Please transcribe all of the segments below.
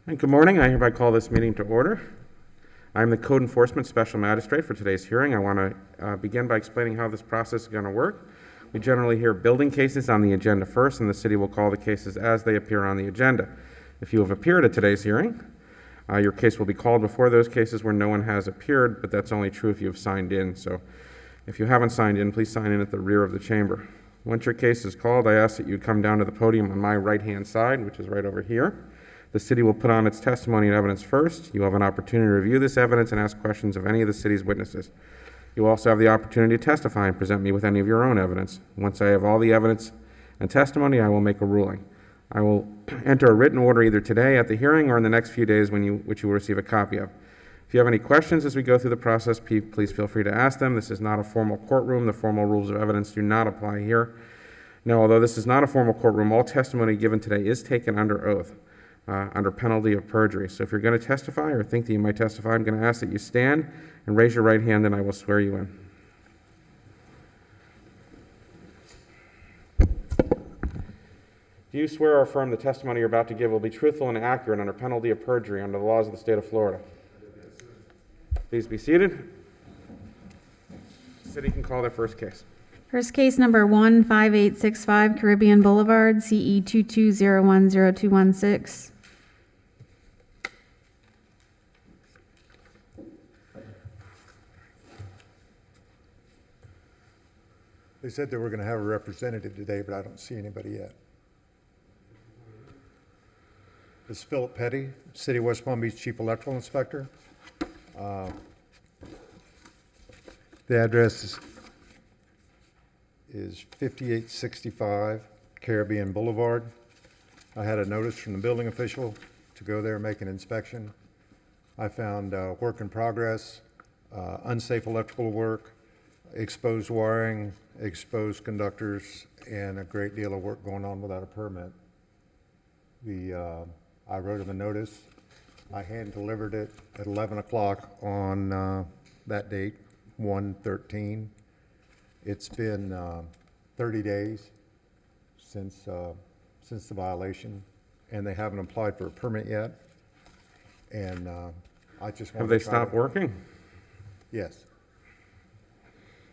And good morning. I hereby call this meeting to order. I'm the Code Enforcement Special Magistrate for today's hearing. I want to begin by explaining how this process is going to work. We generally hear building cases on the agenda first, and the city will call the cases as they appear on the agenda. If you have appeared at today's hearing, your case will be called before those cases where no one has appeared, but that's only true if you have signed in. So if you haven't signed in, please sign in at the rear of the chamber. Once your case is called, I ask that you come down to the podium on my right-hand side, which is right over here. The city will put on its testimony and evidence first. You have an opportunity to review this evidence and ask questions of any of the city's witnesses. You also have the opportunity to testify and present me with any of your own evidence. Once I have all the evidence and testimony, I will make a ruling. I will enter a written order either today at the hearing or in the next few days which you will receive a copy of. If you have any questions as we go through the process, please feel free to ask them. This is not a formal courtroom. The formal rules of evidence do not apply here. Now, although this is not a formal courtroom, all testimony given today is taken under oath. Under penalty of perjury. So if you're going to testify or think that you might testify, I'm going to ask that you stand and raise your right hand and I will swear you in. Do you swear or affirm the testimony you're about to give will be truthful and accurate under penalty of perjury under the laws of the state of Florida? Please be seated. The city can call their first case. First case number 15865 Caribbean Boulevard, CE 22010216. They said they were going to have a representative today, but I don't see anybody yet. This is Philip Petty, City of West Palm Beach Chief Electrical Inspector. The address is 5865 Caribbean Boulevard. I had a notice from the building official to go there and make an inspection. I found work in progress, unsafe electrical work, exposed wiring, exposed conductors, and a great deal of work going on without a permit. I wrote him a notice. I hand delivered it at 11 o'clock on that date, 1/13. It's been 30 days since the violation, and they haven't applied for a permit yet. And I just want Have they stopped working? Yes.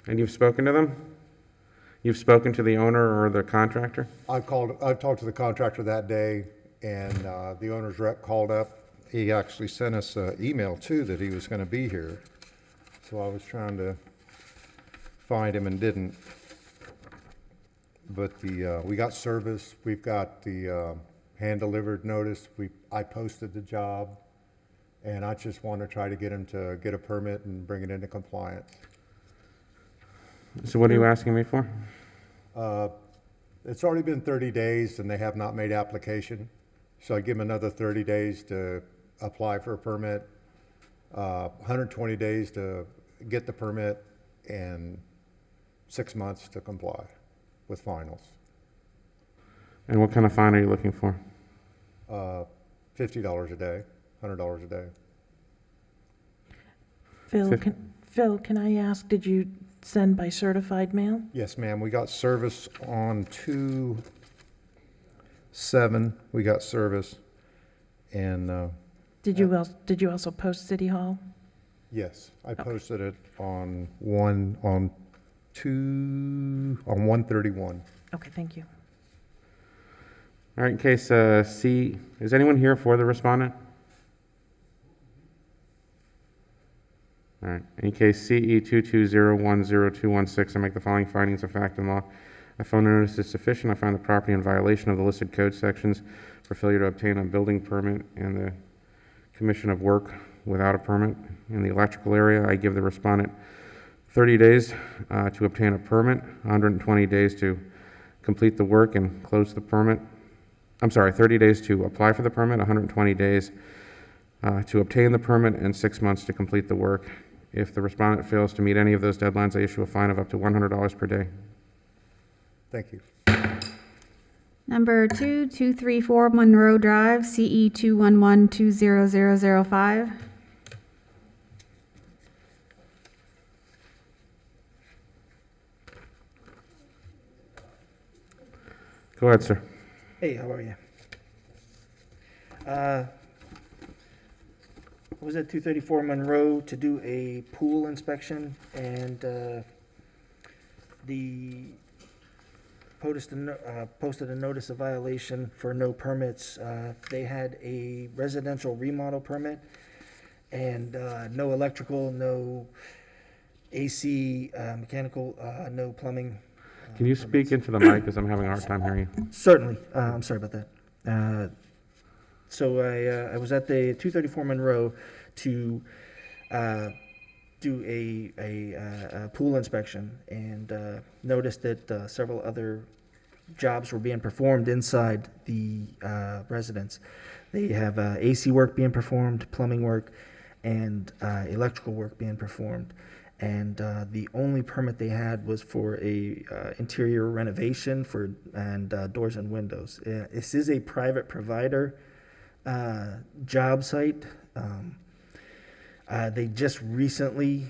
And you've spoken to them? You've spoken to the owner or the contractor? I've talked to the contractor that day, and the owner's rep called up. He actually sent us an email too that he was going to be here. So I was trying to find him and didn't. But we got service. We've got the hand-delivered notice. I posted the job, and I just want to try to get him to get a permit and bring it into compliance. So what are you asking me for? It's already been 30 days, and they have not made application. So I give them another 30 days to apply for a permit, 120 days to get the permit, and 6 months to comply with finals. And what kind of fine are you looking for? $50 a day, $100 a day. Phil, can I ask, did you send by certified mail? Yes, ma'am. We got service on 2/7. We got service, and Did you also post City Hall? yes, I posted it on 1/31. Okay, thank you. All right, in case C, is anyone here for the respondent? All right, in case CE 22010216, I make the following findings of fact and law. I found the notice is sufficient. I find the property in violation of the listed code sections for failure to obtain a building permit and the commission of work without a permit. In the electrical area, I give the respondent 30 days to obtain a permit, 120 days to complete the work and close the permit. 30 days to apply for the permit, 120 days to obtain the permit, and 6 months to complete the work. If the respondent fails to meet any of those deadlines, I issue a fine of up to $100 per day. Thank you. Number 2234 Monroe Drive, CE 211-20005. Go ahead, sir. Hey, how are you? I was at 234 Monroe to do a pool inspection, and the posted a notice of violation for no permits. They had a residential remodel permit, and no electrical, no AC, mechanical, no plumbing. Can you speak into the mic, because I'm having a hard time hearing you? Certainly. I'm sorry about that. So I was at the 234 Monroe to do a pool inspection, and noticed that several other jobs were being performed inside the residence. They have AC work being performed, plumbing work, and electrical work being performed. And the only permit they had was for a interior renovation and doors and windows. This is a private provider job site. They just recently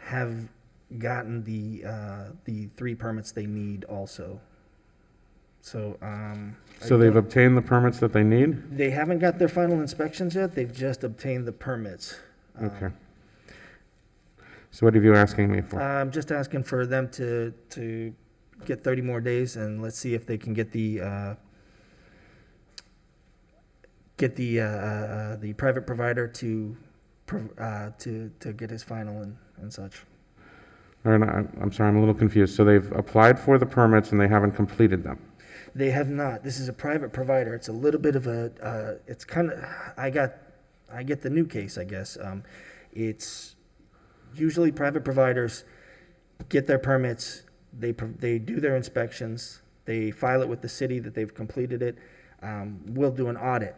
have gotten the 3 permits they need also. So So they've obtained the permits that they need? they haven't got their final inspections yet. They've just obtained the permits. Okay. So what are you asking me for? I'm just asking for them to get 30 more days, and let's see if they can get the private provider to get his final and such. All right, I'm sorry, I'm a little confused. So they've applied for the permits and they haven't completed them? They have not. This is a private provider. It's a little bit of a, it's kind of, I get the new case, I guess. It's usually private providers get their permits, they do their inspections, they file it with the city that they've completed it. We'll do an audit.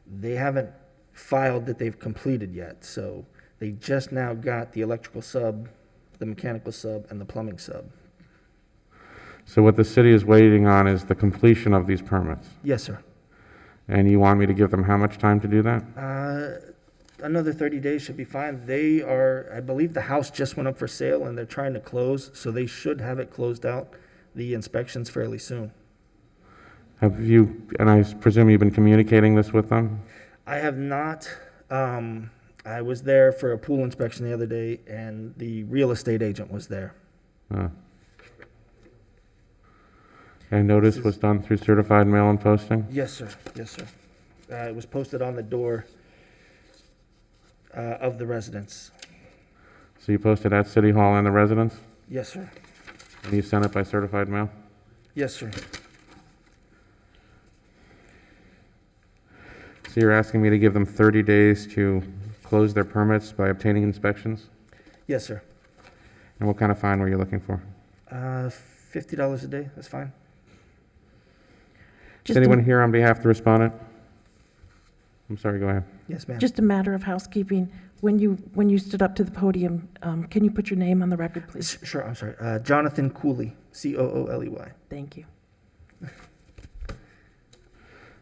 They haven't filed that they've completed yet, so they just now got the electrical sub, the mechanical sub, and the plumbing sub. So what the city is waiting on is the completion of these permits? Yes, sir. And you want me to give them how much time to do that? Another 30 days should be fine. They are, I believe the house just went up for sale and they're trying to close, so they should have it closed out, the inspections fairly soon. Have you, and I presume you've been communicating this with them? I have not. I was there for a pool inspection the other day, and the real estate agent was there. And notice was done through certified mail and posting? Yes, sir. Yes, sir. It was posted on the door of the residence. So you posted at City Hall and the residence? Yes, sir. And you sent it by certified mail? Yes, sir. So you're asking me to give them 30 days to close their permits by obtaining inspections? Yes, sir. And what kind of fine were you looking for? $50 a day. That's fine. Is anyone here on behalf of the respondent? I'm sorry, go ahead. Yes, ma'am. Just a matter of housekeeping. When you stood up to the podium, can you put your name on the record, please? Sure. I'm sorry. Jonathan Cooley, Cooley. Thank you.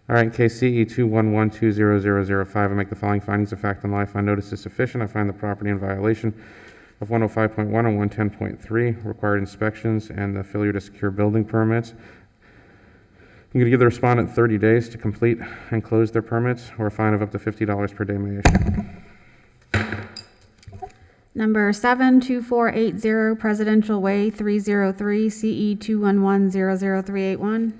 All right, in case CE 211200005, I make the following findings of fact and law. I find notice is sufficient. I find the property in violation of 105.1 and 110.3, required inspections and the failure to secure building permits. I'm going to give the respondent 30 days to complete and close their permits, or a fine of up to $50 per day may issue. Number 72480 Presidential Way, 303, CE 211000381.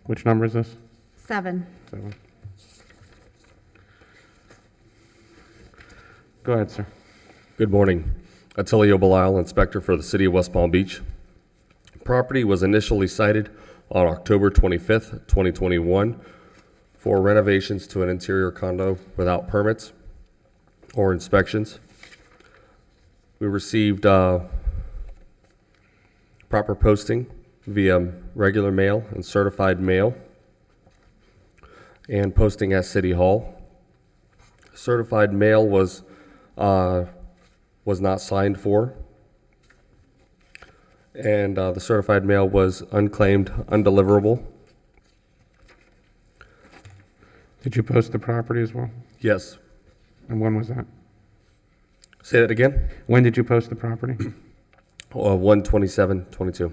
Which number is this? 7. 7. Go ahead, sir. Good morning. Attilio Belisle, Inspector for the City of West Palm Beach. Property was initially cited on October 25th, 2021 for renovations to an interior condo without permits or inspections. We received proper posting via regular mail and certified mail and posting at City Hall. Certified mail was not signed for, and the certified mail was unclaimed, undeliverable. Did you post the property as well? Yes, And when was that? Say that again? When did you post the property? 1/27/22.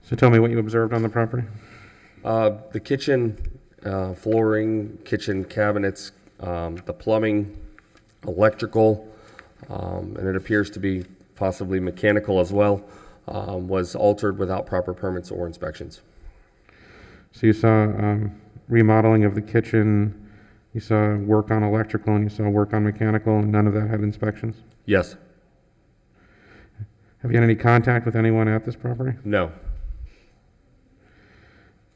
So tell me what you observed on the property. The kitchen, flooring, kitchen cabinets, the plumbing, electrical, and it appears to be possibly mechanical as well, was altered without proper permits or inspections. So you saw remodeling of the kitchen, you saw work on electrical, and you saw work on mechanical, and none of that had inspections? Yes. Have you had any contact with anyone at this property? No.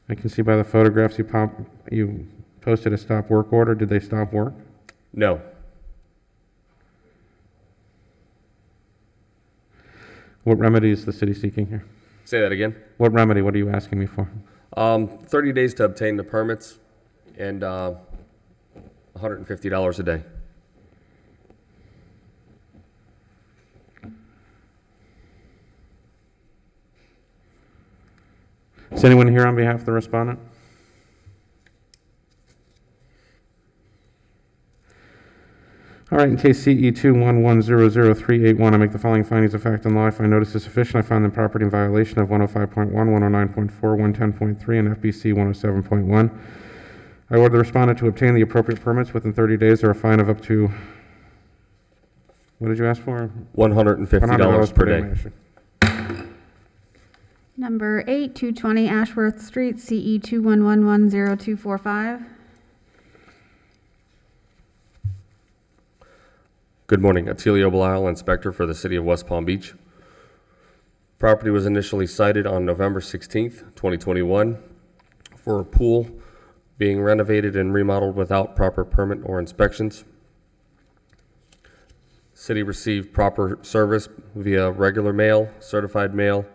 I can see by the photographs you posted a stop work order. Did they stop work? No. What remedy is the city seeking here? Say that again. What remedy? What are you asking me for? 30 days to obtain the permits and $150 a day. Is anyone here on behalf of the respondent? All right, in case CE 211000381, I make the following findings of fact and law. I find notice is sufficient. I find the property in violation of 105.1, 109.4, 110.3, and FBC 107.1. I order the respondent to obtain the appropriate permits within 30 days or a fine of up to, what did you ask for? $150 per day. issue. Number 8, 220 Ashworth Street, CE 2111045. Good morning. Attilio Belial, Inspector for the City of West Palm Beach. Property was initially cited on November 16th, 2021 for a pool being renovated and remodeled without proper permit or inspections. City received proper service via regular mail, certified mail,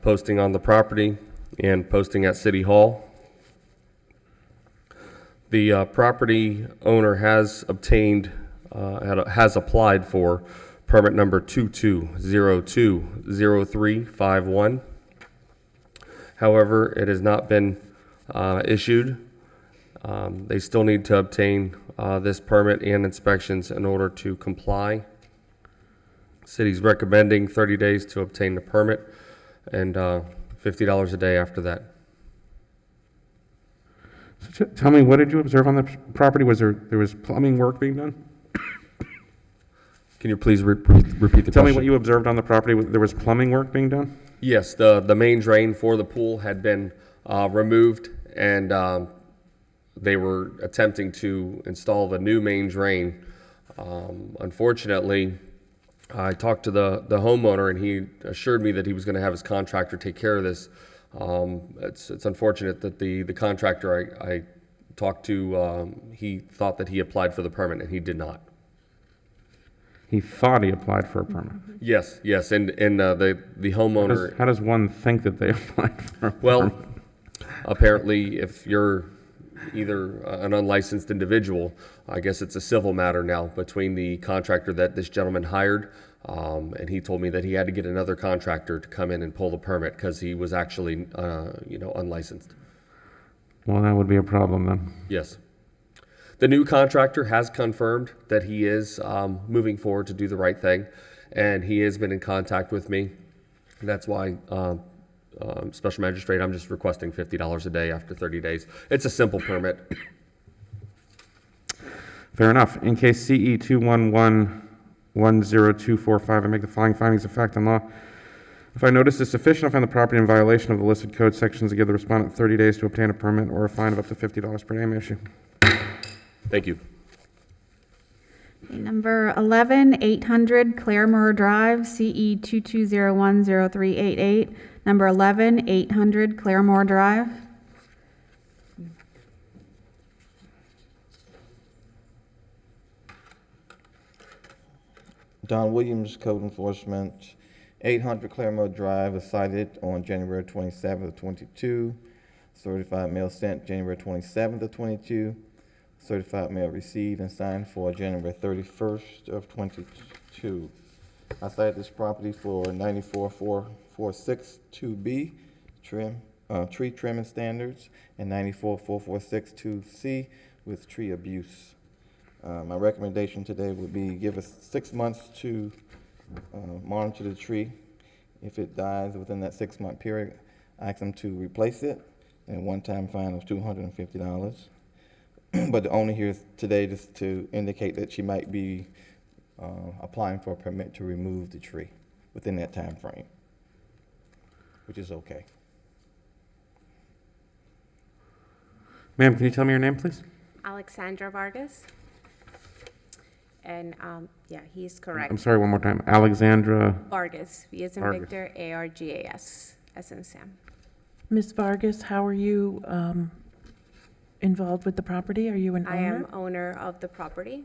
posting on the property, and posting at City Hall. The property owner has obtained has applied for permit number 22020351. However, it has not been issued. They still need to obtain this permit and inspections in order to comply. City's recommending 30 days to obtain the permit and $50 a day after that. So tell me, what did you observe on the property? Was there was plumbing work being done? Can you please repeat the question? Tell me what you observed on the property. There was plumbing work being done? Yes, the main drain for the pool had been removed, and they were attempting to install the new main drain. Unfortunately, I talked to the homeowner, and he assured me that he was going to have his contractor take care of this. It's unfortunate that the contractor I talked to, he thought that he applied for the permit, and he did not. He thought he applied for a permit. Yes, and the homeowner. How does one think that they applied for a permit? Well, apparently, if you're either an unlicensed individual, I guess it's a civil matter now between the contractor that this gentleman hired, and he told me that he had to get another contractor to come in and pull the permit because he was actually, unlicensed. Well, that would be a problem then. Yes. The new contractor has confirmed that he is moving forward to do the right thing, and he has been in contact with me. And that's why, Special Magistrate, I'm just requesting $50 a day after 30 days. It's a simple permit. Fair enough. In case CE 211-10245, I make the following findings of fact and law. If I notice is sufficient, I find the property in violation of the listed code sections to give the respondent 30 days to obtain a permit or a fine of up to $50 per day. May I issue? Thank you. Number 11, 800 Claremore Drive, CE 22010388. Number 11, 800 Claremore Drive. Don Williams, Code Enforcement, 800 Claremore Drive, was cited on January 27th of 22. Certified mail sent January 27th of 22. Certified mail received and signed for January 31st of 22. I cited this property for 94462B tree trimming standards and 94462C with tree abuse. My recommendation today would be give us 6 months to monitor the tree. If it dies within that 6-month period, ask them to replace it, and a one-time fine of $250. But the owner here is today just to indicate that she might be applying for a permit to remove the tree within that time frame, which is okay. Ma'am, can you tell me your name, please? Alexandra Vargas. And, yeah, he's correct. I'm sorry, one more time. Alexandra, Vargas, V as in Vargas. Victor, A-R-G-A-S, as in Sam. Ms. Vargas, how are you involved with the property? Are you an I am owner? owner of the property.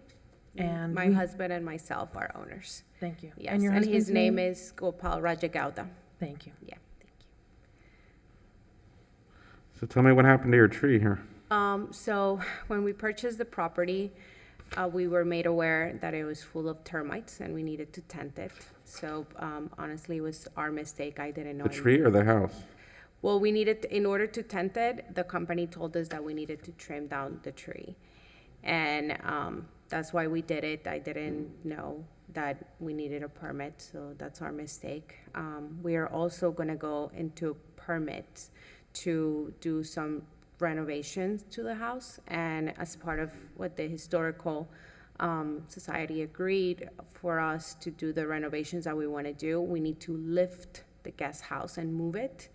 And My we- husband and myself are owners. Thank you. Yes, your and his husband's name is Gopal Rajagauda. Thank you. Yeah, thank so tell me what happened to your tree here. you. So when we purchased the property, we were made aware that it was full of termites and we needed to tent it. So honestly, it was our mistake. I didn't know. The tree or the house? Well, we needed, in order to tent it, the company told us that we needed to trim down the tree. And that's why we did it. I didn't know that we needed a permit, so that's our mistake. We are also gonna go into permits to do some renovations to the house. And as part of what the historical society agreed for us to do the renovations that we wanna do, we need to lift the guest house and move it.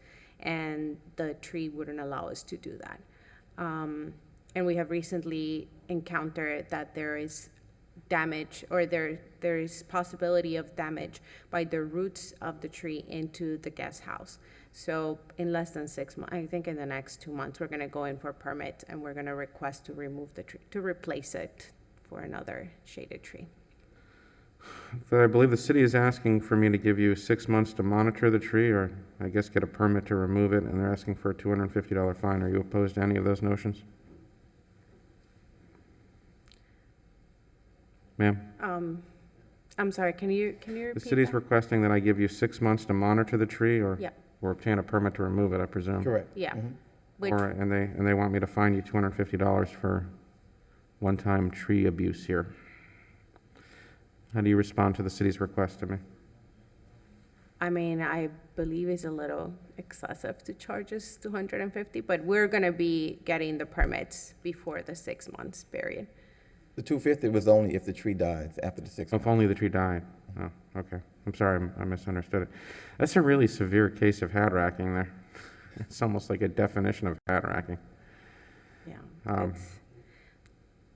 And the tree wouldn't allow us to do that. And we have recently encountered that there is damage, or there is possibility of damage by the roots of the tree into the guest house. So in less than 6 months, I think in the next 2 months, we're gonna go in for a permit and we're gonna request to remove the tree, to replace it for another shaded tree. So I believe the city is asking for me to give you 6 months to monitor the tree, or I guess get a permit to remove it, and they're asking for a $250 fine. Are you opposed to any of those notions? Ma'am? I'm sorry, can you repeat The city's that? requesting that I give you 6 months to monitor the tree, or Yeah. or obtain a permit to remove it, I presume? Correct. Yeah. Mhm. Which, Or, and they want me to fine you $250 for one-time tree abuse here. How do you respond to the city's request to me? I mean, I believe is a little excessive to charge us 250, but we're gonna be getting the permits before the 6 months period. The 250 was only if the tree dies after the 6 months. If only the tree died. Oh, okay. I'm sorry, I misunderstood it. That's a really severe case of hat racking there. It's almost like a definition of hat racking. Yeah. Um,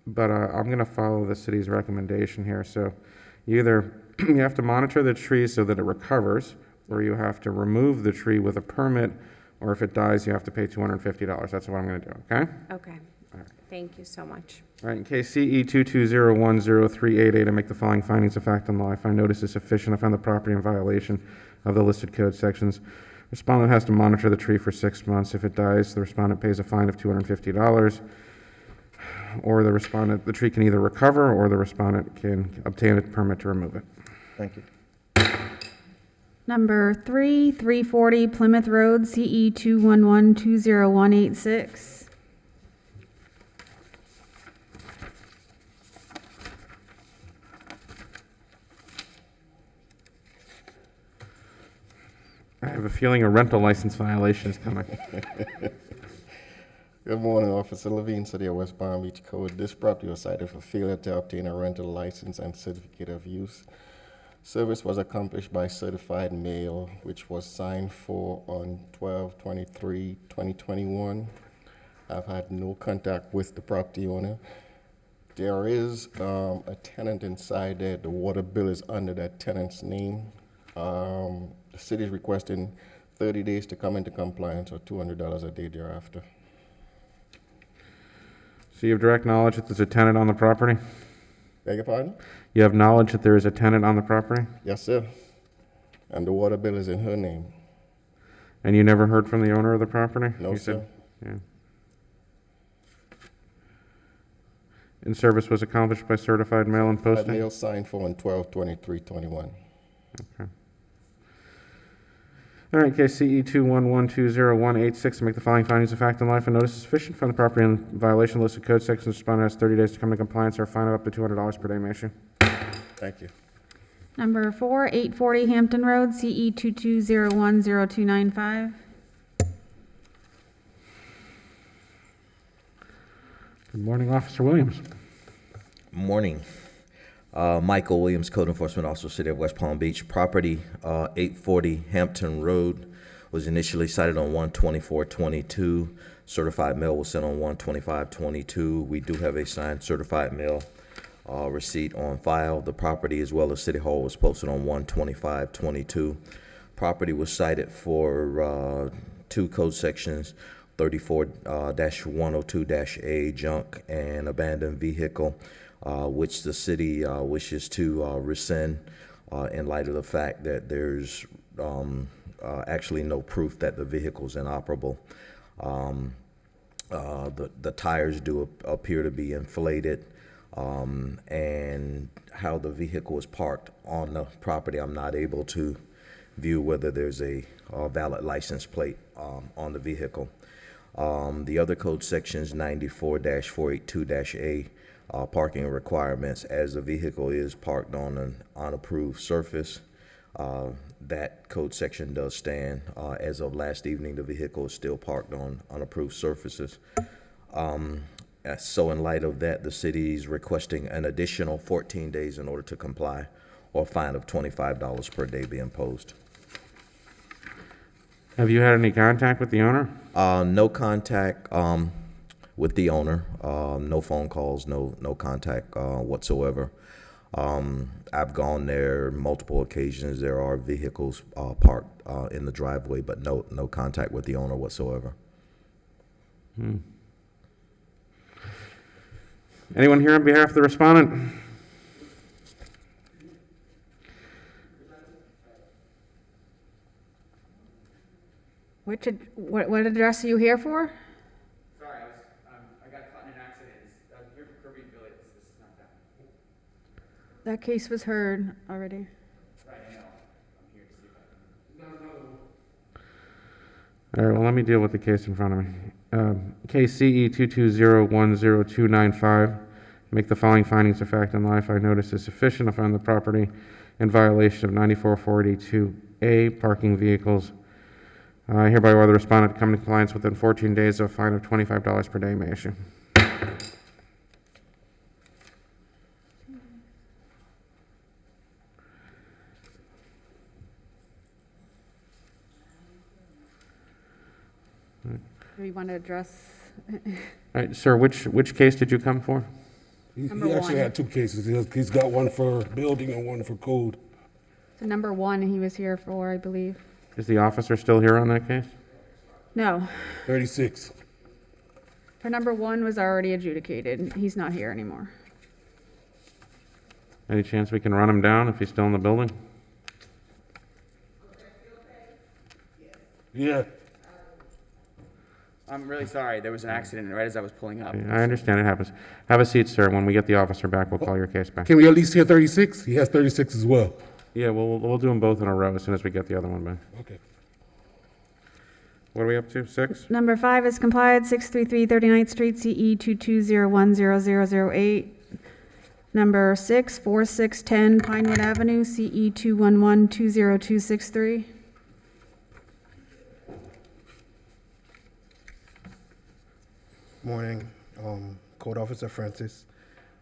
But I'm going to follow the city's recommendation here. So either you have to monitor the tree so that it recovers, or you have to remove the tree with a permit, or if it dies, you have to pay $250. That's what I'm going to do, okay? Okay. Thank you so much. All right, in case CE 22010388, I make the following findings of fact and law. I find notice is sufficient. I find the property in violation of the listed code sections. Respondent has to monitor the tree for 6 months. If it dies, the respondent pays a fine of $250. Or the tree can either recover, or the respondent can obtain a permit to remove it. Thank you. Number 3, 340 Plymouth Road, CE 211-20186. I have a feeling a rental license violation is coming. Good morning, Officer Levine, City of West Palm Beach Code. This property was cited for failure to obtain a rental license and certificate of use. Service was accomplished by certified mail, which was signed for on 12/23/2021. I've had no contact with the property owner. There is a tenant inside there. The water bill is under that tenant's name. The city is requesting 30 days to come into compliance, or $200 a day thereafter. So you have direct knowledge that there's a tenant on the property? Beg your pardon? You have knowledge that there is a tenant on the property? Yes, sir. And the water bill is in her name. And you never heard from the owner of the property? No, You said- sir. Yeah. And service was accomplished by certified mail and That posting? mail signed for on 12/23/21. Okay. All right, case CE 2112018, to make the following findings of fact and life, and notice is sufficient from the property in violation of listed code sections. Respondent has 30 days to come to compliance or a fine of up to $200 per day may issue. Thank you. Number 4, 840 Hampton Road, CE 22010295. Good morning, Officer Williams. Morning. Michael Williams, Code Enforcement Officer, City of West Palm Beach. Property, 840 Hampton Road, was initially cited on 1/24/22. Certified mail was sent on 1/25/22. We do have a signed certified mail receipt on file. The property, as well as City Hall, was posted on 1/25/22. Property was cited for 2 code sections, 34-102-A, junk and abandoned vehicle, which the city wishes to rescind in light of the fact that there's actually no proof that the vehicle is inoperable. The tires do appear to be inflated, and how the vehicle is parked on the property, I'm not able to view whether there's a valid license plate on the vehicle. The other code sections, 94-482-A, parking requirements, as the vehicle is parked on an unapproved surface. That code section does stand. As of last evening, the vehicle is still parked on unapproved surfaces. So in light of that, the city is requesting an additional 14 days in order to comply, or a fine of $25 per day be imposed. Have you had any contact with the owner? No contact with the owner. No phone calls. No contact whatsoever. I've gone there multiple occasions. There are vehicles parked in the driveway, but no contact with the owner whatsoever. Anyone here on behalf of the respondent? What address are you here for? Sorry, I got caught in an accident. I'm here for Caribbean Village. This is not that. That case was heard already. Right, I know. I'm here to see if I can. All right, well, let me deal with the case in front of me. Case CE 220100295, make the following findings of fact and life. I notice is sufficient to find the property in violation of 94-482-A, parking vehicles. I hereby order the respondent to come into compliance within 14 days of a fine of $25 per day may issue. Do you want to address? All right, sir, which case did you come for? He Number actually one. had 2 cases. He's got one for building and one for code. So number 1 he was here for, I believe. Is the officer still here on that case? No, 36. for number 1 was already adjudicated. He's not here anymore. Any chance we can run him down if he's still in the building? Yeah. I'm really sorry. There was an accident right as I was pulling up. I understand it happens. Have a seat, sir. When we get the officer back, we'll call your case back. Can we at least hear 36? He has 36 as well. Yeah, we'll do them both in a row as soon as we get the other one back. Okay. What are we up to, 6? Number 5 is complied, 633 39th Street, CE 220100008. Number 6, 4610 Pinewood Avenue, CE 211-20263. Morning. Code Officer Francis,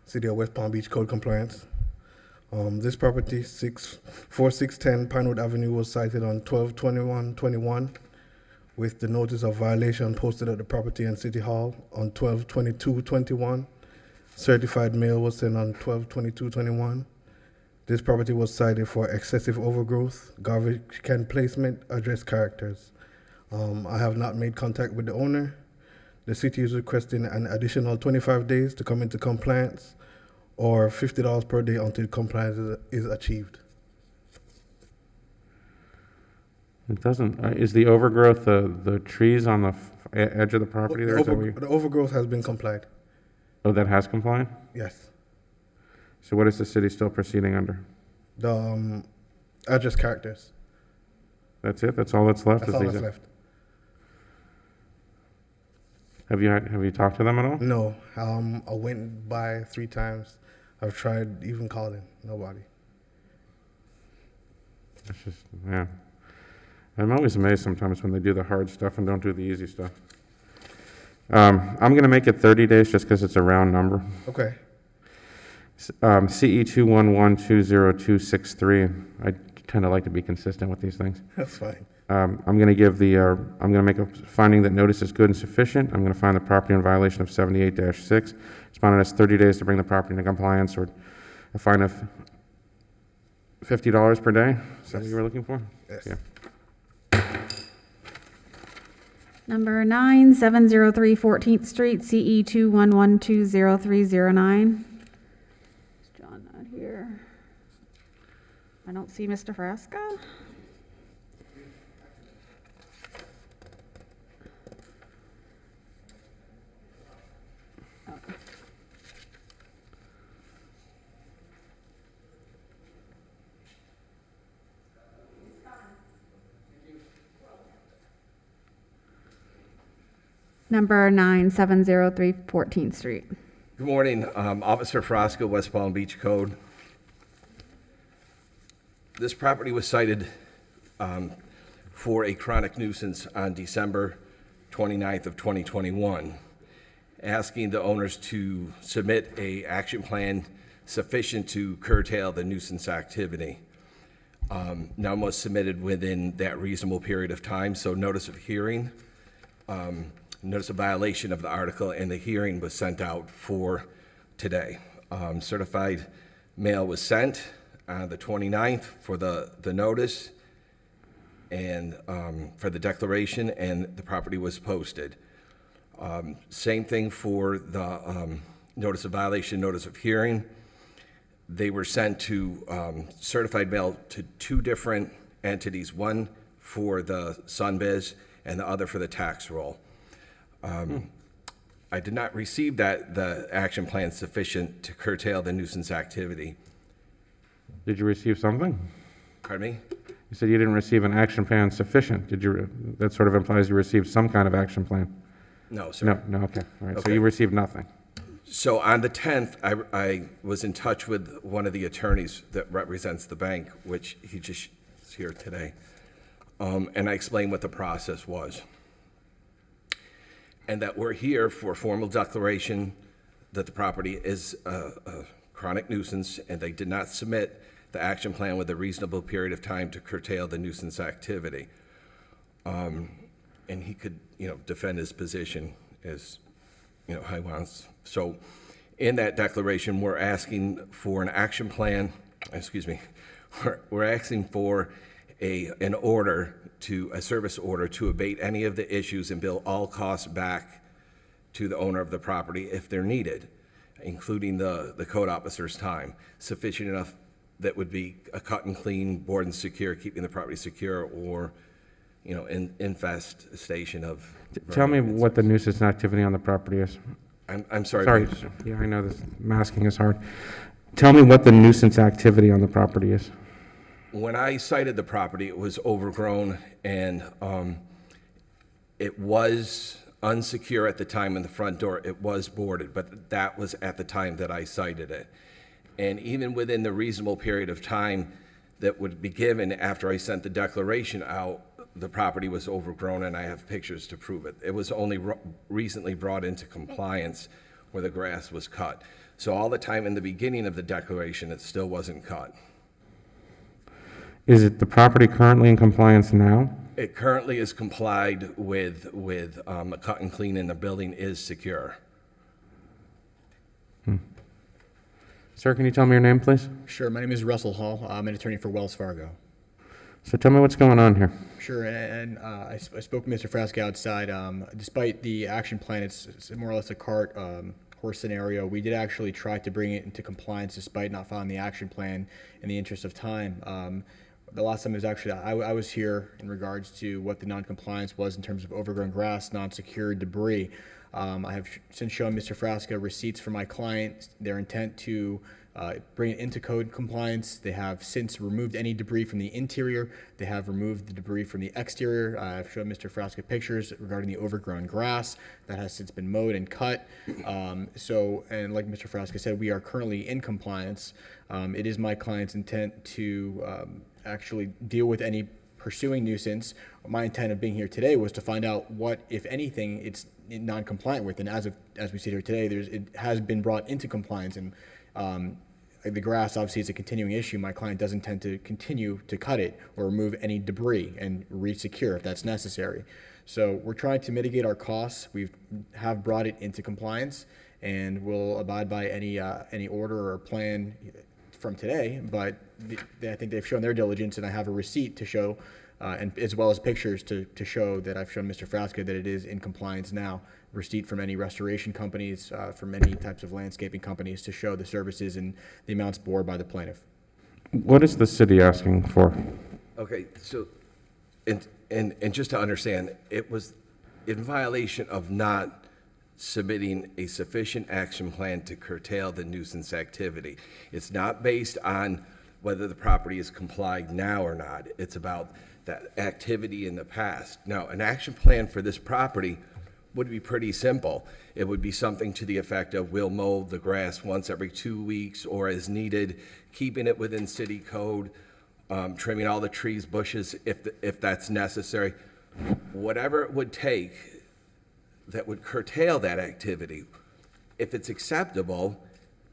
City of West Palm Beach Code Compliance. This property, 4610 Pinewood Avenue, was cited on 12/21/21 with the notice of violation posted at the property and City Hall on 12/22/21. Certified mail was sent on 12/22/21. This property was cited for excessive overgrowth, garbage can placement, address characters. I have not made contact with the owner. The city is requesting an additional 25 days to come into compliance, or $50 per day until compliance is achieved. It doesn't, is the overgrowth the trees on the edge of the property there? Is that what you- The overgrowth has been complied, Oh, that has complied? yes. So what is the city still proceeding under? The address characters. That's it? That's all that's left? That's is all the that's exec- left. Have you talked to them at all? No, I went by 3 times. I've tried even calling, nobody. It's just, yeah. I'm always amazed sometimes when they do the hard stuff and don't do the easy stuff. I'm going to make it 30 days just because it's a round number. Okay, CE 211-20263. I tend to like to be consistent with these things. that's fine. I'm going to make a finding that notice is good and sufficient. I'm going to find the property in violation of 78-6. Respondent has 30 days to bring the property into compliance or a fine of $50 per day. Is that what you were looking for? Yes. Yeah. Number 9, 703 14th Street, CE 211-20309. Is John not here? I don't see Mr. Frasca. Number 9, 703 14th Street. Good morning, Officer Frasca, West Palm Beach Code. This property was cited for a chronic nuisance on December 29th of 2021, asking the owners to submit a action plan sufficient to curtail the nuisance activity. None was submitted within that reasonable period of time, so notice of hearing, notice of violation of the article, and the hearing was sent out for today. Certified mail was sent on the 29th for the notice and for the declaration, and the property was posted. Same thing for the notice of violation, notice of hearing. They were sent to certified mail to 2 different entities, one for the Sunbiz and the other for the tax roll. I did not receive the action plan sufficient to curtail the nuisance activity. Did you receive something? Pardon me? You said you didn't receive an action plan sufficient. That sort of implies you received some kind of action plan. No, sir. No, okay. All right, so Okay. you received nothing. So on the 10th, I was in touch with one of the attorneys that represents the bank, which he just is here today. And I explained what the process was. And that we're here for a formal declaration that the property is a chronic nuisance, and they did not submit the action plan with a reasonable period of time to curtail the nuisance activity. And he could, defend his position as, how he wants. So in that declaration, we're asking for an action plan, we're asking for a service order to abate any of the issues and bill all costs back to the owner of the property if they're needed, including the code officer's time, sufficient enough that would be a cut and clean, board and secure, keeping the property secure, or, infestation of. Tell me what the nuisance activity on the property is. I'm sorry. Sorry, yeah, I know this masking is hard. Tell me what the nuisance activity on the property is. When I cited the property, it was overgrown, and it was unsecure at the time in the front door. It was boarded, but that was at the time that I cited it. And even within the reasonable period of time that would be given after I sent the declaration out, the property was overgrown, and I have pictures to prove it. It was only recently brought into compliance where the grass was cut. So all the time in the beginning of the declaration, it still wasn't cut. Is it the property currently in compliance now? It currently is complied with a cut and clean, and the building is secure. Sir, can you tell me your name, please? Sure. My name is Russell Hall. I'm an attorney for Wells Fargo. So tell me what's going on here. Sure. And I spoke with Mr. Frasca outside. Despite the action plan, it's more or less a cart horse scenario. We did actually try to bring it into compliance despite not following the action plan in the interest of time. The last time was actually, I was here in regards to what the non-compliance was in terms of overgrown grass, non-secured debris. I have since shown Mr. Frasca receipts from my client, their intent to bring it into code compliance. They have since removed any debris from the interior. They have removed the debris from the exterior. I've shown Mr. Frasca pictures regarding the overgrown grass that has since been mowed and cut. And like Mr. Frasca said, we are currently in compliance. It is my client's intent to actually deal with any pursuing nuisance. My intent of being here today was to find out what, if anything, it's non-compliant with. And as we sit here today, it has been brought into compliance. And the grass obviously is a continuing issue. My client does intend to continue to cut it or remove any debris and re-secure if that's necessary. So we're trying to mitigate our costs. We have brought it into compliance, and we'll abide by any order or plan from today. But I think they've shown their diligence, and I have a receipt to show, and as well as pictures to show that I've shown Mr. Frasca that it is in compliance now. Receipt from any restoration companies, from many types of landscaping companies to show the services and the amounts bore by the plaintiff. What is the city asking for? Okay, so, and just to understand, it was in violation of not submitting a sufficient action plan to curtail the nuisance activity. It's not based on whether the property is complied now or not. It's about that activity in the past. Now, an action plan for this property would be pretty simple. It would be something to the effect of we'll mow the grass once every 2 weeks or as needed, keeping it within city code, trimming all the trees, bushes if that's necessary. Whatever it would take that would curtail that activity. If it's acceptable,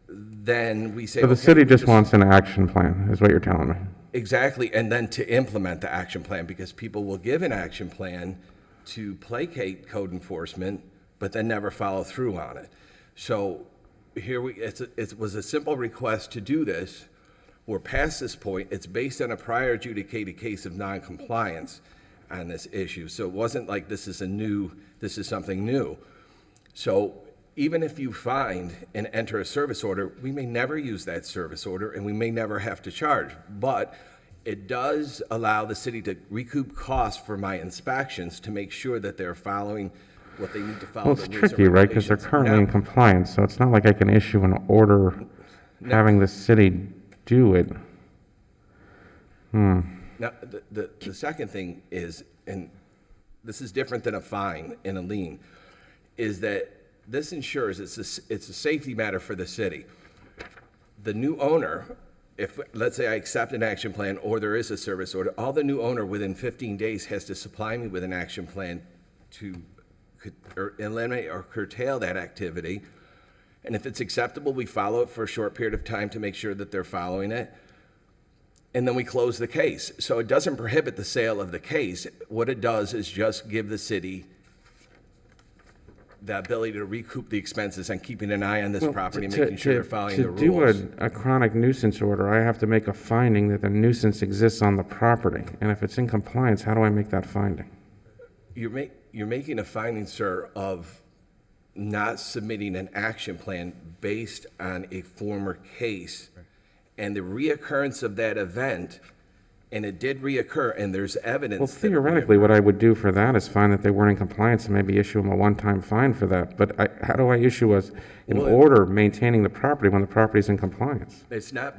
then we say, So the okay, city just wants an action plan, is what you're telling me? Exactly, and then to implement the action plan, because people will give an action plan to placate code enforcement, but then never follow through on it. So here it was a simple request to do this. We're past this point. It's based on a prior adjudicated case of non-compliance on this issue. So it wasn't like this is something new. So even if you find and enter a service order, we may never use that service order and we may never have to charge. But it does allow the city to recoup costs for my inspections to make sure that they're following what they need to follow. Well, it's tricky, right, because they're currently in compliance, so it's not like I can issue an order having the city do it. Now, the second thing is, and this is different than a fine in a lien, is that this ensures it's a safety matter for the city. The new owner, if, let's say I accept an action plan or there is a service order, all the new owner within 15 days has to supply me with an action plan to eliminate or curtail that activity. And if it's acceptable, we follow it for a short period of time to make sure that they're following it. And then we close the case. So it doesn't prohibit the sale of the case. What it does is just give the city the ability to recoup the expenses and keeping an eye on this property, making sure they're following the rules. To do a chronic nuisance order, I have to make a finding that the nuisance exists on the property. And if it's in compliance, how do I make that finding? You're making a finding, sir, of not submitting an action plan based on a former case. And the reoccurrence of that event, and it did reoccur, and there's evidence. Well, that it theoretically, what I would do for that is find that they weren't in compliance and maybe issue them a one-time fine for that. But how do I issue an order maintaining the property when the property's in compliance? It's not.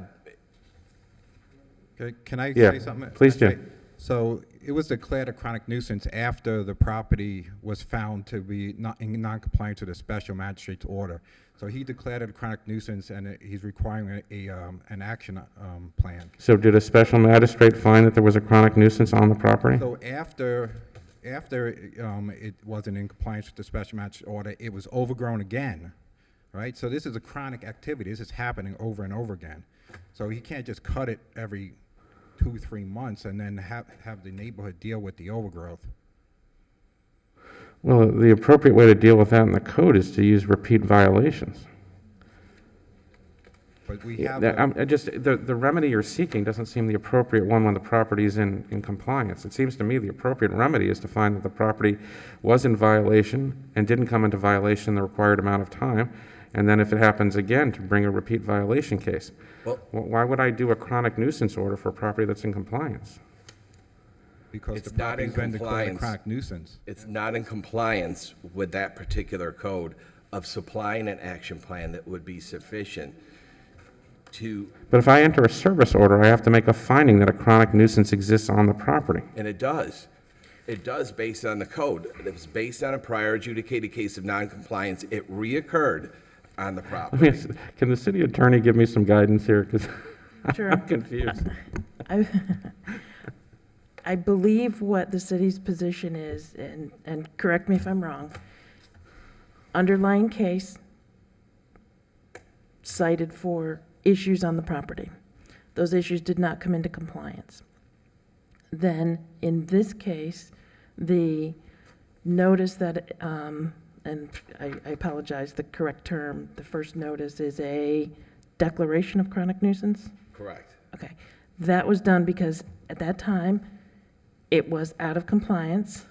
Can I Yeah, say something? please do. So it was declared a chronic nuisance after the property was found to be not in non-compliance with a special magistrate's order. So he declared it a chronic nuisance, and he's requiring an action plan. So did a special magistrate find that there was a chronic nuisance on the property? So after it wasn't in compliance with the special magistrate order, it was overgrown again, right? So this is a chronic activity. This is happening over and over again. So he can't just cut it every 2-3 months and then have the neighborhood deal with the overgrowth. Well, the appropriate way to deal with that in the code is to use repeat violations. But we have the remedy you're seeking doesn't seem the appropriate one when the property is in compliance. It seems to me the appropriate remedy is to find that the property was in violation and didn't come into violation in the required amount of time, and then if it happens again, to bring a repeat violation case. Well, Why would I do a chronic nuisance order for a property that's in compliance? because It's the not in property's been declared a compliance. chronic nuisance. It's not in compliance with that particular code of supplying an action plan that would be sufficient to, But if I enter a service order, I have to make a finding that a chronic nuisance exists on the property. and it does. It does based on the code. It was based on a prior adjudicated case of noncompliance. It reoccurred on the I property. mean, can the city attorney give me some guidance here? Because Sure. I'm confused. I I believe what the city's position is, and correct me if I'm wrong, underlying case cited for issues on the property. Those issues did not come into compliance. Then, in this case, the notice that, and I apologize, the correct term, the first notice is a declaration of chronic nuisance? Correct. Okay. That was done because at that time, it was out of compliance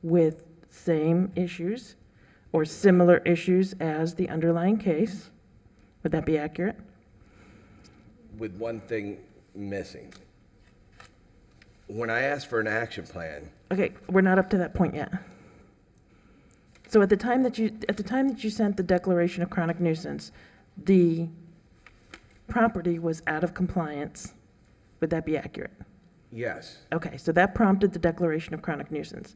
with same issues or similar issues as the underlying case. Would that be accurate? With one thing missing. When I asked for an action plan, Okay, we're not up to that point yet. So at the time that you sent the declaration of chronic nuisance, the property was out of compliance. Would that be accurate? yes, Okay, so that prompted the declaration of chronic nuisance.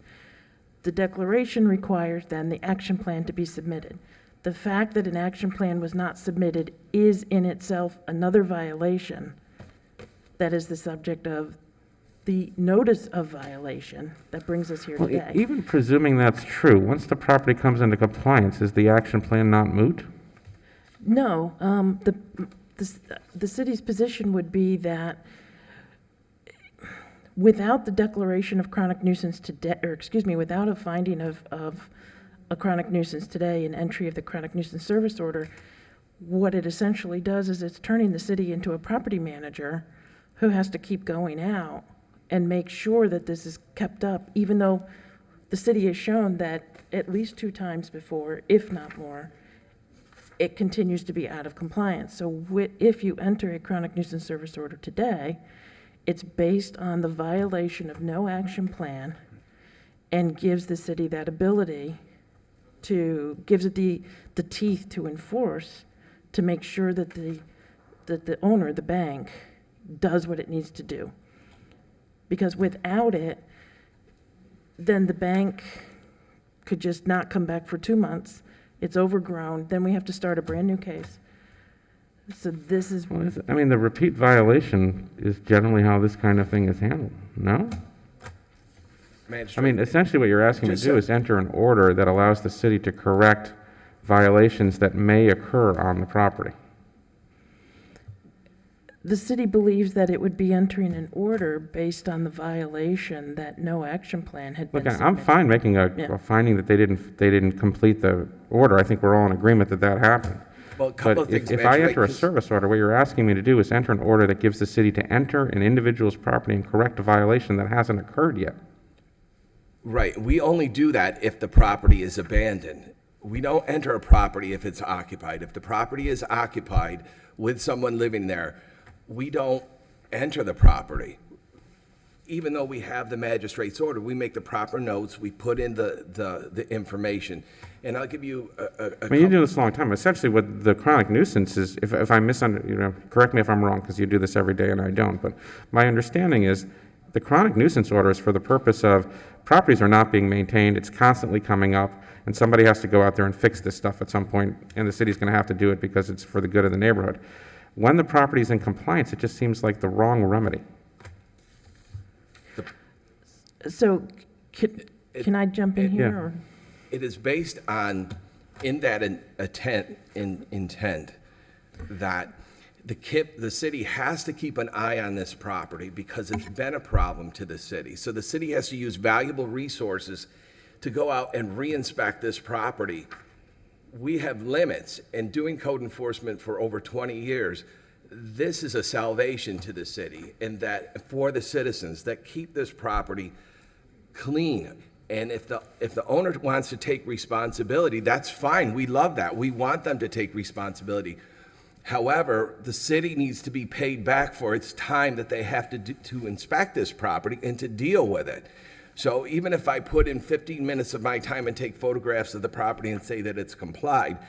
The declaration requires then the action plan to be submitted. The fact that an action plan was not submitted is in itself another violation that is the subject of the notice of violation that brings us here Well, today. even presuming that's true, once the property comes into compliance, is the action plan not moot? No, the city's position would be that without the declaration of chronic nuisance today, or excuse me, without a finding of a chronic nuisance today, an entry of the chronic nuisance service order, what it essentially does is it's turning the city into a property manager who has to keep going out and make sure that this is kept up, even though the city has shown that at least 2 times before, if not more, it continues to be out of compliance. So if you enter a chronic nuisance service order today, it's based on the violation of no action plan and gives the city that ability gives it the teeth to enforce, to make sure that the owner, the bank, does what it needs to do. Because without it, then the bank could just not come back for 2 months. It's overgrown, then we have to start a brand-new case. So this is, Well, I mean, the repeat violation is generally how this kind of thing is handled, no? I magistrate. mean, essentially what you're asking me to Just do so- is enter an order that allows the city to correct violations that may occur on the property. the city believes that it would be entering an order based on the violation that no action plan had been Look, submitted. I'm fine making Yeah. a finding that they didn't complete the order. I think we're all in agreement that that happened. Well, a couple But of things, if I Magistrate, enter a 'cause- service order, what you're asking me to do is enter an order that gives the city to enter an individual's property and correct a violation that hasn't occurred yet. Right, we only do that if the property is abandoned. We don't enter a property if it's occupied. If the property is occupied with someone living there, we don't enter the property. Even though we have the magistrate's order, we make the proper notes, we put in the information. And I'll give you a I mean, you couple- do this a long time. Essentially, what the chronic nuisance is, if I correct me if I'm wrong, because you do this every day and I don't, but my understanding is the chronic nuisance order is for the purpose of properties are not being maintained, it's constantly coming up, and somebody has to go out there and fix this stuff at some point, and the city's going to have to do it because it's for the good of the neighborhood. When the property is in compliance, it just seems like the wrong remedy. So, can I jump in here, Yeah. or? It is based on, in that intent, that the city has to keep an eye on this property because it's been a problem to the city. So the city has to use valuable resources to go out and re-inspect this property. We have limits, and doing code enforcement for over 20 years, this is a salvation to the city, and that for the citizens that keep this property clean. And if the owner wants to take responsibility, that's fine. We love that. We want them to take responsibility. However, the city needs to be paid back for its time that they have to inspect this property and to deal with it. So even if I put in 15 minutes of my time and take photographs of the property and say that it's complied,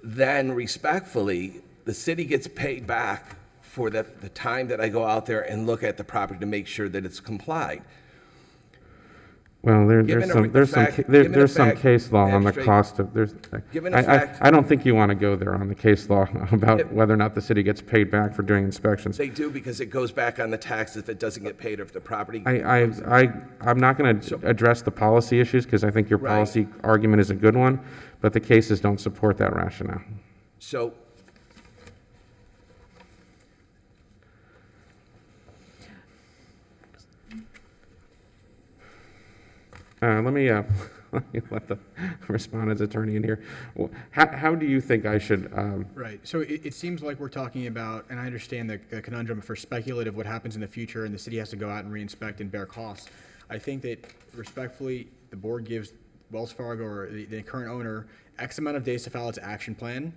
then respectfully, the city gets paid back for the time that I go out there and look at the property to make sure that it's complied. Well, there's some case law on the Magistrate, cost of, given the fact- I don't think you want to go there on the case law about whether or not the city gets paid back for doing inspections. They do, because it goes back on the tax if it doesn't get paid or if the property. I'm not going to address the policy issues because I think your Right. policy argument is a good one, but the cases don't support that rationale. So Let me let the respondent's attorney in here. Well, how do you think I should, Right. So it seems like we're talking about, and I understand the conundrum for speculative what happens in the future and the city has to go out and re-inspect and bear costs. I think that respectfully, the board gives Wells Fargo or the current owner X amount of days to file its action plan.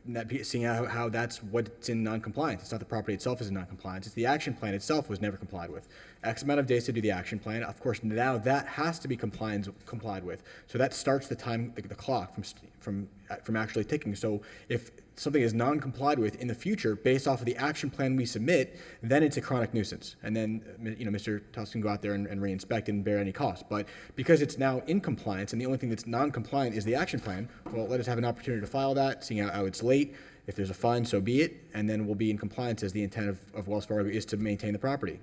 And that, seeing how that's what's in non-compliance. It's not the property itself is in non-compliance. It's the action plan itself was never complied with. X amount of days to do the action plan. Of course, now that has to be complied with. So that starts the time, the clock from actually ticking. So if something is non-complied with in the future based off of the action plan we submit, then it's a chronic nuisance. And then, Mr. Tusk can go out there and re-inspect and bear any cost. But because it's now in compliance and the only thing that's non-compliant is the action plan, well, let us have an opportunity to file that, seeing how it's late. If there's a fine, so be it. And then we'll be in compliance as the intent of Wells Fargo is to maintain the property.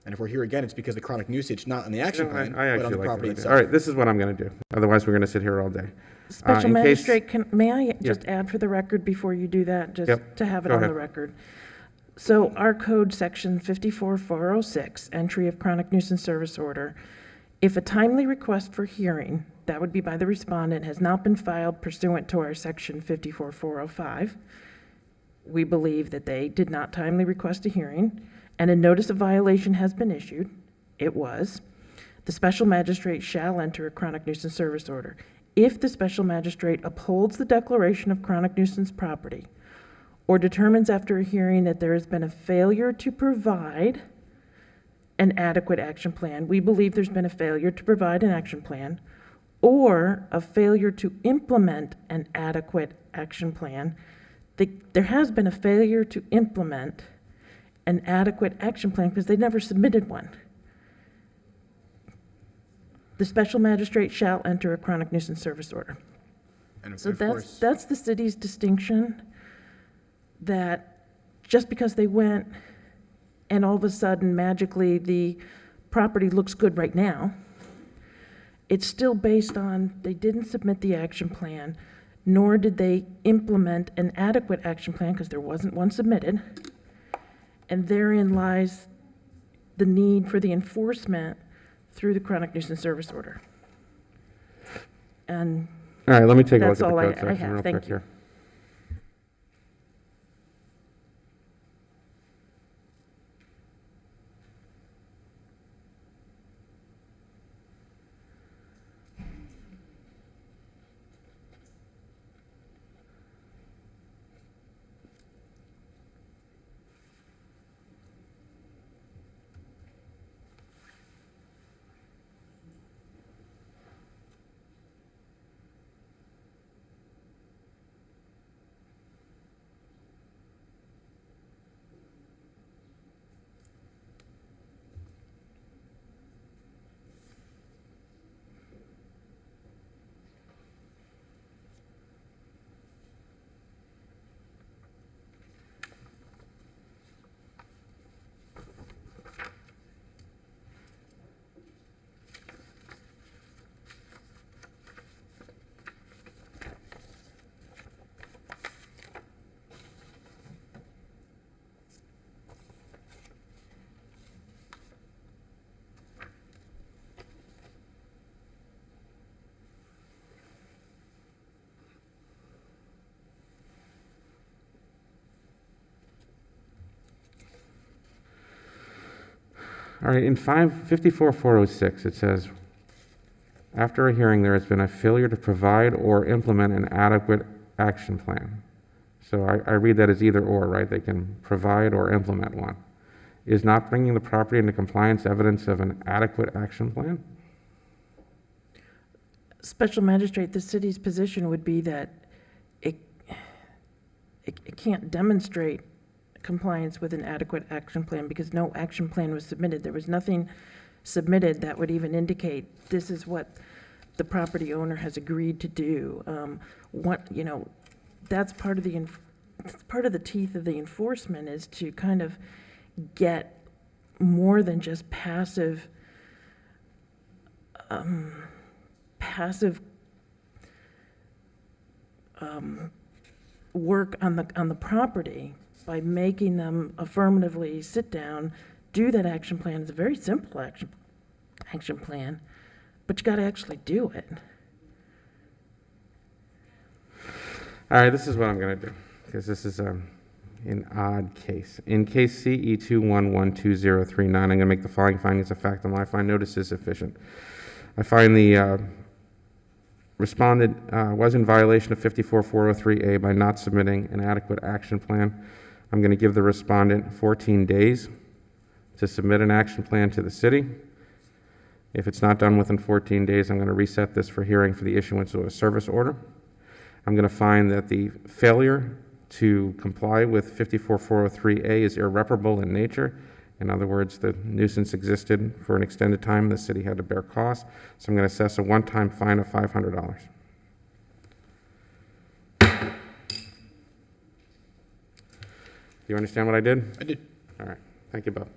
And if we're here again, it's because the chronic nuisance, not on the action plan, I but on actually the like property the idea. itself. All right, this is what I'm going to do. Otherwise, we're going to sit here all day. Special in case- magistrate, may I just add for the record before you do that, just Yep, to have it go on the ahead. record? So our code section 54406, entry of chronic nuisance service order, if a timely request for hearing, that would be by the respondent, has not been filed pursuant to our section 54405, we believe that they did not timely request a hearing, and a notice of violation has been issued. It was. The special magistrate shall enter a chronic nuisance service order. If the special magistrate upholds the declaration of chronic nuisance property or determines after a hearing that there has been a failure to provide an adequate action plan, we believe there's been a failure to provide an action plan or a failure to implement an adequate action plan, there has been a failure to implement an adequate action plan because they never submitted one. The special magistrate shall enter a chronic nuisance service order. And So of course, that's the city's distinction, that just because they went and all of a sudden magically the property looks good right now, it's still based on they didn't submit the action plan, nor did they implement an adequate action plan because there wasn't one submitted. And therein lies the need for the enforcement through the chronic nuisance service order. And All right, let me take a look at that's the all code I section have. real Thank quick you. here. All right, in 54406, it says, after a hearing, there has been a failure to provide or implement an adequate action plan. So I read that as either or, right? They can provide or implement one. Is not bringing the property into compliance evidence of an adequate action plan? Special magistrate, the city's position would be that it can't demonstrate compliance with an adequate action plan because no action plan was submitted. There was nothing submitted that would even indicate this is what the property owner has agreed to do. That's part of the teeth of the enforcement is to kind of get more than just passive work on the property by making them affirmatively sit down, do that action plan. It's a very simple action plan, but you got to actually do it. All right, this is what I'm going to do, because this is an odd case. In case CE 2112039, I'm going to make the following findings of fact on what I find notice is sufficient. I find the respondent was in violation of 54403A by not submitting an adequate action plan. I'm going to give the respondent 14 days to submit an action plan to the city. If it's not done within 14 days, I'm going to reset this for hearing for the issuance of a service order. I'm going to find that the failure to comply with 54403A is irreparable in nature. In other words, the nuisance existed for an extended time. The city had to bear costs. So I'm going to assess a one-time fine of $500. Do you understand what I did? I did. All right. Thank you both.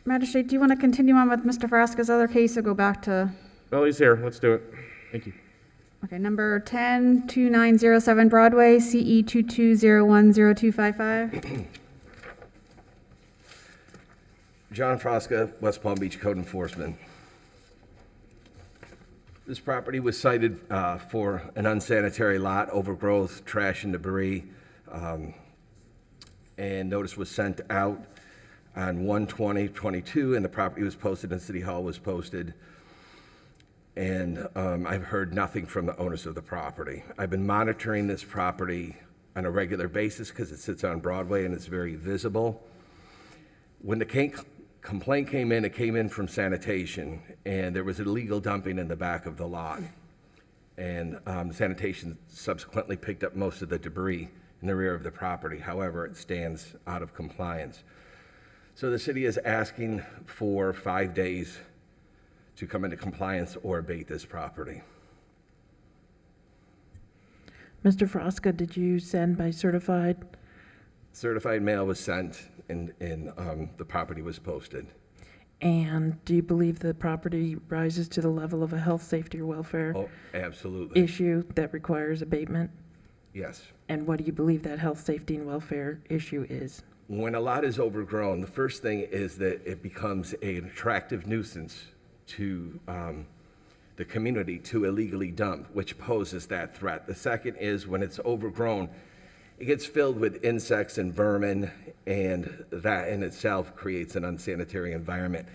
Magistrate, do you want to continue on with Mr. Frasca's other case or go back to? Well, he's here. Let's do it. Thank you. Okay, number 102907 Broadway, CE 22010255. John Frasca, West Palm Beach Code Enforcement. This property was cited for an unsanitary lot, overgrowth, trash and debris, and notice was sent out on 1/20/22, and the property was posted and City Hall was posted. And I've heard nothing from the owners of the property. I've been monitoring this property on a regular basis because it sits on Broadway and it's very visible. When the complaint came in, it came in from sanitation, and there was illegal dumping in the back of the lot. And sanitation subsequently picked up most of the debris in the rear of the property. However, it stands out of compliance. So the city is asking for 5 days to come into compliance or abate this property. Mr. Frasca, did you send by certified? Certified mail was sent and the property was posted. And do you believe the property rises to the level of a health, safety, or welfare Oh, absolutely. issue that requires abatement? Yes. And what do you believe that health, safety, and welfare issue is? When a lot is overgrown, the first thing is that it becomes an attractive nuisance to the community to illegally dump, which poses that threat. The second is when it's overgrown, it gets filled with insects and vermin, and that in itself creates an unsanitary environment.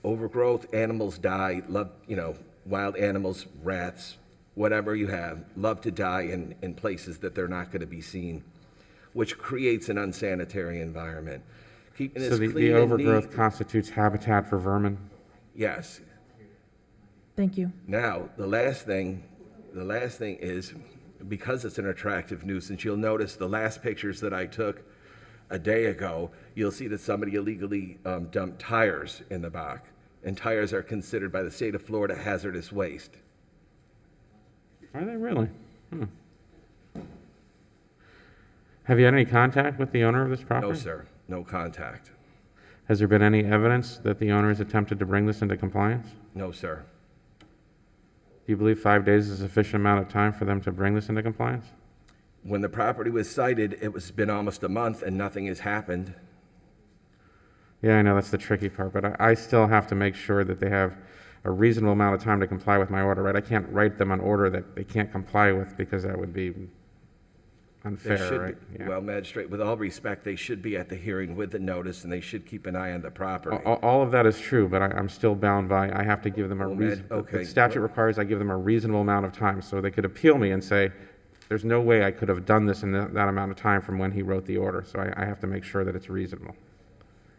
Overgrowth, animals die, wild animals, rats, whatever you have, love to die in places that they're not going to be seen, which creates an unsanitary environment. Keeping So this the clean and overgrowth neat- constitutes habitat for vermin? Yes. Thank you. Now, the last thing is, because it's an attractive nuisance, you'll notice the last pictures that I took a day ago, you'll see that somebody illegally dumped tires in the back. And tires are considered by the state of Florida hazardous waste. Are they really? Have you had any contact with the owner of this property? No, sir, no contact. Has there been any evidence that the owner has attempted to bring this into compliance? No, sir. Do you believe 5 days is a sufficient amount of time for them to bring this into compliance? When the property was cited, it was been almost a month and nothing has happened. Yeah, I know that's the tricky part, but I still have to make sure that they have a reasonable amount of time to comply with my order, right? I can't write them an order that they can't comply with because that would be They unfair, should right? be- Yeah. Well, Magistrate, with all respect, they should be at the hearing with the notice, and they should keep an eye on the property. All of that is true, but I'm still bound by, I have to give them a Well, reason. okay. The statute requires I give them a reasonable amount of time, so they could appeal me and say, there's no way I could have done this in that amount of time from when he wrote the order, so I have to make sure that it's reasonable.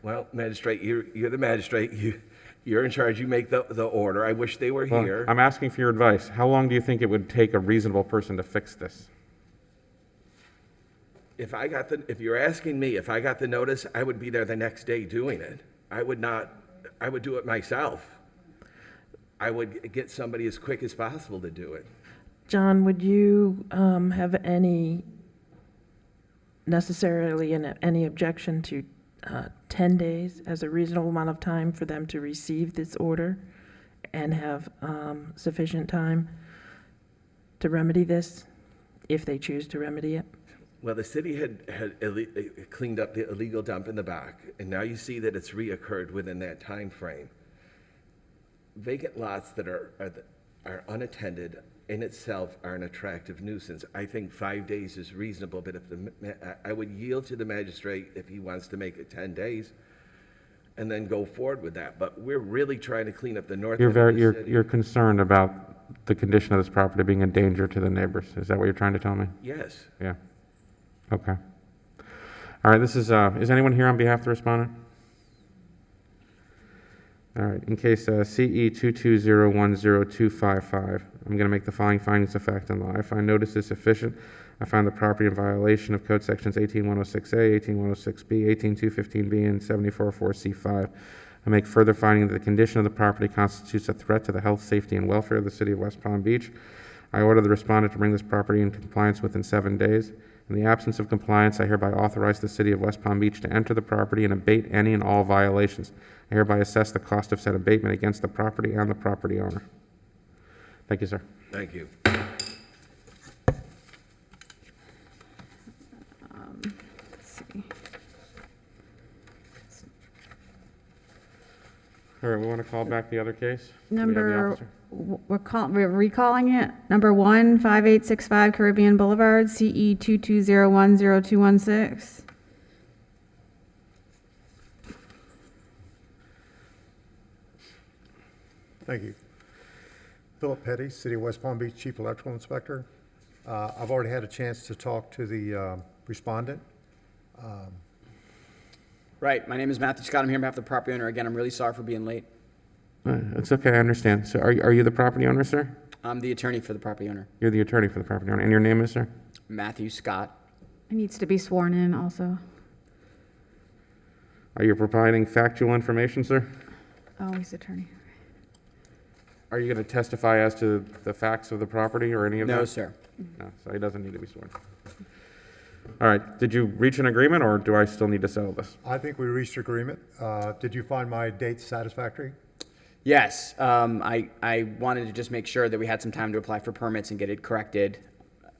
Well, Magistrate, you're the magistrate. You're in charge. You make the order. I wish they were Well, here. I'm asking for your advice. How long do you think it would take a reasonable person to fix this? If you're asking me, if I got the notice, I would be there the next day doing it. I would do it myself. I would get somebody as quick as possible to do it. John, would you have any objection to 10 days as a reasonable amount of time for them to receive this order and have sufficient time to remedy this, if they choose to remedy it? Well, the city had cleaned up the illegal dump in the back, and now you see that it's reoccurred within that time frame. Vacant lots that are unattended in itself are an attractive nuisance. I think 5 days is reasonable, but I would yield to the magistrate if he wants to make it 10 days and then go forward with that. But we're really trying to clean up the north end of the city. You're concerned about the condition of this property being a danger to the neighbors. Is that what you're trying to tell me? Yes. Yeah. Okay. All right, is anyone here on behalf of the respondent? All right, in case CE 2201025, I'm going to make the following findings of fact and law. I find notice is sufficient. I find the property in violation of Code Sections 18106A, 18106B, 18215B, and 7404C5. I make further finding that the condition of the property constitutes a threat to the health, safety, and welfare of the city of West Palm Beach. I order the respondent to bring this property into compliance within 7 days. In the absence of compliance, I hereby authorize the city of West Palm Beach to enter the property and abate any and all violations. I hereby assess the cost of said abatement against the property and the property owner. Thank you, sir. Thank you. Let's see. All right, we want to call back the other case? Do we have the Number, officer? we're recalling it. Number 15865 Caribbean Boulevard, CE 220102216. Thank you. Philip Petty, City of West Palm Beach Chief Electrical Inspector. I've already had a chance to talk to the respondent. Right, my name is Matthew Scott. I'm here on behalf of the property owner. Again, I'm really sorry for being late. It's okay, I understand. So are you the property owner, sir? I'm the attorney for the property owner, You're the attorney for the property owner, and your name is, sir? Matthew Scott. It needs to be sworn in also. Are you providing factual information, sir? Oh, he's attorney. Are you going to testify as to the facts of the property or any of that? No, sir. No, so he doesn't need to be sworn. All right, did you reach an agreement, or do I still need to settle this? I think we reached agreement. Did you find my dates satisfactory? Yes, I wanted to just make sure that we had some time to apply for permits and get it corrected,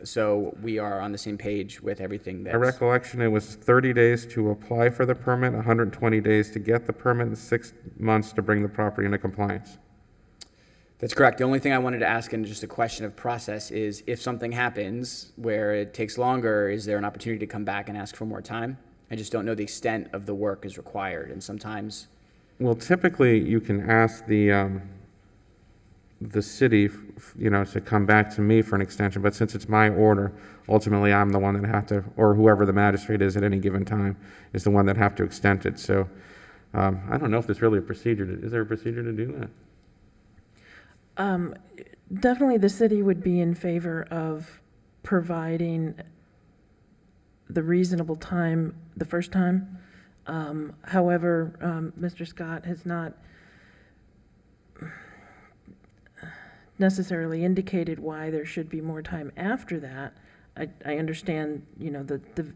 so we are on the same page with everything My that's... recollection, it was 30 days to apply for the permit, 120 days to get the permit, and 6 months to bring the property into compliance. That's correct. The only thing I wanted to ask, and just a question of process, is if something happens where it takes longer, is there an opportunity to come back and ask for more time? I just don't know the extent of the work is required, and sometimes... Well, typically, you can ask the city, to come back to me for an extension, but since it's my order, ultimately, I'm the one that have to, or whoever the magistrate is at any given time, is the one that have to extend it. So, I don't know if there's really a procedure. Is there a procedure to do that? Definitely, the city would be in favor of providing the reasonable time the first time. However, Mr. Scott has not necessarily indicated why there should be more time after that. I understand, the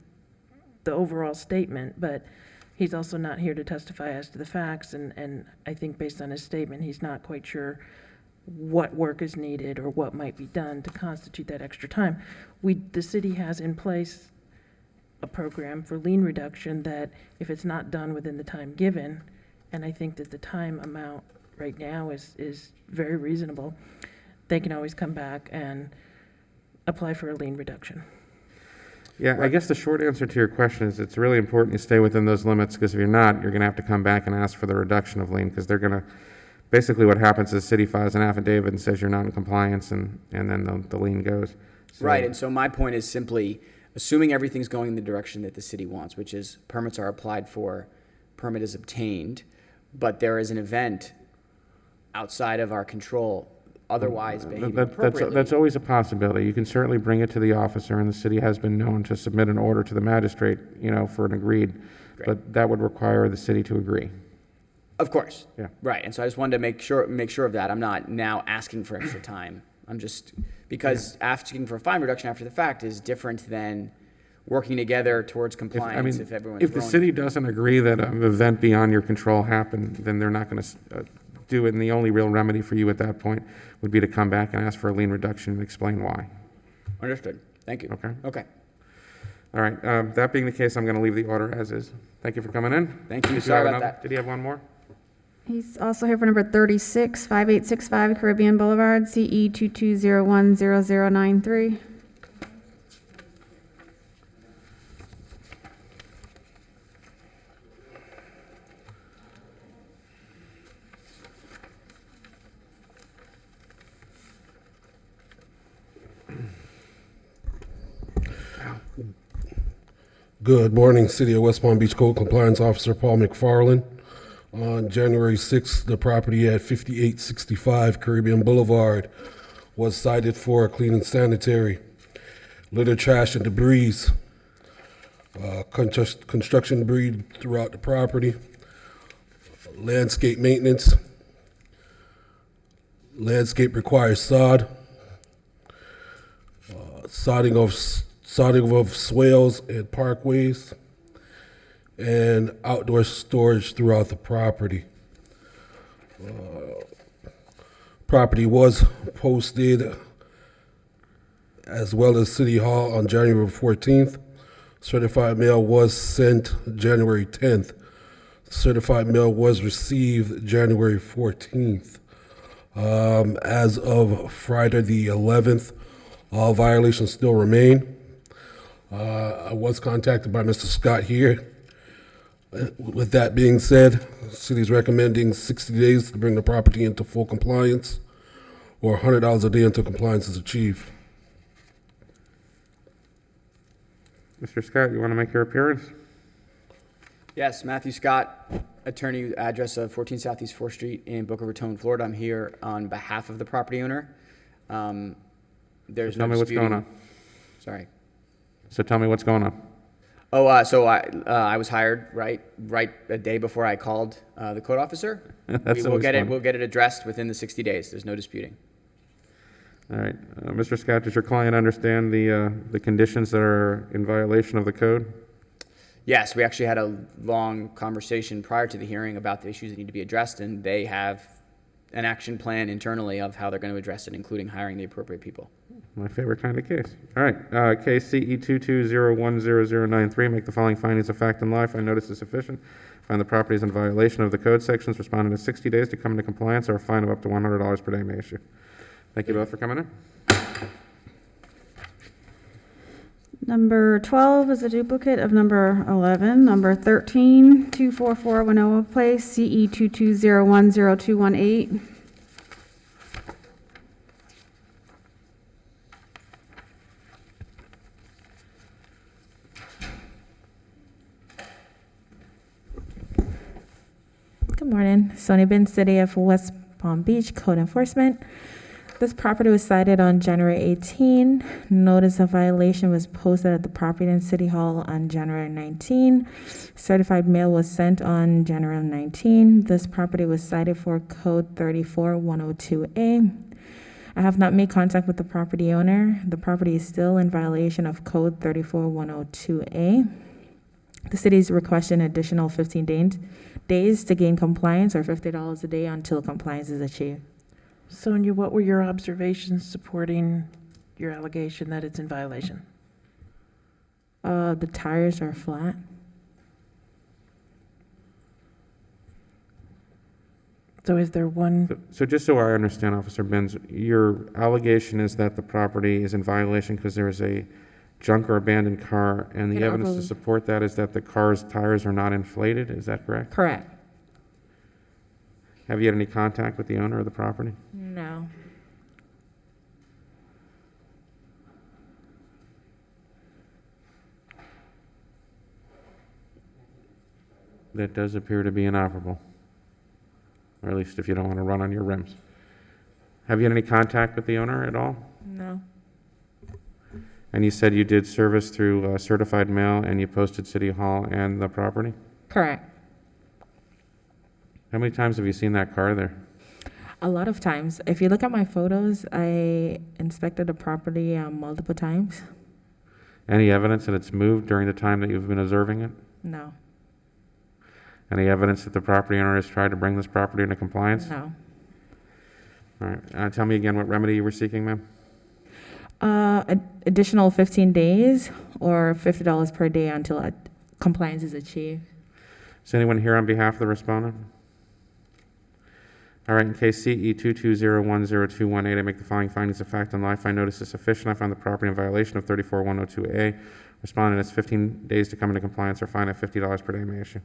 overall statement, but he's also not here to testify as to the facts, and I think based on his statement, he's not quite sure what work is needed or what might be done to constitute that extra time. The city has in place a program for lien reduction that if it's not done within the time given, and I think that the time amount right now is very reasonable, they can always come back and apply for a lien reduction. Yeah, I guess the short answer to your question is it's really important you stay within those limits, because if you're not, you're gonna have to come back and ask for the reduction of lien, because they're gonna, basically what happens is the city files an affidavit and says you're not in compliance, and then the lien goes. So- Right, and so my point is simply, assuming everything's going in the direction that the city wants, which is permits are applied for, permit is obtained, but there is an event outside of our control, otherwise behaving appropriately. That's always a possibility. You can certainly bring it to the officer, and the city has been known to submit an order to the magistrate, for an agreed, but that would require the city to agree. Of course. Yeah. Right, and so I just wanted to make sure of that. I'm not now asking for extra time. I'm just, because asking for a fine reduction after the fact is different than working together towards compliance if everyone's If the willing. city doesn't agree that an event beyond your control happened, then they're not going to do it, and the only real remedy for you at that point would be to come back and ask for a lien reduction and explain why. Understood. Thank you. Okay? Okay. All right, that being the case, I'm going to leave the order as is. Thank you for coming in. Thank you. Did Sorry have about another- that. Did you have one more? He's also here for number 36, 5865 Caribbean Boulevard, CE 22010093. Good morning, City of West Palm Beach Code Compliance Officer Paul McFarland. On January 6th, the property at 5865 Caribbean Boulevard was cited for clean and sanitary, litter, trash, and debris, construction debris throughout the property, landscape maintenance, landscape requires sod, sodding of swales and parkways, and outdoor storage throughout the property. Property was posted as well as City Hall on January 14th. Certified mail was sent January 10th. Certified mail was received January 14th. As of Friday the 11th, all violations still remain. I was contacted by Mr. Scott here. With that being said, the city is recommending 60 days to bring the property into full compliance, or $100 a day until compliance is achieved. Mr. Scott, you want to make your appearance? Yes, Matthew Scott, attorney, address of 14 Southeast 4th Street in Boca Raton, Florida. I'm here on behalf of the property owner. There's Tell no me what's going disputing- on. Sorry. So tell me what's going on. So I was hired right a day before I called the code officer. That's We'll always get fun. it addressed within the 60 days. There's no disputing. All right. Mr. Scott, does your client understand the conditions that are in violation of the code? Yes, we actually had a long conversation prior to the hearing about the issues that need to be addressed, and they have an action plan internally of how they're going to address it, including hiring the appropriate people. My favorite kind of case. All right, case CE 22010093, make the following findings of fact and law. Find notice is sufficient. Find the property is in violation of the code sections. Respond in 60 days to come into compliance, or a fine of up to $100 per day may issue. Thank you both for coming in. Number 12 is a duplicate of number 11. Number 13, 244 Winona Place, CE 22010218. Good morning. Sonny Bin, City of West Palm Beach Code Enforcement. This property was cited on January 18. Notice of violation was posted at the property in City Hall on January 19. Certified mail was sent on January 19. This property was cited for Code 34102A. I have not made contact with the property owner. The property is still in violation of Code 34102A. The city is requesting an additional 15 days to gain compliance, or $50 a day until compliance is achieved. Sonia, what were your observations supporting your allegation that it's in violation? The tires are flat. So is there one? So just so I understand, Officer Benz, your allegation is that the property is in violation because there is a junk or abandoned car, and the evidence to Inoperable. support that is that the car's tires are not inflated, is that correct? Correct. Have you had any contact with the owner of the property? No. That does appear to be inoperable, or at least if you don't want to run on your rims. Have you had any contact with the owner at all? No. And you said you did service through certified mail and you posted City Hall and the property? Correct. How many times have you seen that car there? A lot of times. If you look at my photos, I inspected the property multiple times. Any evidence that it's moved during the time that you've been observing it? No. Any evidence that the property owner has tried to bring this property into compliance? No. All right. Tell me again what remedy you were seeking, ma'am? Additional 15 days or $50 per day until compliance is achieved. Is anyone here on behalf of the respondent? All right, in case CE 2201021 I make the following findings of fact and law. I find notice is sufficient. I find the property in violation of 34102A. Respondent has 15 days to come into compliance or fine at $50 per day may issue.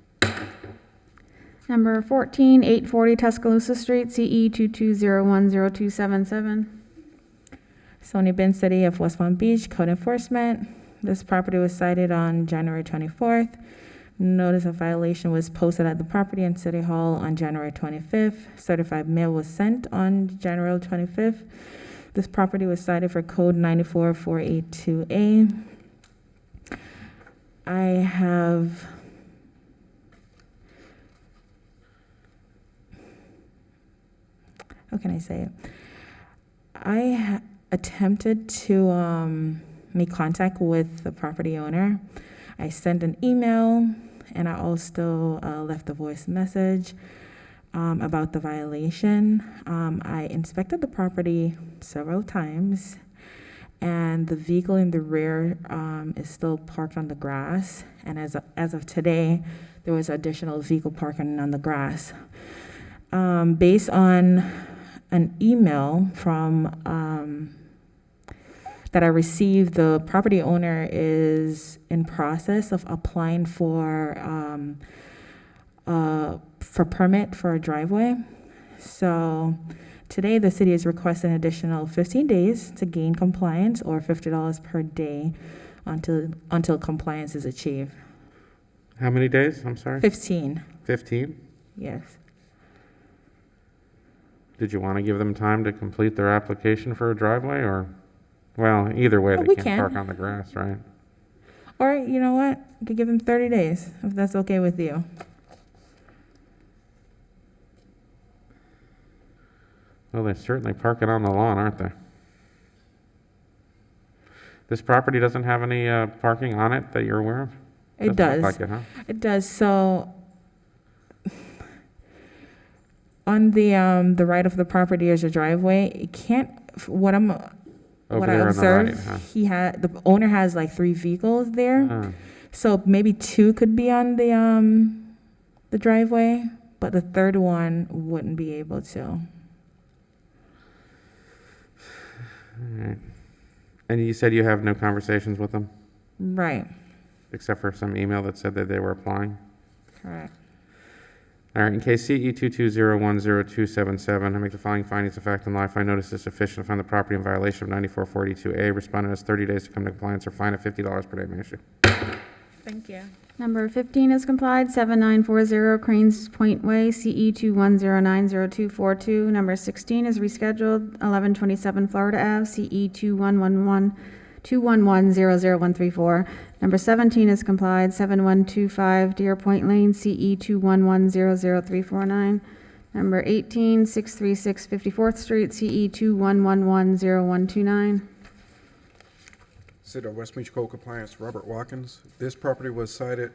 Number 14, 840 Tuscaloosa Street, CE 220102777. Sony Bin City of West Palm Beach, Code Enforcement. This property was cited on January 24th. Notice of violation was posted at the property and City Hall on January 25th. Certified mail was sent on January 25th. This property was cited for Code 94482A. I have how can I say it? I attempted to make contact with the property owner. I sent an email and I also left a voice message about the violation. I inspected the property several times and the vehicle in the rear is still parked on the grass. And as of today, there was additional vehicle parking on the grass. Based on an email from that I received, the property owner is in process of applying for permit for a driveway. So today the city is requesting an additional 15 days to gain compliance or $50 per day until compliance is achieved. How many days? I'm sorry? 15. 15? Yes. Did you want to give them time to complete their application for a driveway, or, well, either way, Oh, they we can't can. park on the grass, right? Or you know what? You could give them 30 days if that's okay with you. Well, they're certainly parking on the lawn, aren't they? This property doesn't have any parking on it that you're aware of? It Doesn't does. look like it, huh? It does. So on the right of the property is a driveway. It can't. What I Over there on the observed, right, huh? the owner has like 3 vehicles there. Ah. So maybe 2 could be on the driveway, but the third one wouldn't be able to. All right. And you said you have no conversations with them, Right. except for some email that said that they were applying? Correct. All right, in case CE 2201027 I make the following findings of fact and law. I find notice is sufficient to find the property in violation of 9442A. Respondent has 30 days to come to compliance or fine at $50 per day may issue. Thank you. Number 15 is complied, 7940 Cranes Point Way, CE 210902242. Number 16 is rescheduled, 1127 Florida Ave, CE 211000134. Number 17 is complied, 7125 Deer Point Lane, CE 211000349. Number 18, 636 54th Street, CE 2110129. City of West Beach Code Compliance, Robert Watkins. This property was cited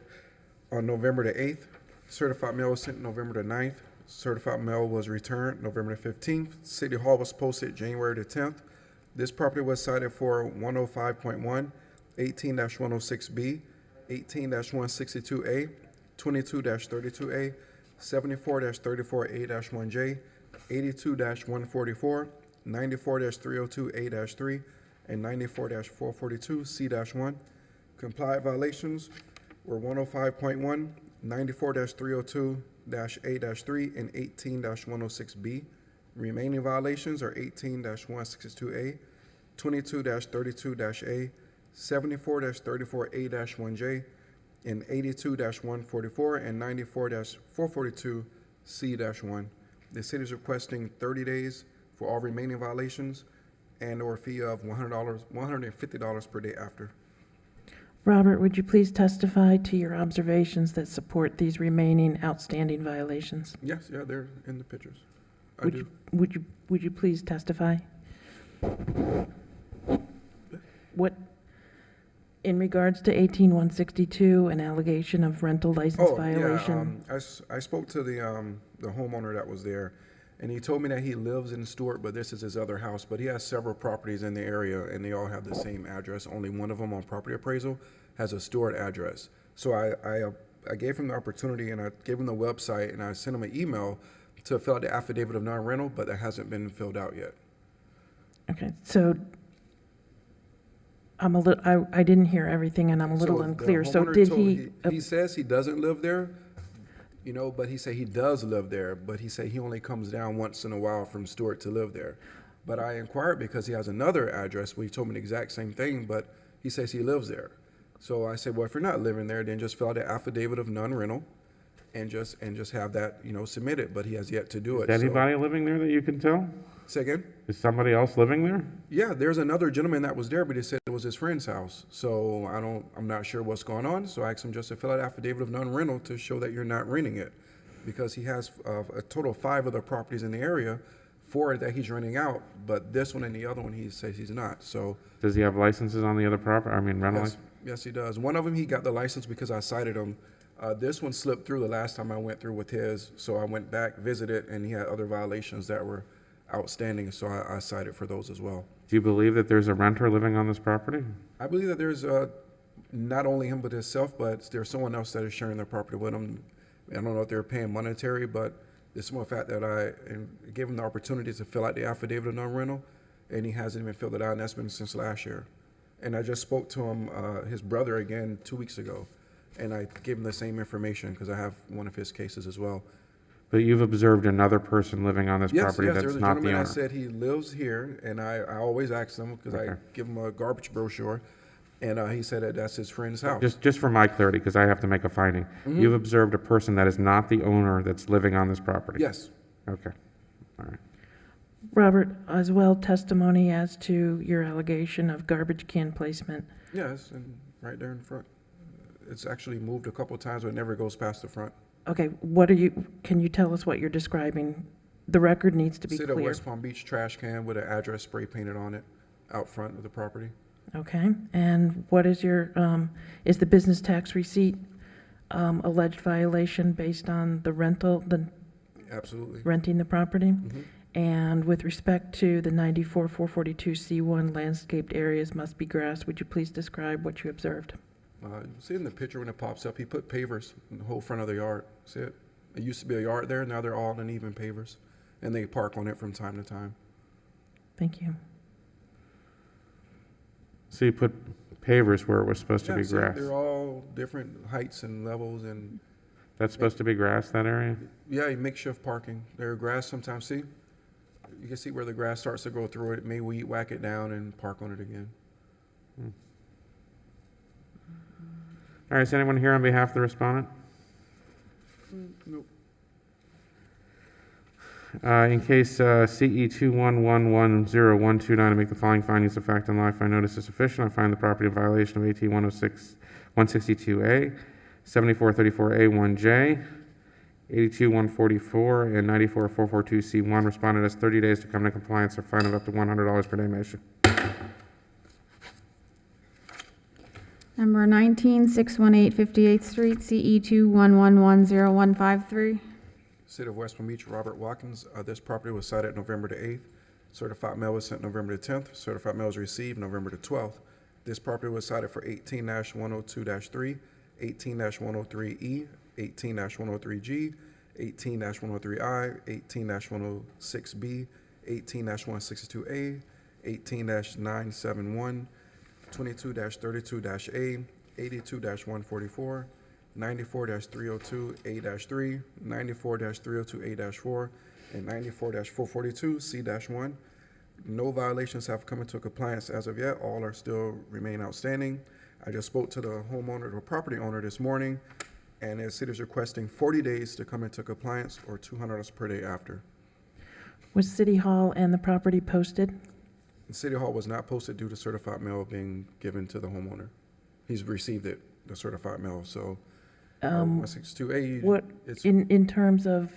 on November the 8th. Certified mail was sent November the 9th. Certified mail was returned November the 15th. City Hall was posted January the 10th. This property was cited for 105.1, 18-106B, 18-162A, 22-32A, 74-34A-1J, 82-144, 94-302A-3, and 94-442C-1. Compliant violations were 105.1, 94-302-A-3, and 18-106B. Remaining violations are 18-162A, 22-32-A, 74-34A-1J, and 82-144 and 94-442C-1. The city is requesting 30 days for all remaining violations and/or a fee of $150 per day after. Robert, would you please testify to your observations that support these remaining outstanding violations? Yes, yeah, they're in the pictures. I Would do. you, would you please testify? What, in regards to 18162, an allegation of rental license violation? I spoke to the homeowner that was there, and he told me that he lives in Stewart, but this is his other house. But he has several properties in the area, and they all have the same address. Only one of them on property appraisal has a Stewart address. So I gave him the opportunity, and I gave him the website, and I sent him an email to fill out the affidavit of non-rental, but that hasn't been filled out yet. Okay, so I'm a little, I didn't hear everything, and I'm a little So the unclear. So homeowner did told- he? He says he doesn't live there, you know, but he said he does live there, but he said he only comes down once in a while from Stewart to live there. But I inquired because he has another address where he told me the exact same thing, but he says he lives there. So I said, well, if you're not living there, then just fill out the affidavit of non-rental and just have that, you know, submitted, but he has yet to do it. Is So- anybody living there that you can tell? Say again? Is somebody else living there? Yeah, there's another gentleman that was there, but he said it was his friend's house. So I'm not sure what's going on. So I asked him just to fill out affidavit of non-rental to show that you're not renting it. Because he has a total of 5 other properties in the area, 4 that he's renting out, but this one and the other one he says he's not. So Does he have licenses on the other property, rental? yes, he does. One of them, he got the license because I cited him. This one slipped through the last time I went through with his. So I went back, visited, and he had other violations that were outstanding. So I cited for those as well. Do you believe that there's a renter living on this property? I believe that there's not only him but himself, but there's someone else that is sharing their property with him. I don't know if they're paying monetary, but it's more fact that I gave him the opportunity to fill out the affidavit of non-rental, and he hasn't even filled it out, and that's been since last year. And I just spoke to him, his brother again 2 weeks ago, and I gave him the same information because I have one of his cases as well. But you've observed another person living on this property Yes, that's there's a not the gentleman owner? that said he lives here, and I always ask him because I Okay. give him a garbage brochure, and he said that that's his friend's house. Just for my clarity, because I have to make a finding. Mhm. You've observed a person that is not the owner that's living on this property? Yes. Okay, all right. Robert, as well testimony as to your allegation of garbage can placement. Yes, and right there in front. It's actually moved a couple times, but it never goes past the front. Okay, can you tell us what you're describing? The record needs to be Sit at clear. West Palm Beach trash can with an address spray painted on it out front of the property. Okay, and what is is the business tax receipt alleged violation based on the Absolutely. renting the property? Mhm. And with respect to the 94-442C1 landscaped areas must be grass, would you please describe what you observed? You see in the picture when it pops up, he put pavers in the whole front of the yard. See it? It used to be a yard there, now they're all uneven pavers. And they park on it from time to time. Thank you. So you put pavers where it was supposed to Yeah, be see, grass? they're all different heights and levels and, That's supposed to be grass, that area? yeah, makeshift parking. There grass sometimes, see? You can see where the grass starts to go through it. May weed whack it down and park on it again. All right, is anyone here on behalf of the respondent? Nope. In case CE 21110-129, to make the following findings of fact and law, I find notice is sufficient. I find the property in violation of AT 162A, 7434A1J, 82144, and 94442C1. Respondent has 30 days to come to compliance or fine of up to $100 per day may issue. Number 19, 618 58th Street, CE 21110-153. City of West Palm Beach, Robert Watkins. This property was cited November the 8th. Certified mail was sent November the 10th. Certified mail was received November the 12th. This property was cited for 18-102-3, 18-103E, 18-103G, 18-103I, 18-106B, 18-162A, 18-971, 22-32-A, 82-144, 94-302A-3, 94-302A-4, and 94-442C-1. No violations have come into compliance as of yet. All are still remain outstanding. I just spoke to the homeowner, the property owner this morning, and the city is requesting 40 days to come into compliance or $200 per day after. Was City Hall and the property posted? The City Hall was not posted due to certified mail being given to the homeowner. He's received it, the certified mail, so 162A, What, it's in terms of,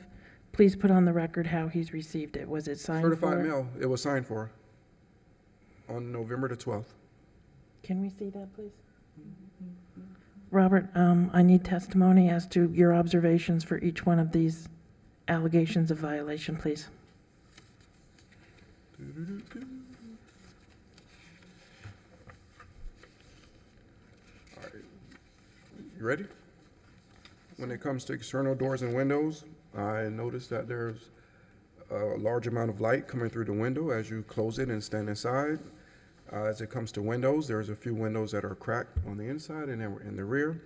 please put on the record how he's received it. Was it signed for? certified mail. It was signed for on November the 12th. Can we see that, please? Robert, I need testimony as to your observations for each one of these allegations of violation, please. All right. You ready? When it comes to external doors and windows, I noticed that there's a large amount of light coming through the window as you close it and stand inside. As it comes to windows, there's a few windows that are cracked on the inside and in the rear.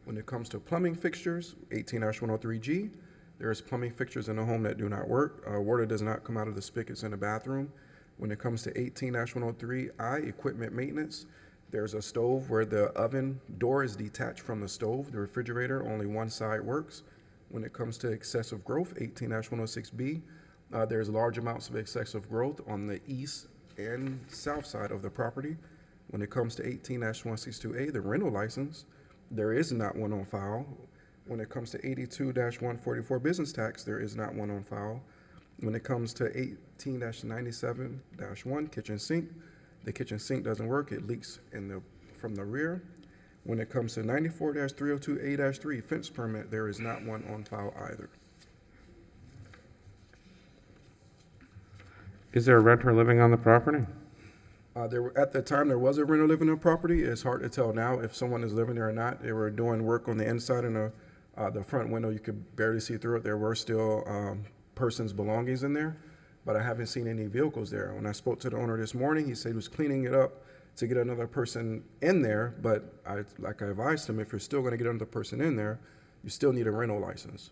When it comes to plumbing fixtures, 18-103G, there's plumbing fixtures in the home that do not work. Water does not come out of the spigots in the bathroom. When it comes to 18-103I, equipment maintenance, there's a stove where the oven door is detached from the stove. The refrigerator, only one side works. When it comes to excessive growth, 18-106B, there's large amounts of excessive growth on the east and south side of the property. When it comes to 18-162A, the rental license, there is not one on file. When it comes to 82-144 business tax, there is not one on file. When it comes to 18-97-1 kitchen sink, the kitchen sink doesn't work. It leaks from the rear. When it comes to 94-302A-3 fence permit, there is not one on file either. Is there a renter living on the property? At the time, there was a renter living on the property. It's hard to tell now if someone is living there or not. They were doing work on the inside and the front window. You could barely see through it. There were still persons' belongings in there, but I haven't seen any vehicles there. When I spoke to the owner this morning, he said he was cleaning it up to get another person in there, but like I advised him, if you're still going to get another person in there, you still need a rental license.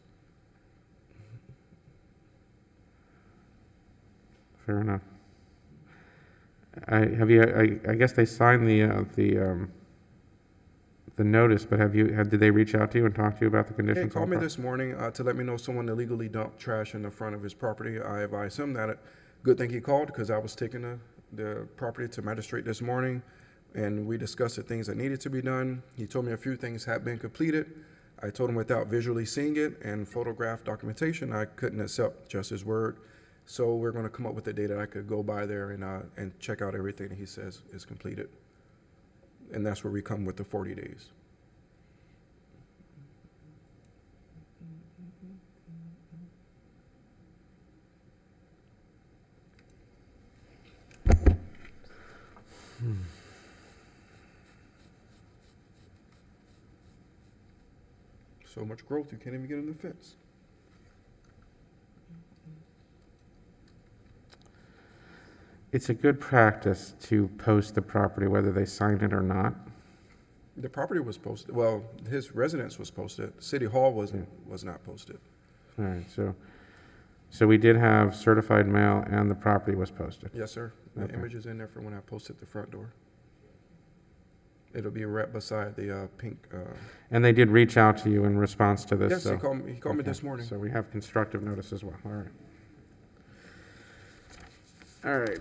Fair enough. I guess they signed the notice, but did they reach out to you and talk to you about the He conditions? called me this morning to let me know someone illegally dumped trash in the front of his property. I advised him that good thing he called because I was taking the property to magistrate this morning, and we discussed the things that needed to be done. He told me a few things had been completed. I told him without visually seeing it and photograph documentation, I couldn't accept just his word. So we're going to come up with a day that I could go by there and check out everything that he says is completed. And that's where we come with the 40 days. So much growth, you can't even get in the fence. It's a good practice to post the property whether they sign it or not. The property was posted, well, his residence was posted. City Hall was not posted. All right, so we did have certified mail and the property was posted. Yes, sir. The Okay. image is in there for when I posted the front door. It'll be right beside the pink. And they did reach out to you in response to this? Yes, he so- called me Okay, this morning. So we have constructive notice as well, all right. All right.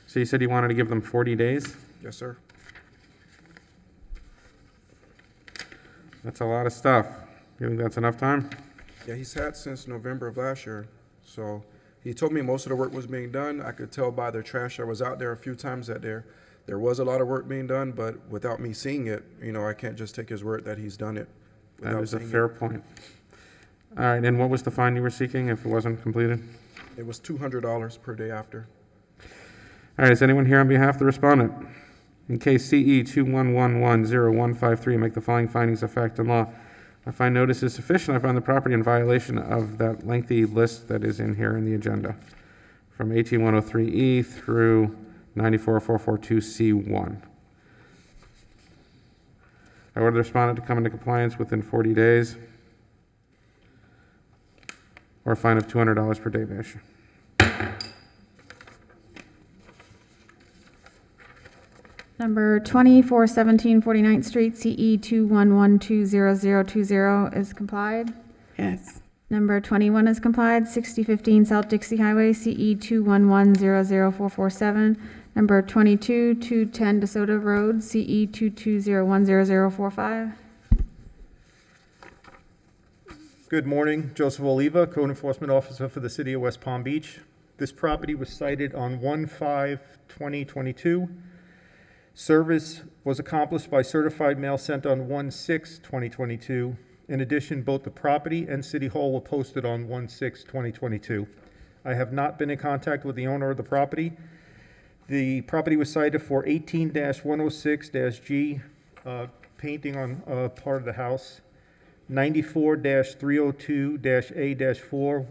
So you said you wanted to give them 40 days? Yes, sir. That's a lot of stuff. You think that's enough time? Yeah, he's had since November of last year. So he told me most of the work was being done. I could tell by the trash. I was out there a few times that there was a lot of work being done, but without me seeing it, I can't just take his word that he's done it. That without is a seeing fair it. point. All right, and what was the fine you were seeking if it wasn't completed? It was $200 per day after. All right, is anyone here on behalf of the respondent? In case CE 21110153, make the following findings of fact and law. I find notice is sufficient. I find the property in violation of that lengthy list that is in here in the agenda. from 18103E through 94442C1. I order the respondent to come into compliance within 40 days or a fine of $200 per day, may I issue? Number 2417 49th Street, CE 211200020 is complied. Yes. Number 21 is complied. 6015 South Dixie Highway, CE 211000447. Number 22 210 DeSoto Road, CE 220100045. Good morning, Joseph Oliva, Code Enforcement Officer for the City of West Palm Beach. This property was cited on 1/5/2022. Service was accomplished by certified mail sent on 1/6/2022. In addition, both the property and City Hall were posted on 1/6/2022. I have not been in contact with the owner of the property. The property was cited for 18-106-G, painting on part of the house, 94-302-A-4,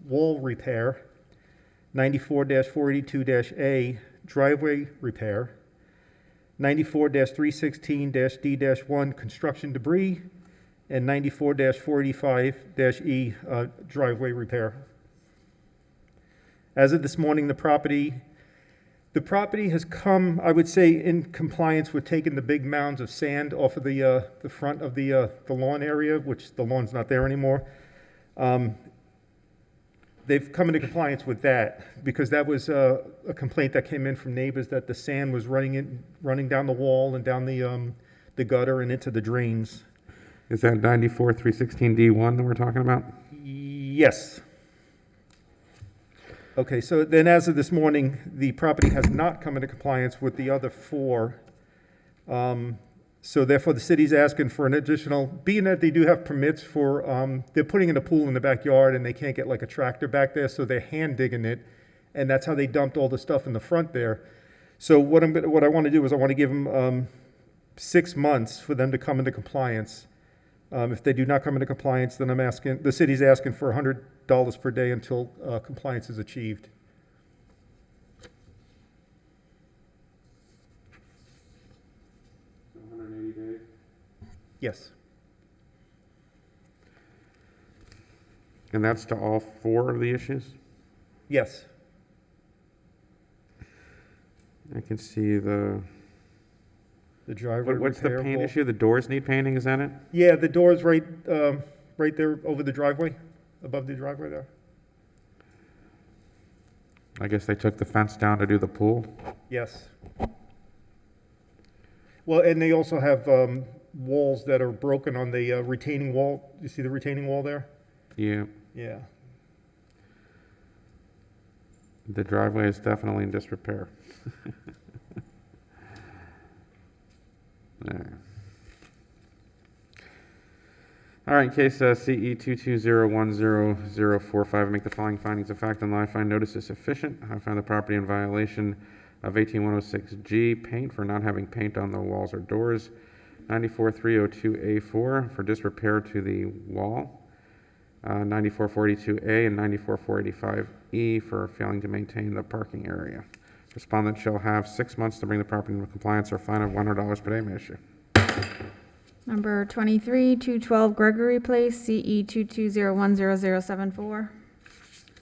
wall repair, 94-482-A, driveway repair, 94-316-D-1, construction debris, and 94-485-E, driveway repair. As of this morning, the property has come, I would say, in compliance with taking the big mounds of sand off of the front of the lawn area, which the lawn's not there anymore. They've come into compliance with that because that was a complaint that came in from neighbors that the sand was running down the wall and down the gutter and into the drains. Is that 94-316-D1 that we're talking about? Yes. Okay, so then as of this morning, the property has not come into compliance with the other four. So therefore, the city's asking for an additional, being that they do have permits for, they're putting in a pool in the backyard and they can't get like a tractor back there, so they're hand digging it. And that's how they dumped all the stuff in the front there. So what I want to do is I want to give them 6 months for them to come into compliance. If they do not come into compliance, then the city's asking for $100 per day until compliance is achieved. So 180 days? Yes. And that's to all four of the issues? Yes. I can see the driveway what's the repair paint wall. issue? The doors need painting, is that it? Yeah, the door's right there over the driveway, above the driveway there. I guess they took the fence down to do the pool? Yes. Well, and they also have walls that are broken on the retaining wall. You see the retaining wall there? Yeah. Yeah. The driveway is definitely in disrepair. There. All right, case CE 220100045, make the following findings of fact and law. I find notice is sufficient. I find the property in violation of 18106G, paint for not having paint on the walls or doors, 94302A4 for disrepair to the wall, 94482A and 94485E for failing to maintain the parking area. Respondent shall have 6 months to bring the property into compliance or a fine of $100 per day may issue. Number 23 212 Gregory Place, CE 220100074.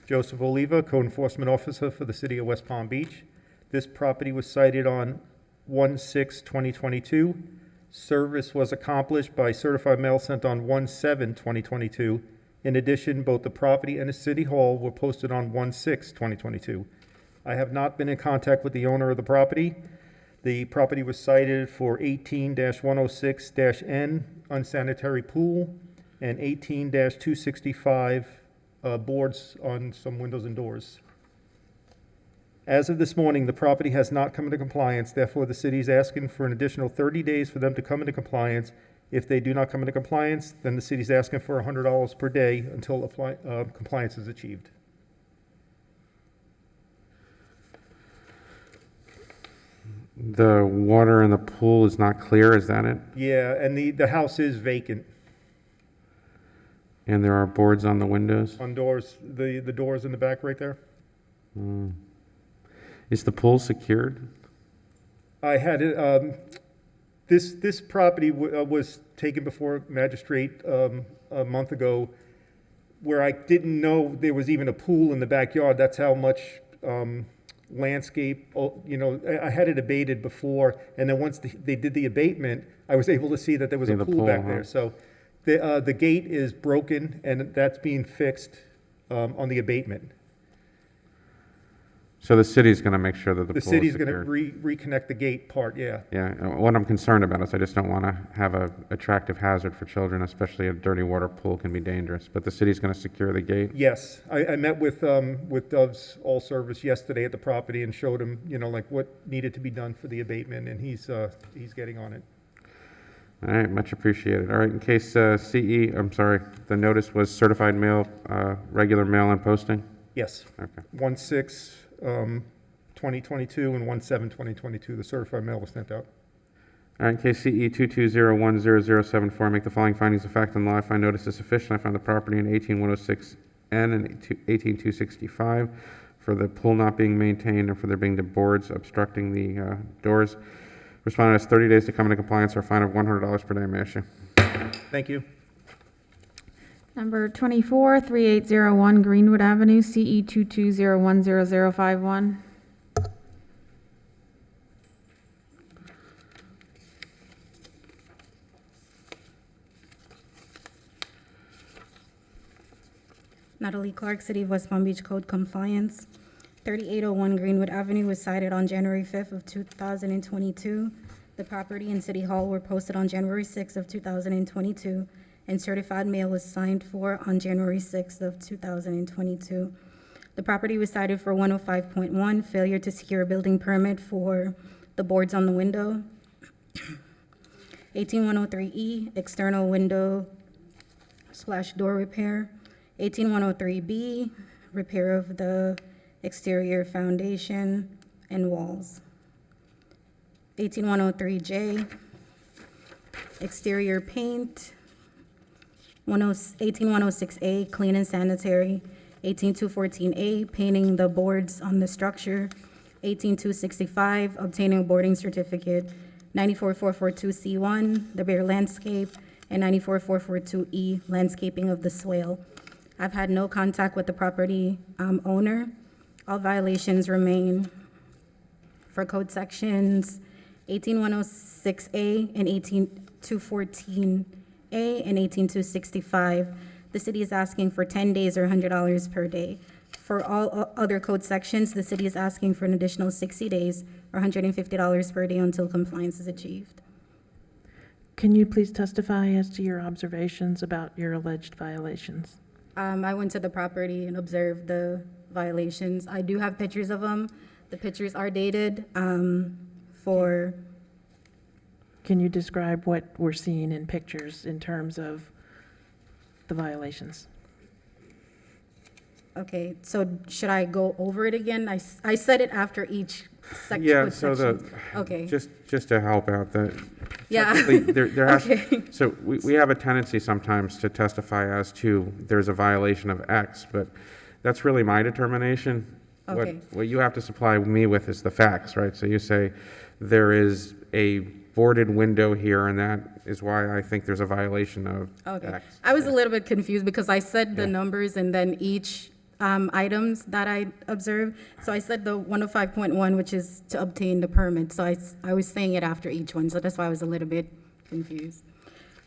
Joseph Oliva, Code Enforcement Officer for the City of West Palm Beach. This property was cited on 1/6/2022. Service was accomplished by certified mail sent on 1/7/2022. In addition, both the property and the City Hall were posted on 1/6/2022. I have not been in contact with the owner of the property. The property was cited for 18-106-N, unsanitary pool, and 18-265 boards on some windows and doors. As of this morning, the property has not come into compliance. Therefore, the city is asking for an additional 30 days for them to come into compliance. If they do not come into compliance, then the city's asking for $100 per day until compliance is achieved. The water in the pool is not clear, is that it? Yeah, and the house is vacant. And there are boards on the windows? On doors, the doors in the back right there? Is the pool secured? I had it, this property was taken before magistrate a month ago, where I didn't know there was even a pool in the backyard. That's how much landscape, I had it abated before, and then once they did the abatement, I was able to see that there was See a the pool pool, back huh? there. So the gate is broken, and that's being fixed on the abatement. So the city's going to make sure that the The pool is city's going to secured? reconnect the gate part, yeah. Yeah, what I'm concerned about is I just don't want to have a attractive hazard for children, especially a dirty water pool can be dangerous. But the city's going to secure the gate? Yes, I met with Dove's All Service yesterday at the property and showed him, like what needed to be done for the abatement, and he's getting on it. All right, much appreciated. All right, in case the notice was certified mail, regular mail and posting? Yes. Okay. 1/6/2022 and 1/7/2022, the certified mail was sent out. All right, in case CE 220100074, make the following findings of fact and law. I find notice is sufficient. I find the property in 18106N and 18265 for the pool not being maintained and for there being the boards obstructing the doors. Respondent has 30 days to come into compliance or a fine of $100 per day may issue. Thank you. Number 24, 3801 Greenwood Avenue, CE 220100051. Natalie Clark, City of West Palm Beach Code Compliance. 3801 Greenwood Avenue was cited on January 5th of 2022. The property and City Hall were posted on January 6th of 2022, and certified mail was signed for on January 6th of 2022. The property was cited for 105.1, failure to secure a building permit for the boards on the window. 18103E, external window / door repair. 18103B, repair of the exterior foundation and walls. 18103J, exterior paint. 18106A, clean and sanitary. 18214A, painting the boards on the structure. 18265, obtaining a boarding certificate. 94442C1, the bare landscape, and 94442E, landscaping of the swale. I've had no contact with the property owner. All violations remain for code sections 18106A and 18214A and 18265. The city is asking for 10 days or $100 per day. For all other code sections, the city is asking for an additional 60 days or $150 per day until compliance is achieved. Can you please testify as to your observations about your alleged violations? I went to the property and observed the violations. I do have pictures of them. The pictures are dated for... Can you describe what we're seeing in pictures in terms of the violations? Okay, so should I go over it again? I said it after each section. Yeah, so Okay. just to help out, Yeah. technically, there has, Okay. so we have a tendency sometimes to testify as to there's a violation of X, but that's really my determination. Okay. What you have to supply me with is the facts, right? So you say there is a boarded window here, and that is why I think there's a violation of Okay. X. I was a little bit confused because I said the Yeah. numbers and then each items that I observed. So I said the 105.1, which is to obtain the permit. So I was saying it after each one, so that's why I was a little bit confused.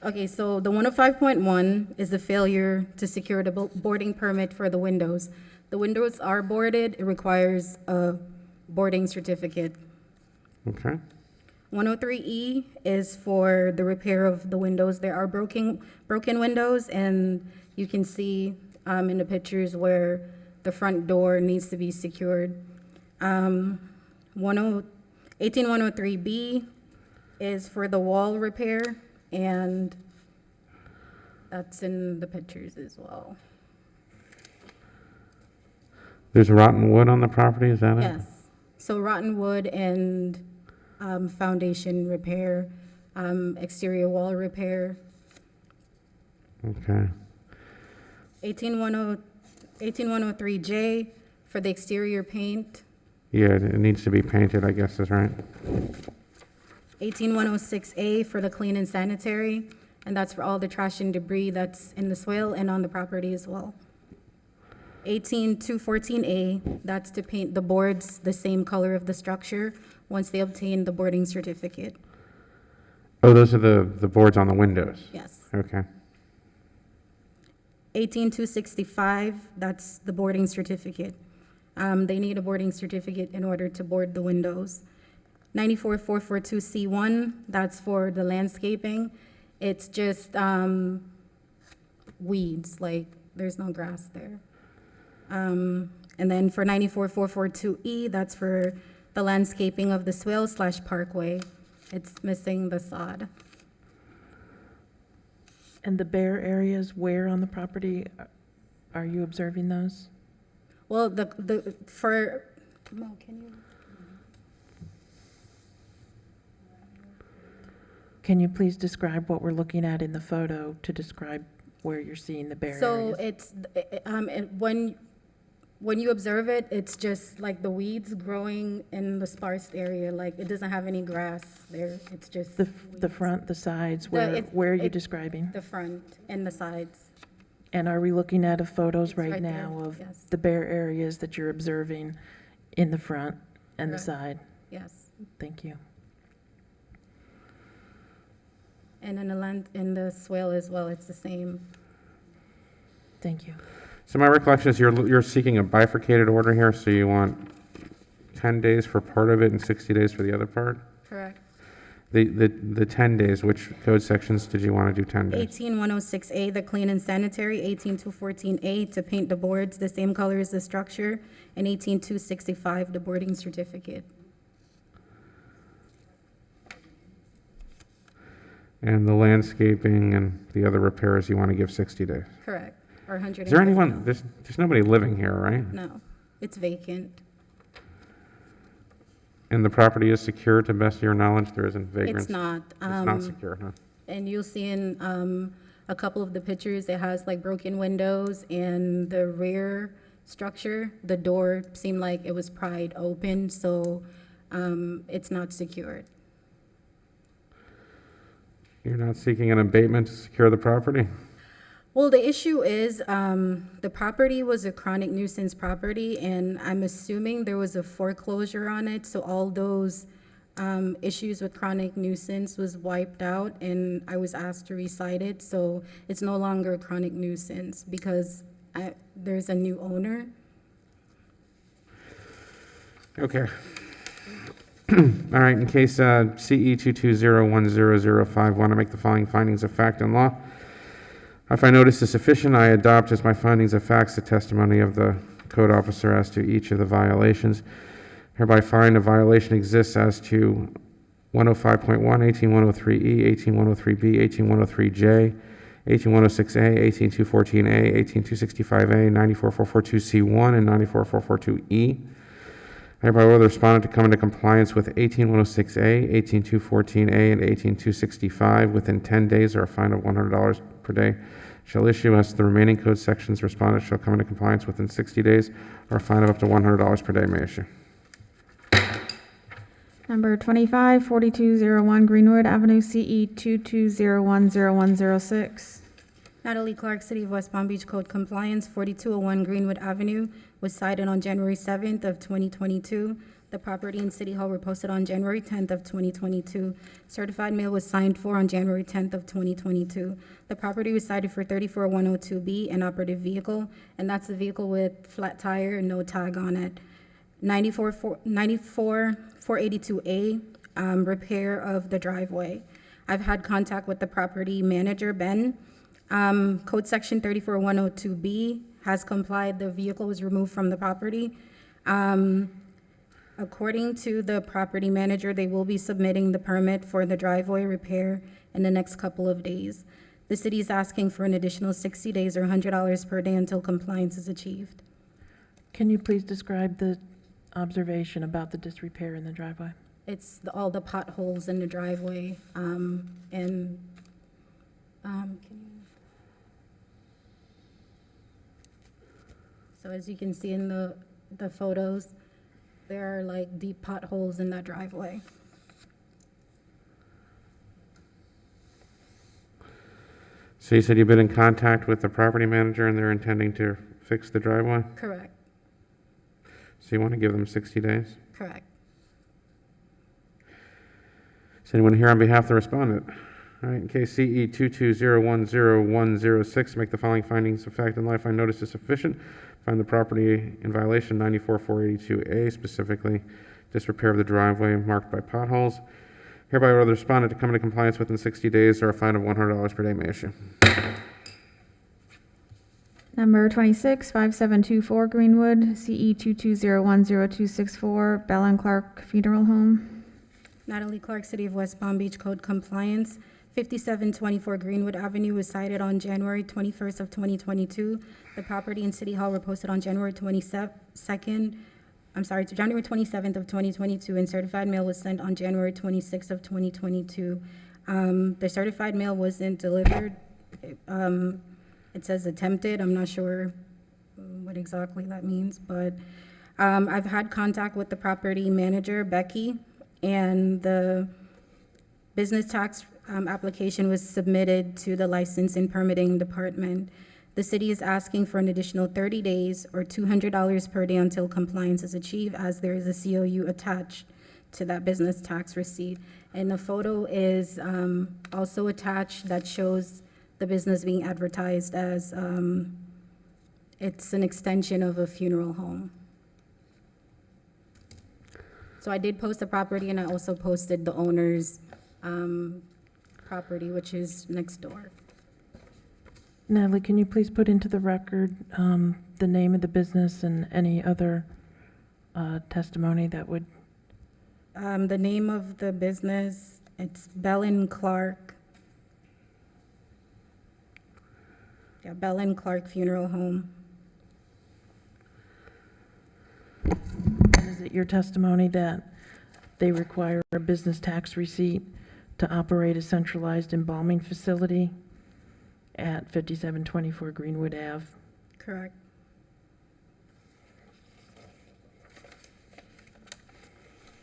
Okay, so the 105.1 is the failure to secure the boarding permit for the windows. The windows are boarded. It requires a boarding certificate. Okay. 103E is for the repair of the windows. There are broken windows, and you can see in the pictures where the front door needs to be secured. 18103B is for the wall repair, and that's in the pictures as well. There's rotten wood on the property, is that it? Yes. So rotten wood and foundation repair, exterior wall repair. Okay. 18103J For the exterior paint, Yeah, it needs to be painted, I guess is right. 18106A for the clean and sanitary, and that's for all the trash and debris that's in the swale and on the property as well. 18214A, that's to paint the boards the same color of the structure once they obtain the boarding certificate. Oh, those are the boards on the windows? Yes. Okay. 18265, that's the boarding certificate. They need a boarding certificate in order to board the windows. 94442C1, that's for the landscaping. It's just weeds, like there's no grass there. And then for 94442E, that's for the landscaping of the swale/parkway. It's missing the sod. And the bare areas where on the property are you observing those? Well, Mo, can you? Can you please describe what we're looking at in the photo to describe where you're seeing the bare So areas? it's, when you observe it, it's just like the weeds growing in the sparse area, like it doesn't have any grass there, it's just. The front, the sides, where are you describing? The front and the sides. And are we looking at photos right right there, now of yes. the bare areas that you're observing in the front and the Correct. side? Yes. Thank you. And in the swale as well, it's the same. Thank you. So my recollection is you're seeking a bifurcated order here, so you want 10 days for part of it and 60 days for the other part? Correct. The 10 days, which code sections did you want to do 10 days? 18106A, the clean and sanitary, 18214A, to paint the boards the same color as the structure, and 18265, the boarding certificate. And the landscaping and the other repairs, you want to give 60 days? Correct. Or 150. Is there anyone, there's nobody living here, right? No, it's vacant. And the property is secure to best of your knowledge? There isn't vagrants? It's not. It's not secure, huh? And you'll see in a couple of the pictures, it has like broken windows, and the rear structure, the door seemed like it was pried open, so it's not secured. You're not seeking an abatement to secure the property? Well, the issue is, the property was a chronic nuisance property, and I'm assuming there was a foreclosure on it, so all those issues with chronic nuisance was wiped out, and I was asked to recite it, so it's no longer a chronic nuisance because there's a new owner. Okay. All right, in case CE 2201005, want to make the following findings of fact and law. If I notice is sufficient, I adopt as my findings of facts the testimony of the code officer as to each of the violations. Hereby find a violation exists as to 105.1, 18103E, 18103B, 18103J, 18106A, 18214A, 18265A, 94442C1, and 94442E. Hereby order the respondent to come into compliance with 18106A, 18214A, and 18265 within 10 days, or a fine of $100 per day shall issue. As to the remaining code sections, respondent shall come into compliance within 60 days, or a fine of up to $100 per day may issue. Number 25, 4201 Greenwood Avenue, CE 22010106. Natalie Clark, City of West Palm Beach Code Compliance, 4201 Greenwood Avenue, was cited on January 7th of 2022. The property and City Hall were posted on January 10th of 2022. Certified mail was signed for on January 10th of 2022. The property was cited for 34102B, an operative vehicle, and that's the vehicle with flat tire and no tag on it. 482A, repair of the driveway. I've had contact with the property manager, Ben. Code section 34102B has complied. The vehicle was removed from the property. According to the property manager, they will be submitting the permit for the driveway repair in the next couple of days. The city is asking for an additional 60 days or $100 per day until compliance is achieved. Can you please describe the observation about the disrepair in the driveway? It's all the potholes in the driveway, so as you can see in the the photos. There are like deep potholes in that driveway. So you said you've been in contact with the property manager and they're intending to fix the driveway? Correct, So you want to give them 60 days? correct. Is anyone here on behalf of the respondent? All right, in case CE 220100106, make the following findings of fact and law. Find notice is sufficient. Find the property in violation 94482A, specifically disrepair of the driveway marked by potholes. Hereby order the respondent to come into compliance within 60 days or a fine of $100 per day may issue. Number 26, 5724 Greenwood, CE 220100264, Bell and Clark Funeral Home. Natalie Clark, City of West Palm Beach Code Compliance. 5724 Greenwood Avenue was cited on January 21st of 2022. The property and City Hall were posted on January 27th of 2022, and certified mail was sent on January 26th of 2022. The certified mail wasn't delivered. It says attempted. I'm not sure what exactly that means, but I've had contact with the property manager, Becky, and the business tax application was submitted to the license and permitting department. The city is asking for an additional 30 days or $200 per day until compliance is achieved, as there is a COU attached to that business tax receipt. And the photo is also attached that shows the business being advertised as it's an extension of a funeral home. So I did post the property, and I also posted the owner's property, which is next door. Natalie, can you please put into the record the name of the business and any other testimony that would? The name of the business, it's Bell and Clark. Yeah, Bell and Clark Funeral Home. Is it your testimony that they require a business tax receipt to operate a centralized embalming facility at 5724 Greenwood Ave? Correct.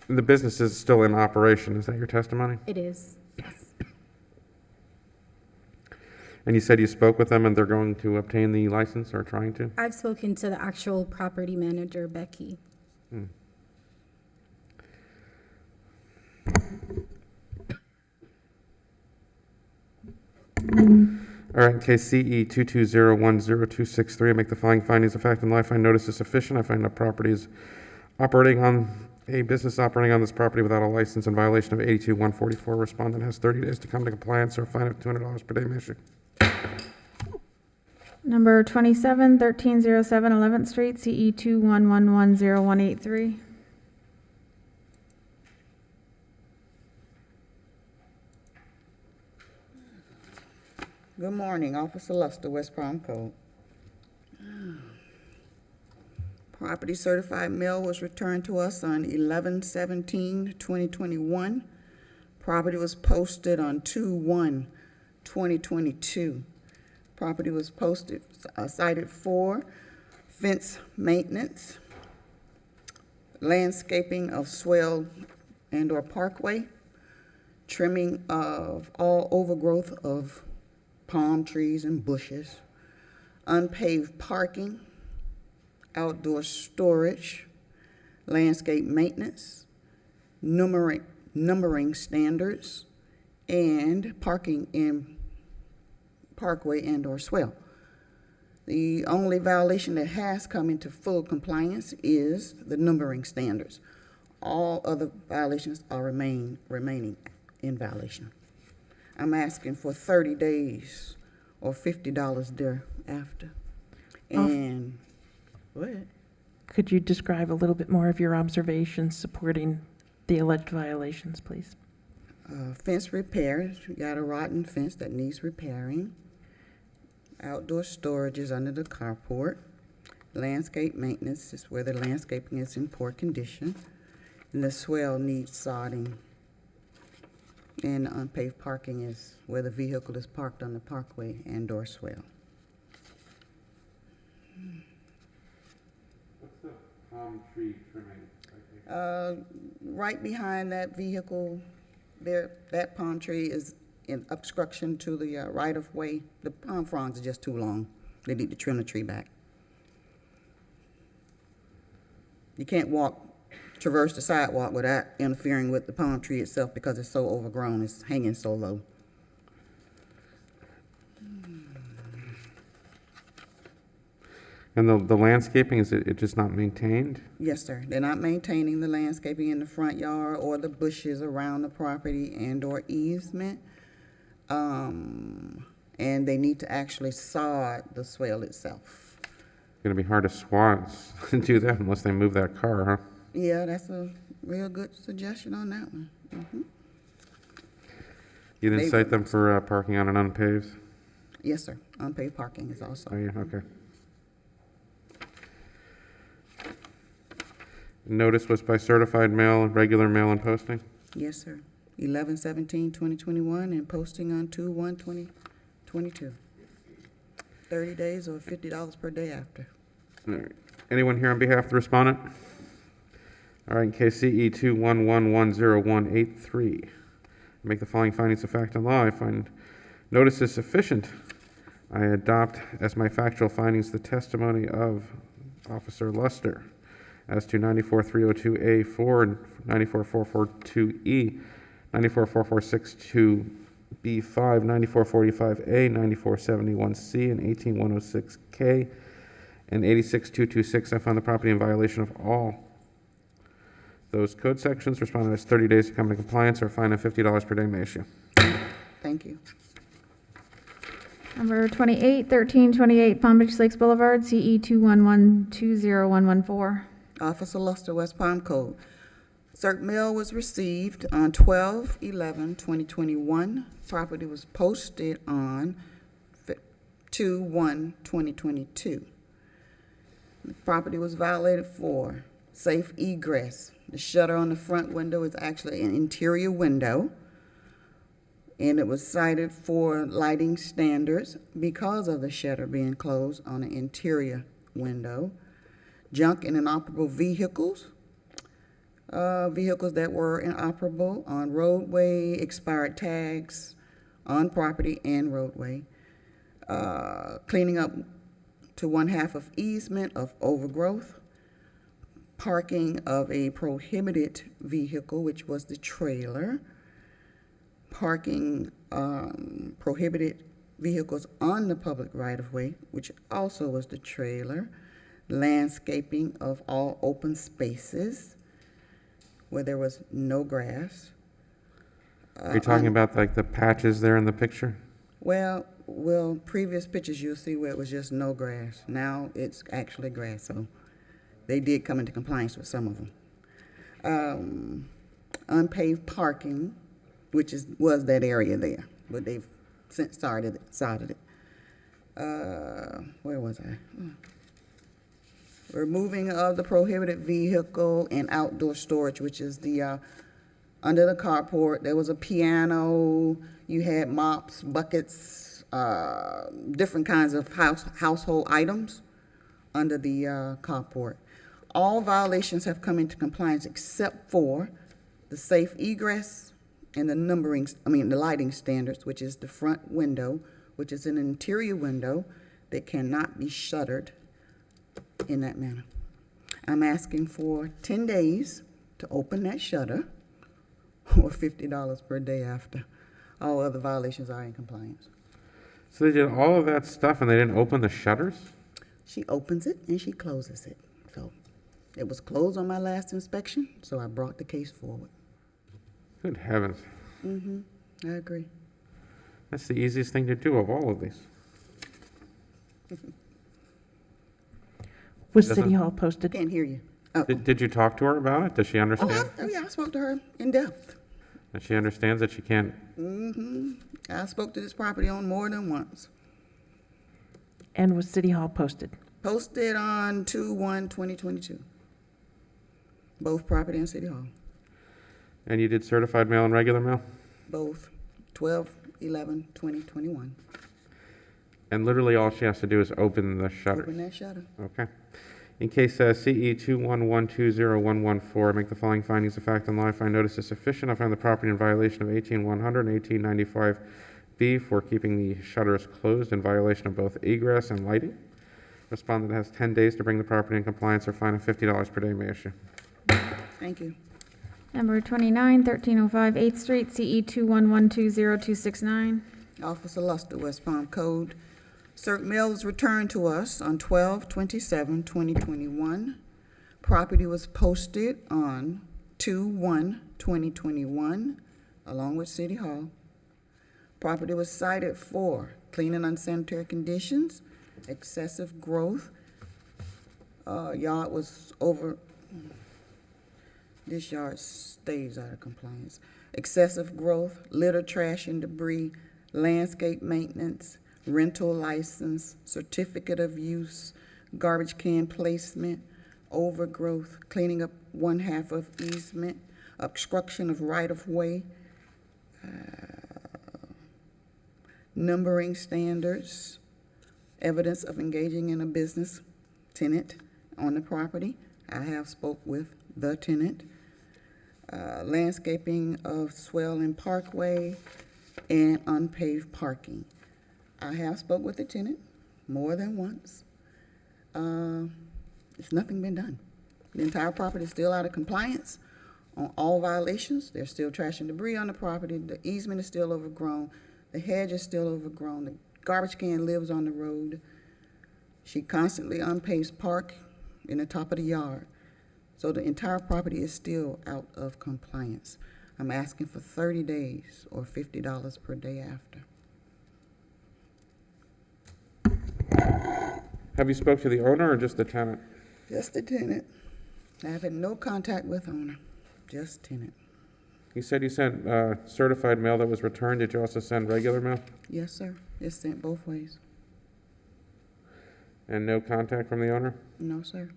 The business is still in operation. Is that your testimony? It is, yes. And you said you spoke with them and they're going to obtain the license or trying to? I've spoken to the actual property manager, Becky. All right, in case CE 220100263, I make the following findings of fact and law. I find notice is sufficient. I find the property is operating on a business operating on this property without a license in violation of 82144. Respondent has 30 days to come to compliance or a fine of $200 per day may issue. Number 27, 1307 11th Street, CE 211100183. Good morning, Officer Luster, West Palm Code. Property certified mail was returned to us on 11/17/2021. Property was posted on 2/1/2022. Property was posted, cited for fence maintenance, landscaping of swale and/or parkway, trimming of all overgrowth of palm trees and bushes, unpaved parking, outdoor storage, landscape maintenance, numbering standards, and parking in parkway and/or swale. The only violation that has come into full compliance is the numbering standards. All other violations are remaining in violation. I'm asking for 30 days or $50 thereafter. And, go ahead. Could you describe a little bit more of your observations supporting the alleged violations, please? Fence repairs, we got a rotten fence that needs repairing. Outdoor storage is under the carport. Landscape maintenance is where the landscaping is in poor condition. And the swale needs sodding. And unpaved parking is where the vehicle is parked on the parkway and/or swale. What's the palm tree trimming? Right behind that vehicle, there, that palm tree is in obstruction to the right-of-way. The palm fronds are just too long. They need to trim the tree back. You can't traverse the sidewalk without interfering with the palm tree itself because it's so overgrown, it's hanging so low. And the landscaping, is it just not maintained? Yes, sir. They're not maintaining the landscaping in the front yard or the bushes around the property and/or easement. And they need to actually sod the swale itself. It's gonna be hard to do that unless they move that car, huh? Yeah, that's a real good suggestion on that one. Mhm. You didn't They- cite them for parking on an unpaved? Yes, sir. Unpaved parking is also. Oh, yeah, okay. Notice was by certified mail, regular mail and posting? Yes, sir. 11/17/2021 and posting on 2/1/2022. 30 days or $50 per day after. All right. Anyone here on behalf of the respondent? All right, in case CE 211100183. Make the following findings of fact and law. I find notice is sufficient. I adopt as my factual findings the testimony of Officer Luster as to 94302A4 and 94442E, 94462B5, 9445A, 9471C, and 18106K, and 86226F on the property in violation of all those code sections. Respondent has 30 days to come into compliance or a fine of $50 per day may issue. Thank you. Number 28, 1328 Palm Beach Lakes Boulevard, CE 211201114. Officer Luster, West Palm Code. Cert mail was received on 12/11/2021. Property was posted on 2/1/2022. The property was violated for safe egress. The shutter on the front window is actually an interior window, and it was cited for lighting standards because of the shutter being closed on an interior window. Junk and inoperable vehicles, vehicles that were inoperable on roadway, expired tags on property and roadway, cleaning up to 1/2 of easement of overgrowth, parking of a prohibited vehicle, which was the trailer, parking prohibited vehicles on the public right-of-way, which also was the trailer, landscaping of all open spaces where there was no grass. Are you talking about like the patches there in the picture? Well, previous pictures you'll see where it was just no grass. Now it's actually grass, so they did come into compliance with some of them. Unpaved parking, which was that area there, but they've since sodded it. Where was I? Removing of the prohibited vehicle and outdoor storage, which is the under the carport. There was a piano. You had mops, buckets, different kinds of household items under the carport. All violations have come into compliance except for the safe egress and the the lighting standards, which is the front window, which is an interior window that cannot be shuttered in that manner. I'm asking for 10 days to open that shutter or $50 per day after. All other violations are in compliance. So they did all of that stuff and they didn't open the shutters? She opens it and she closes it. So it was closed on my last inspection, so I brought the case forward. Good heavens. I agree. That's the easiest thing to do of all of these. Was Doesn't- City Hall posted? Can't hear you. Did you talk to her about it? Does she understand? Yeah, I spoke to her in depth. That she understands that she can't? I spoke to this property owner more than once. And was City Hall posted? Posted on 2/1/2022. Both property and City Hall. And you did certified mail and regular mail? Both. 12/11/2021. And literally all she has to do is open the shutters? Open that shutter. Okay. In case CE 211201114, I make the following findings of fact and law. I find notice is sufficient. I find the property in violation of 18100 and 1895B for keeping the shutters closed in violation of both egress and lighting. Respondent has 10 days to bring the property in compliance or fine of $50 per day may issue. Thank you. Number 29, 1305 8th Street, CE 21120-269. Officer Luster, West Palm Code. Cert mail was returned to us on 12/27/2021. Property was posted on 2/1/2021, along with City Hall. Property was cited for clean and unsanitary conditions, excessive growth. Yard was over. This yard stays out of compliance. Excessive growth, litter, trash, and debris, landscape maintenance, rental license, certificate of use, garbage can placement, overgrowth, cleaning up 1/2 of easement, obstruction of right-of-way, numbering standards, evidence of engaging in a business tenant on the property. I have spoke with the tenant. Landscaping of swell and parkway, and unpaved parking. I have spoke with the tenant more than once. There's nothing been done. The entire property is still out of compliance on all violations. There's still trash and debris on the property. The easement is still overgrown. The hedge is still overgrown. The garbage can lives on the road. She constantly unpaves park in the top of the yard. So the entire property is still out of compliance. I'm asking for 30 days or $50 per day after. Have you spoke to the owner or just the tenant? Just the tenant. I have had no contact with owner, just tenant. You said you sent certified mail that was returned. Did you also send regular mail? Yes, sir. It's sent both ways. And no contact from the owner? No, sir.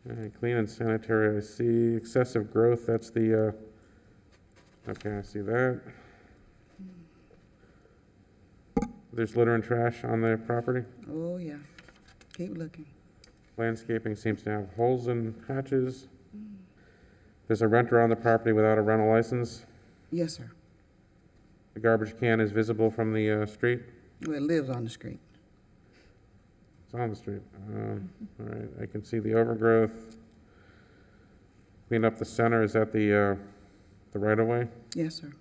All right, clean and sanitary, I see. Excessive growth, that's the, okay, I see that. There's litter and trash on the property. Oh, yeah. Keep looking. Landscaping seems to have holes and patches. There's a renter on the property without a rental license. Yes, sir. The garbage can is visible from the street. Well, it lives on the street. It's on the street. All right, I can see the overgrowth. Clean up the center, is that the right-of-way? Yes, sir.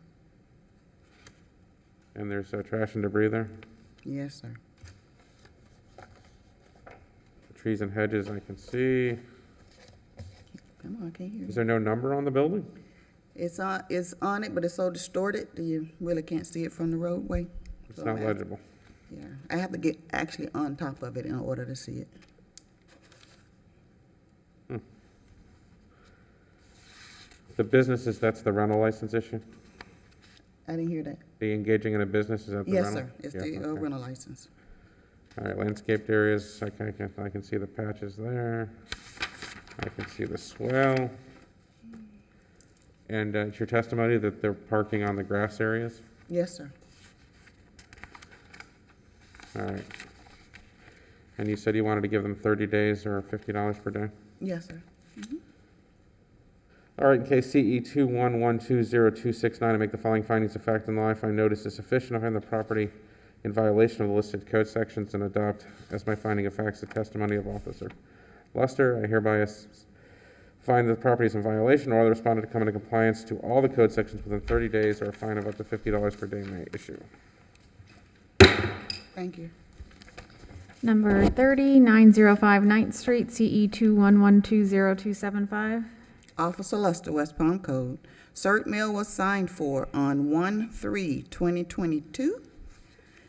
And there's trash and debris there? Yes, sir. The trees and hedges I can see. Come on, I can't hear Is you. there no number on the building? It's on it, but it's so distorted that you really can't see it from the roadway. It's So not I'm asking- legible. Yeah, I have to get actually on top of it in order to see it. The businesses, that's the rental license issue? I didn't hear that. The engaging in a business, is that the Yes, rental? sir. It's Yeah, the okay. rental license. All right, landscaped areas, I can see the patches there. I can see the swell. And it's your testimony that they're parking on the grass areas? Yes, sir. All right. And you said you wanted to give them 30 days or $50 per day? Yes, sir. All right, in case CE 21120-269, I make the following findings of fact and law. I find notice is sufficient. I find the property in violation of the listed code sections and adopt as my finding of facts the testimony of Officer Luster. I hereby find that the property is in violation or the respondent to come into compliance to all the code sections within 30 days or a fine of up to $50 per day may issue. Thank you. Number 30, 905 9th Street, CE 21120-275. Officer Luster, West Palm Code. Cert mail was signed for on 1/3/2022.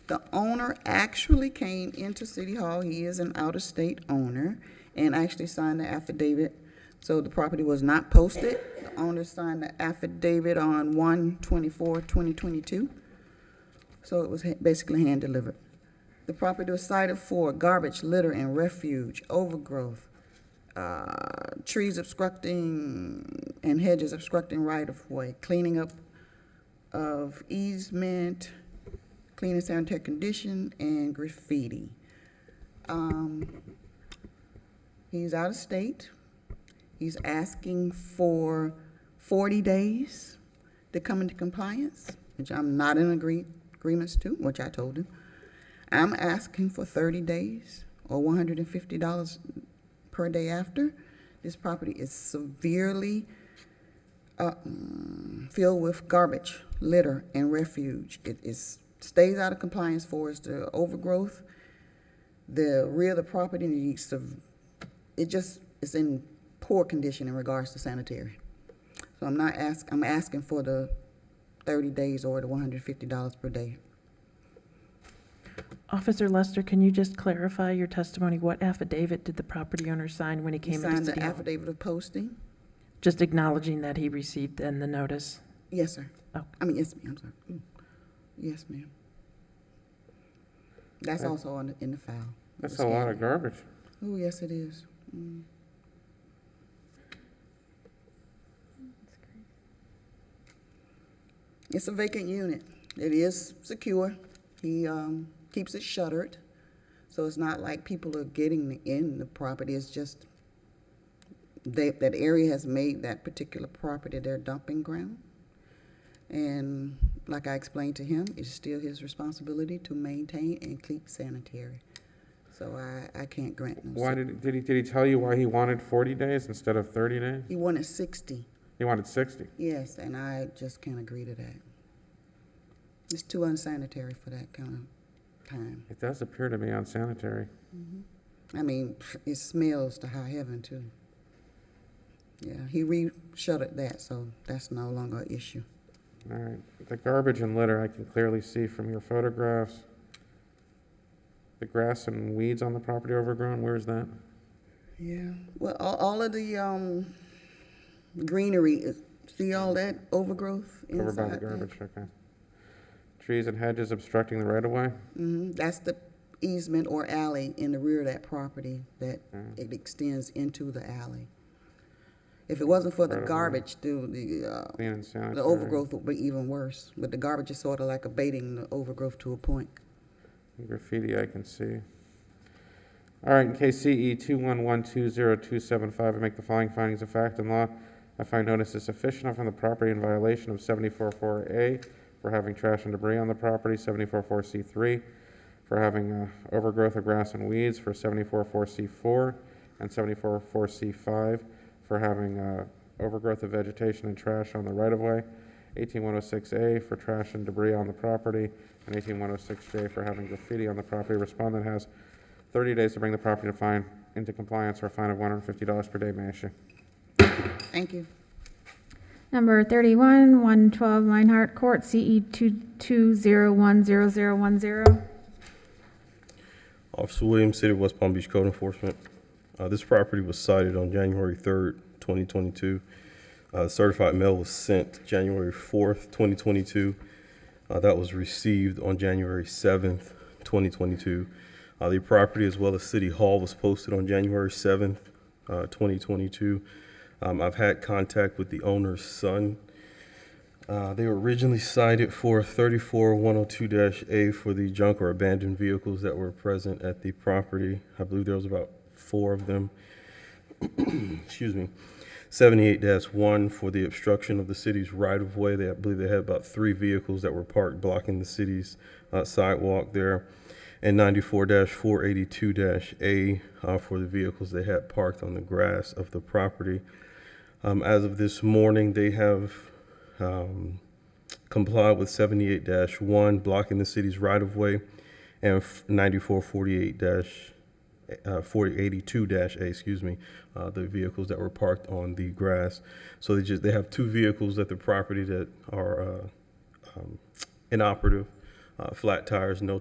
The owner actually came into City Hall. He is an out-of-state owner and actually signed the affidavit. So the property was not posted. The owner signed the affidavit on 1/24/2022. So it was basically hand-delivered. The property was cited for garbage, litter, and refuge, overgrowth, trees obstructing and hedges obstructing right-of-way, cleaning up of easement, clean and sanitary condition, and graffiti. He's out of state. He's asking for 40 days to come into compliance, which I'm not in agreements to, which I told him. I'm asking for 30 days or $150 per day after. This property is severely filled with garbage, litter, and refuge. Stays out of compliance for us. The overgrowth, the rear of the property needs to, it's in poor condition in regards to sanitary. So I'm asking for the 30 days or the $150 per day. Officer Lester, can you just clarify your testimony? What affidavit did the property owner sign when he He came into signed City the Hall? affidavit of posting. Just acknowledging that he received then the notice? Yes, sir. Oh. I mean, yes, ma'am, I'm sorry. Yes, ma'am. That's also in the file. That's a lot of garbage. Oh, yes, it is. Mm. It's a vacant unit. It is secure. He keeps it shuttered, so it's not like people are getting in the property. It's just that area has made that particular property their dumping ground. And like I explained to him, it's still his responsibility to maintain and keep sanitary. So I can't grant no. Why did he tell you why he wanted 40 days instead of 30 days? He wanted 60. He wanted 60. Yes, and I just can't agree to that. It's too unsanitary for that kind of time. It does appear to be unsanitary. I mean, it smells to high heaven too. Yeah, he re-shuttered that, so that's no longer an issue. All right. The garbage and litter I can clearly see from your photographs. The grass and weeds on the property overgrown, where is that? Yeah, well, all of the greenery, see all that overgrowth inside? Over by the garbage, okay. Trees and hedges obstructing the right-of-way? That's the easement or alley in the rear of that property that it extends into the alley. If it wasn't for the garbage, the overgrowth would be even worse. But the garbage is sort of like abating the overgrowth to a point. Graffiti I can see. All right, in case CE 21120-275, I make the following findings of fact and law. I find notice is sufficient from the property in violation of 74-4A for having trash and debris on the property, 74-4C3 for having overgrowth of grass and weeds, for 74-4C4 and 74-4C5 for having overgrowth of vegetation and trash on the right-of-way, 18106A for trash and debris on the property, and 18106J for having graffiti on the property. Respondent has 30 days to bring the property into compliance or a fine of $150 per day. May I issue? Thank you. Number 31, 112 Linehart Court, CE 2201010. Officer Williams, City of West Palm Beach Code Enforcement. This property was cited on January 3rd, 2022. Certified mail was sent January 4th, 2022. That was received on January 7th, 2022. The property as well as City Hall was posted on January 7th, 2022. I've had contact with the owner's son. They were originally cited for 34102-A for the junk or abandoned vehicles that were present at the property. I believe there was about 4 of them. Excuse me. 78-1 for the obstruction of the city's right-of-way. I believe they had about 3 vehicles that were parked blocking the city's sidewalk there. And 94-482-A for the vehicles they had parked on the grass of the property. As of this morning, they have complied with 78-1, blocking the city's right-of-way, and 94-482-A, excuse me, the vehicles that were parked on the grass. So they have 2 vehicles at the property that are inoperative, flat tires, no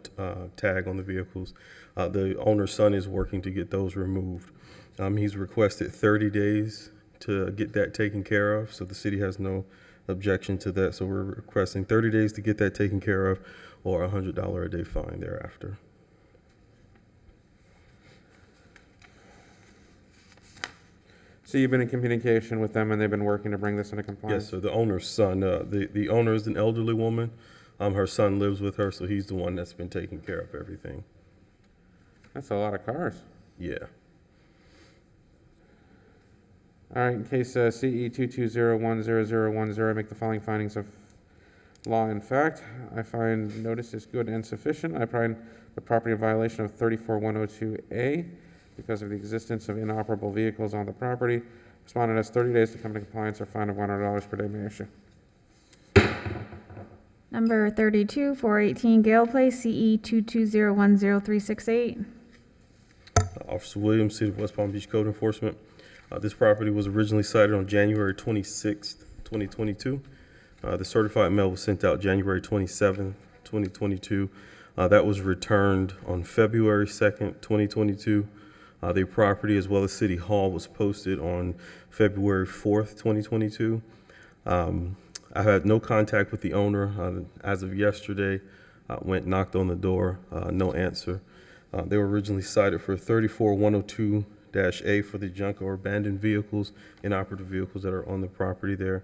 tag on the vehicles. The owner's son is working to get those removed. He's requested 30 days to get that taken care of, so the city has no objection to that. So we're requesting 30 days to get that taken care of, or a $100 a day fine thereafter. So you've been in communication with them and they've been working to bring this into compliance? Yes, so the owner's son, the owner is an elderly woman. Her son lives with her, so he's the one that's been taking care of everything. That's a lot of cars. Yeah. All right, in case CE 2201010, I make the following findings of law and fact. I find notice is good and sufficient. I find the property in violation of 34102A because of the existence of inoperable vehicles on the property. Respondent has 30 days to come into compliance or fine of $100 per day may issue. Number 32, 418 Gale Place, CE 220103668. Officer Williams, City of West Palm Beach Code Enforcement. This property was originally cited on January 26th, 2022. The certified mail was sent out January 27th, 2022. That was returned on February 2nd, 2022. The property, as well as City Hall, was posted on February 4th, 2022. I had no contact with the owner as of yesterday. Went, knocked on the door, no answer. They were originally cited for 34102-A for the junk or abandoned vehicles, inoperative vehicles that are on the property there.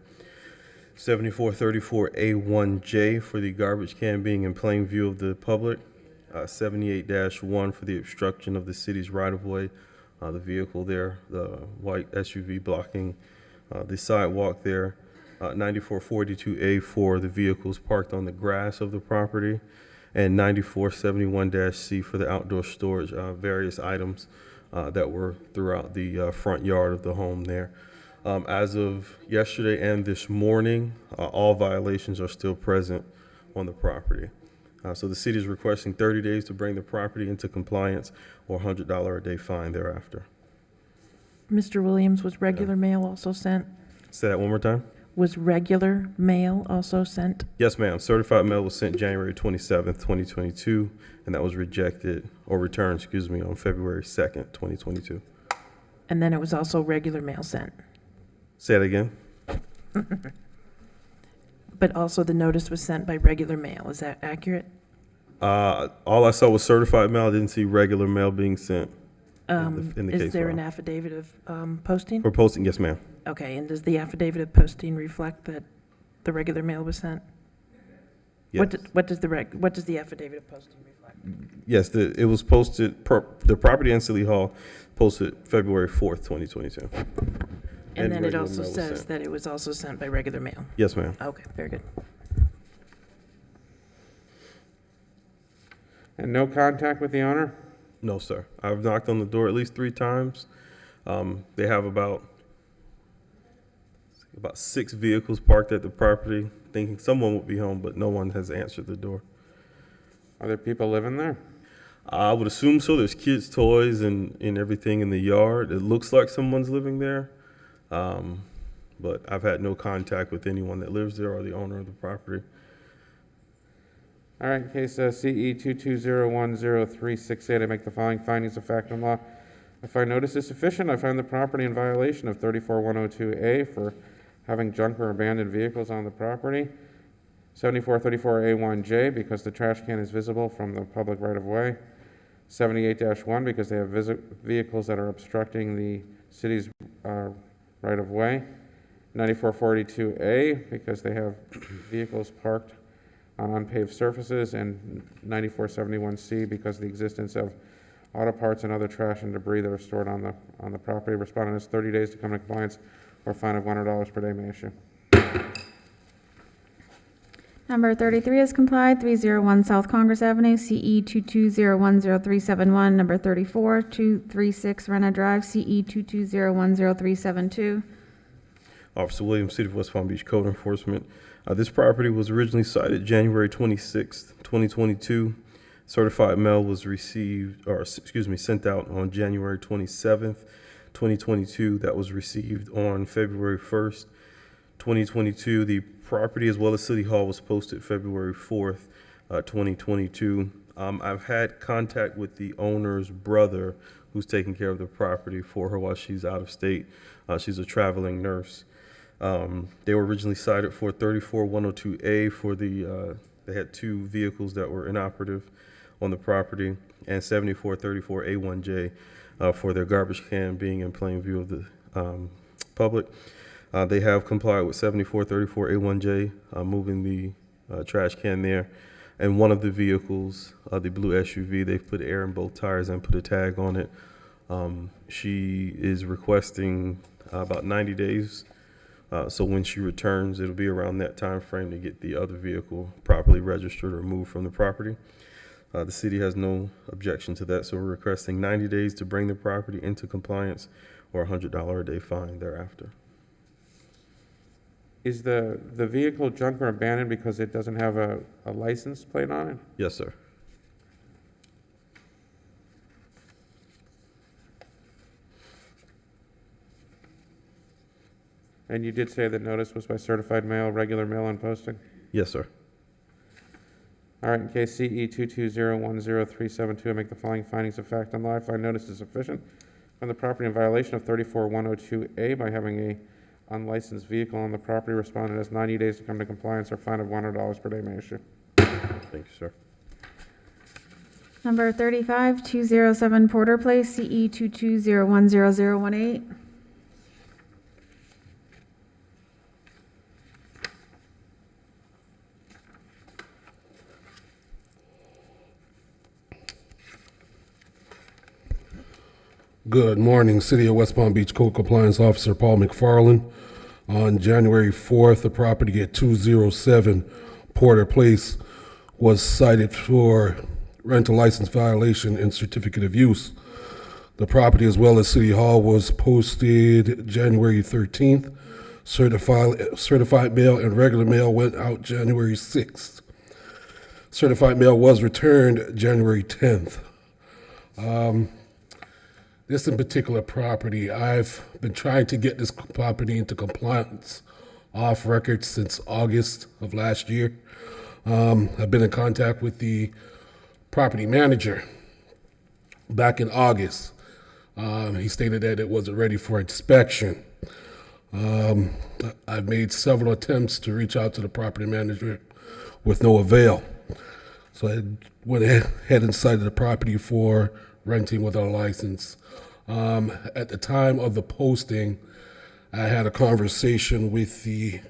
7434A1J for the garbage can being in plain view of the public. 78-1 for the obstruction of the city's right-of-way. The vehicle there, the white SUV blocking the sidewalk there. 9442A for the vehicles parked on the grass of the property. And 9471-C for the outdoor storage, various items that were throughout the front yard of the home there. As of yesterday and this morning, all violations are still present on the property. So the city is requesting 30 days to bring the property into compliance or $100 a day fine thereafter. Mr. Williams, was regular mail also sent? Say that one more time. Was regular mail also sent? Yes, ma'am. Certified mail was sent January 27th, 2022, and that was rejected or returned, on February 2nd, 2022. And then it was also regular mail sent? Say that again. But also the notice was sent by regular mail. Is that accurate? All I saw was certified mail. I didn't see regular mail being sent in the case Is there file. an affidavit of posting? For posting, yes, ma'am. Okay, and does the affidavit of posting reflect that the regular mail was sent? Yes. What does the affidavit of posting reflect? Yes, it was posted, the property in City Hall posted February 4th, 2022. And then it regular also mail was says sent. that it was also sent by regular mail? Yes, ma'am. Okay, very good. And no contact with the owner? No, sir. I've knocked on the door at least 3 times. They have about 6 vehicles parked at the property, thinking someone would be home, but no one has answered the door. Are there people living there? I would assume so. There's kids' toys and everything in the yard. It looks like someone's living there. But I've had no contact with anyone that lives there or the owner of the property. All right, in case CE 220103668, I make the following findings of fact and law. I find notice is sufficient. I find the property in violation of 34102A for having junk or abandoned vehicles on the property. 7434A1J because the trash can is visible from the public right-of-way. 78-1 because they have vehicles that are obstructing the city's right-of-way. 9442A because they have vehicles parked on unpaved surfaces, and 9471C because of the existence of auto parts and other trash and debris that are stored on the property. Respondent has 30 days to come into compliance or a fine of $100 per day may issue. Number 33 is complied, 301 South Congress Avenue, CE 220103771. Number 34, 236 Rena Drive, CE 220103772. Officer Williams, City of West Palm Beach Code Enforcement. This property was originally cited January 26th, 2022. Certified mail was sent out on January 27th, 2022. That was received on February 1st, 2022. The property, as well as City Hall, was posted February 4th, 2022. I've had contact with the owner's brother, who's taking care of the property for her while she's out of state. She's a traveling nurse. They were originally cited for 34102A for they had 2 vehicles that were inoperative on the property, and 7434A1J for their garbage can being in plain view of the public. They have complied with 7434A1J, moving the trash can there. And one of the vehicles, the blue SUV, they've put air in both tires and put a tag on it. She is requesting about 90 days. So when she returns, it'll be around that time frame to get the other vehicle properly registered or moved from the property. The city has no objection to that, so we're requesting 90 days to bring the property into compliance or a $100 a day fine thereafter. Is the vehicle junk or abandoned because it doesn't have a license plate on it? Yes, sir. And you did say that notice was by certified mail, regular mail, and posting? Yes, sir. All right, in case CE 2201037, I make the following findings of fact on law. I find notice is sufficient from the property in violation of 34102A by having a unlicensed vehicle on the property. Respondent has 90 days to come to compliance or fine of $100 per day may issue. Thank you, sir. Number 35207 Porter Place, CE 2201018. Good morning, City of West Palm Beach Code Compliance Officer Paul McFarland. On January 4th, the property at 207 Porter Place was cited for rental license violation and certificate of use. The property, as well as City Hall, was posted January 13th. Certified mail and regular mail went out January 6th. Certified mail was returned January 10th. This in particular property, I've been trying to get this property into compliance off record since August of last year. I've been in contact with the property manager back in August. He stated that it wasn't ready for inspection. I've made several attempts to reach out to the property manager with no avail. So I went ahead and cited the property for renting without a license. At the time of the posting, I had a conversation with the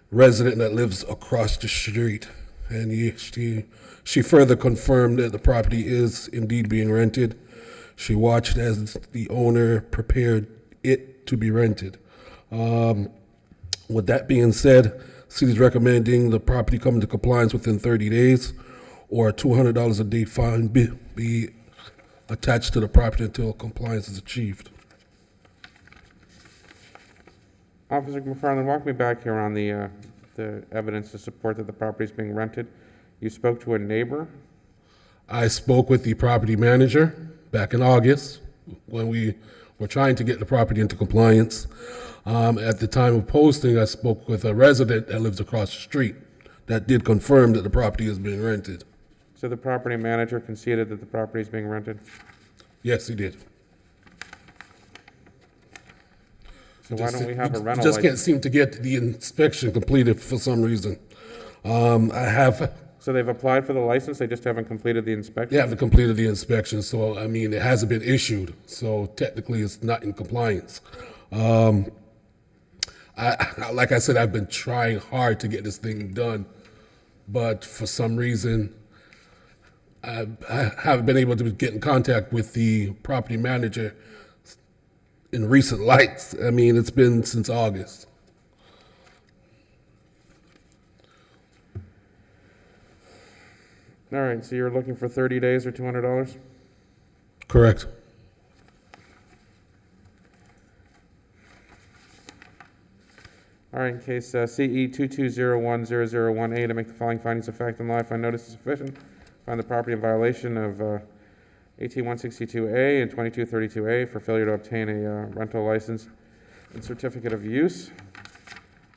resident that lives across the street, and she further confirmed that the property is indeed being rented. She watched as the owner prepared it to be rented. With that being said, city is recommending the property come into compliance within 30 days or a $200 a day fine be attached to the property until compliance is achieved. Officer McFarland, walk me back here on the evidence to support that the property is being rented. You spoke to a neighbor? I spoke with the property manager back in August when we were trying to get the property into compliance. At the time of posting, I spoke with a resident that lives across the street that did confirm that the property is being rented. So the property manager conceded that the property is being rented? Yes, he did. So why don't we have a rental Just can't license? seem to get the inspection completed for some reason. So they've applied for the license, they just haven't completed the inspection? They haven't completed the inspection, so, I mean, it hasn't been issued, so technically it's not in compliance. Like I said, I've been trying hard to get this thing done, but for some reason, I haven't been able to get in contact with the property manager in recent lights. I mean, it's been since August. All right, so you're looking for 30 days or $200? Correct. All right, in case CE 2201018, I make the following findings of fact and law. I find notice is sufficient. Find the property in violation of 18162A and 2232A for failure to obtain a rental license and certificate of use.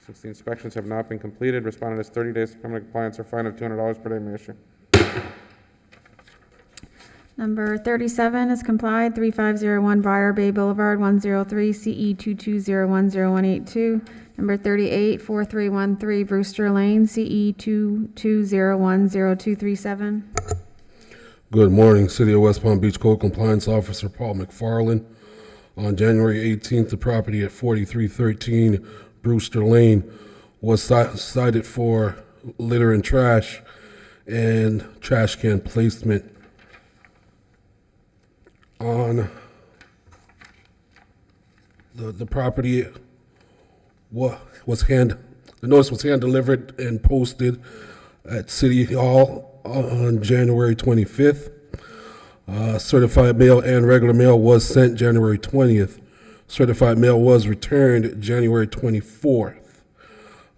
Since the inspections have not been completed, respondent has 30 days to come into compliance or fine of $200 per day may issue. Number 37 is complied, 3501 Briar Bay Boulevard, 103 CE 2201082. Number 38, 4313 Brewster Lane, CE 22010237. Good morning, City of West Palm Beach Code Compliance Officer Paul McFarland. On January 18th, the property at 4313 Brewster Lane was cited for litter and trash and trash can placement. On the property the notice was hand delivered and posted at City Hall on January 25th. Certified mail and regular mail was sent January 20th. Certified mail was returned January 24th.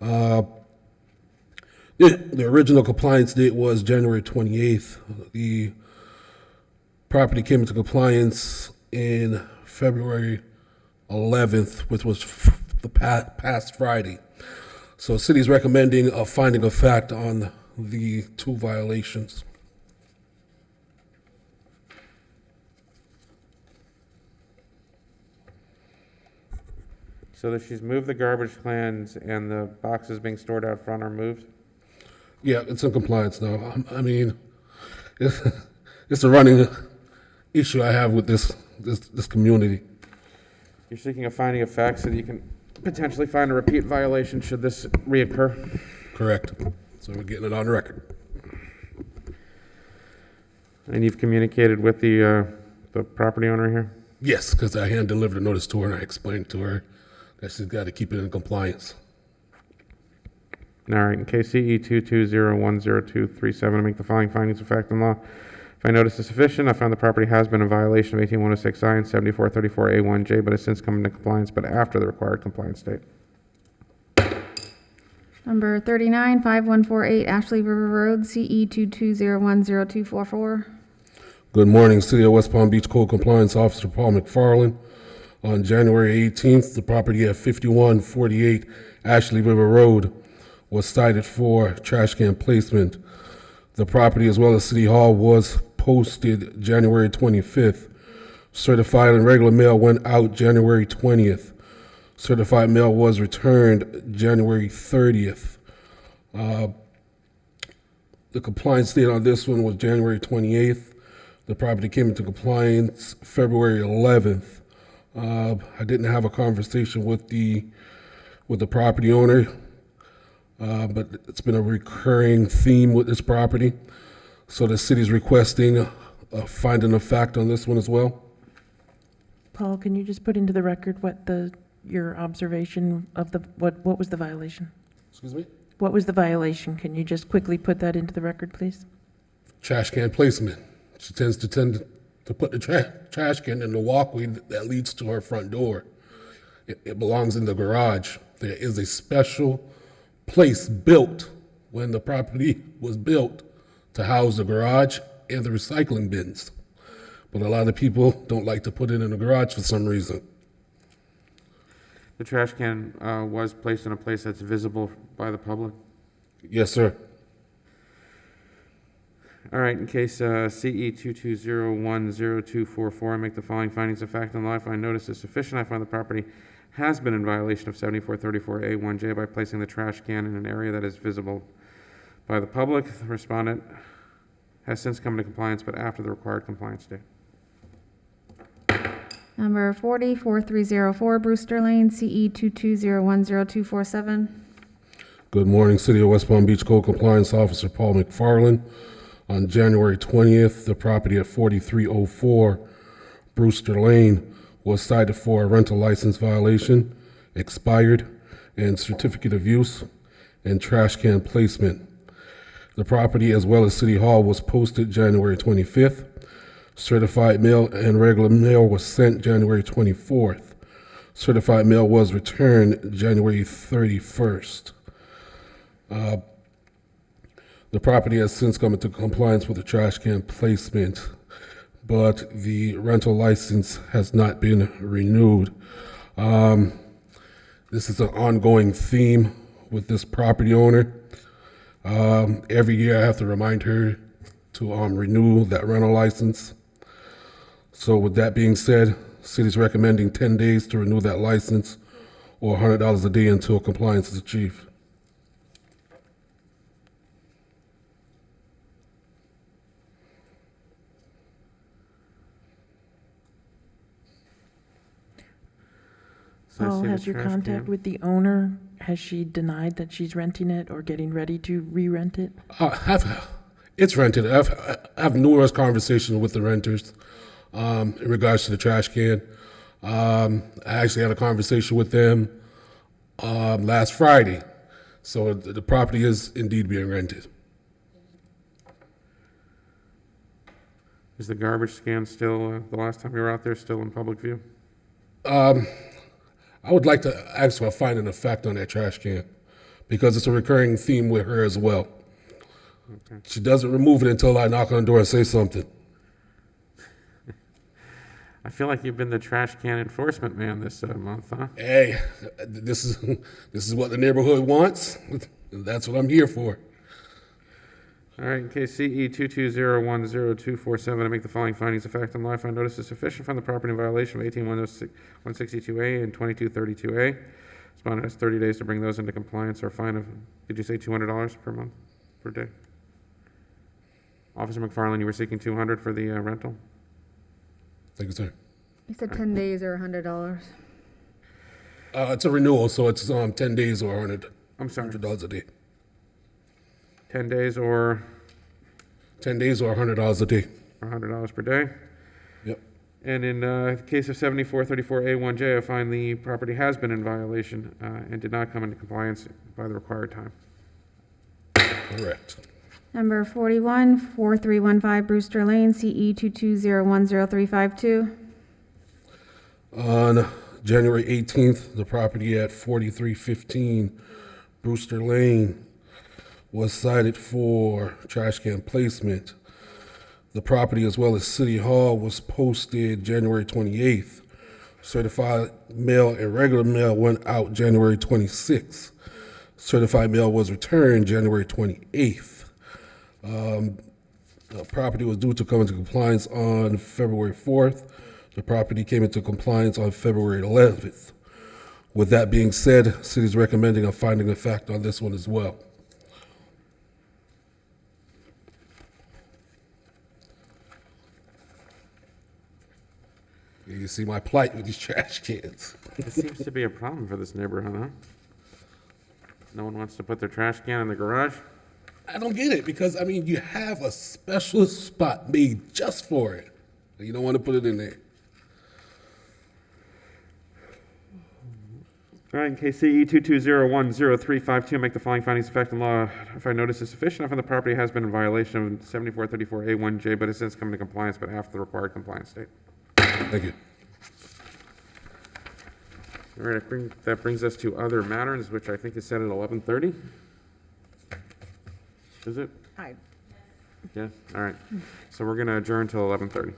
The original compliance date was January 28th. The property came into compliance in February 11th, which was the past Friday. So city is recommending a finding of fact on the two violations. So that she's moved the garbage cans and the boxes being stored out front are moved? Yeah, it's in compliance now. I mean, it's a running issue I have with this community. You're seeking a finding of facts so that you can potentially find a repeat violation should this reoccur? Correct. So we're getting it on record. And you've communicated with the property owner here? Yes, because I hand delivered a notice to her and I explained to her that she's got to keep it in compliance. All right, in case CE 220102237, I make the following findings of fact and law. If I notice is sufficient, I found the property has been in violation of 18106I and 7434A1J, but has since come into compliance, but after the required compliance date. Number 39, 5148 Ashley River Road, CE 220102244. Good morning, City of West Palm Beach Code Compliance Officer Paul McFarland. On January 18th, the property at 5148 Ashley River Road was cited for trash can placement. The property, as well as City Hall, was posted January 25th. Certified and regular mail went out January 20th. Certified mail was returned January 30th. The compliance date on this one was January 28th. The property came into compliance February 11th. I didn't have a conversation with the property owner, but it's been a recurring theme with this property. So the city's requesting a finding of fact on this one as well. Paul, can you just put into the record what your observation of what was the violation? Excuse me? What was the violation? Can you just quickly put that into the record, please? Trash can placement. She tends to put the trash can in the walkway that leads to her front door. It belongs in the garage. There is a special place built when the property was built to house the garage and the recycling bins. But a lot of people don't like to put it in the garage for some reason. The trash can was placed in a place that's visible by the public? Yes, sir. All right, in case CE 220102244, I make the following findings of fact and law. If I notice is sufficient, I find the property has been in violation of 7434A1J by placing the trash can in an area that is visible by the public. The respondent has since come into compliance, but after the required compliance date. Number 40, 4304 Brewster Lane, CE 220102247. Good morning, City of West Palm Beach Code Compliance Officer Paul McFarland. On January 20th, the property at 4304 Brewster Lane was cited for a rental license violation, expired, and certificate of use, and trash can placement. The property, as well as City Hall, was posted January 25th. Certified mail and regular mail was sent January 24th. Certified mail was returned January 31st. The property has since come into compliance with the trash can placement, but the rental license has not been renewed. This is an ongoing theme with this property owner. Every year I have to remind her to renew that rental license. So with that being said, city's recommending 10 days to renew that license or $100 a day until compliance is achieved. So I Paul, see the has your trash contact can. with the owner, has she denied that she's renting it or getting ready to re-rent it? It's rented. I have numerous conversations with the renters in regards to the trash can. I actually had a conversation with them last Friday. So the property is indeed being rented. Is the garbage can still, the last time you were out there, still in public view? I would like to ask for a finding effect on that trash can because it's a recurring theme with her as well. Okay. She doesn't remove it until I knock on the door and say something. I feel like you've been the trash can enforcement man this month, huh? Hey, this is what the neighborhood wants. That's what I'm here for. All right, in case CE 220102447, I make the following findings of fact and law. I find notice is sufficient from the property in violation of 18162A and 2232A. Respondent has 30 days to bring those into compliance or fine of, did you say $200 per month, per day? Officer McFarland, you were seeking 200 for the rental? Thank you, sir. You said 10 days or $100. It's a renewal, so it's 10 days or I'm sorry. $100 a day. 10 days or 10 days or $100 a day. $100 per day? Yep. And in case of 7434A1J, I find the property has been in violation and did not come into compliance by the required time. Correct. Number 41, 4315 Brewster Lane, CE 220103552. On January 18th, the property at 4315 Brewster Lane was cited for trash can placement. The property, as well as City Hall, was posted January 28th. Certified mail and regular mail went out January 26th. Certified mail was returned January 28th. The property was due to come into compliance on February 4th. The property came into compliance on February 11th. With that being said, city is recommending a finding of fact on this one as well. You see my plight with these trash cans. It seems to be a problem for this neighborhood, huh? No one wants to put their trash can in the garage? I don't get it because, I mean, you have a special spot made just for it. And you don't want to put it in there. All right, in case CE 220103552, make the following findings of fact and law. If I notice is sufficient, I find the property has been in violation of 7434A1J, but has since come into compliance, but after the required compliance date. Thank you. All right, that brings us to other matters, which I think is set at 11:30. Is it? Yeah, all right. So we're going to adjourn till 11:30.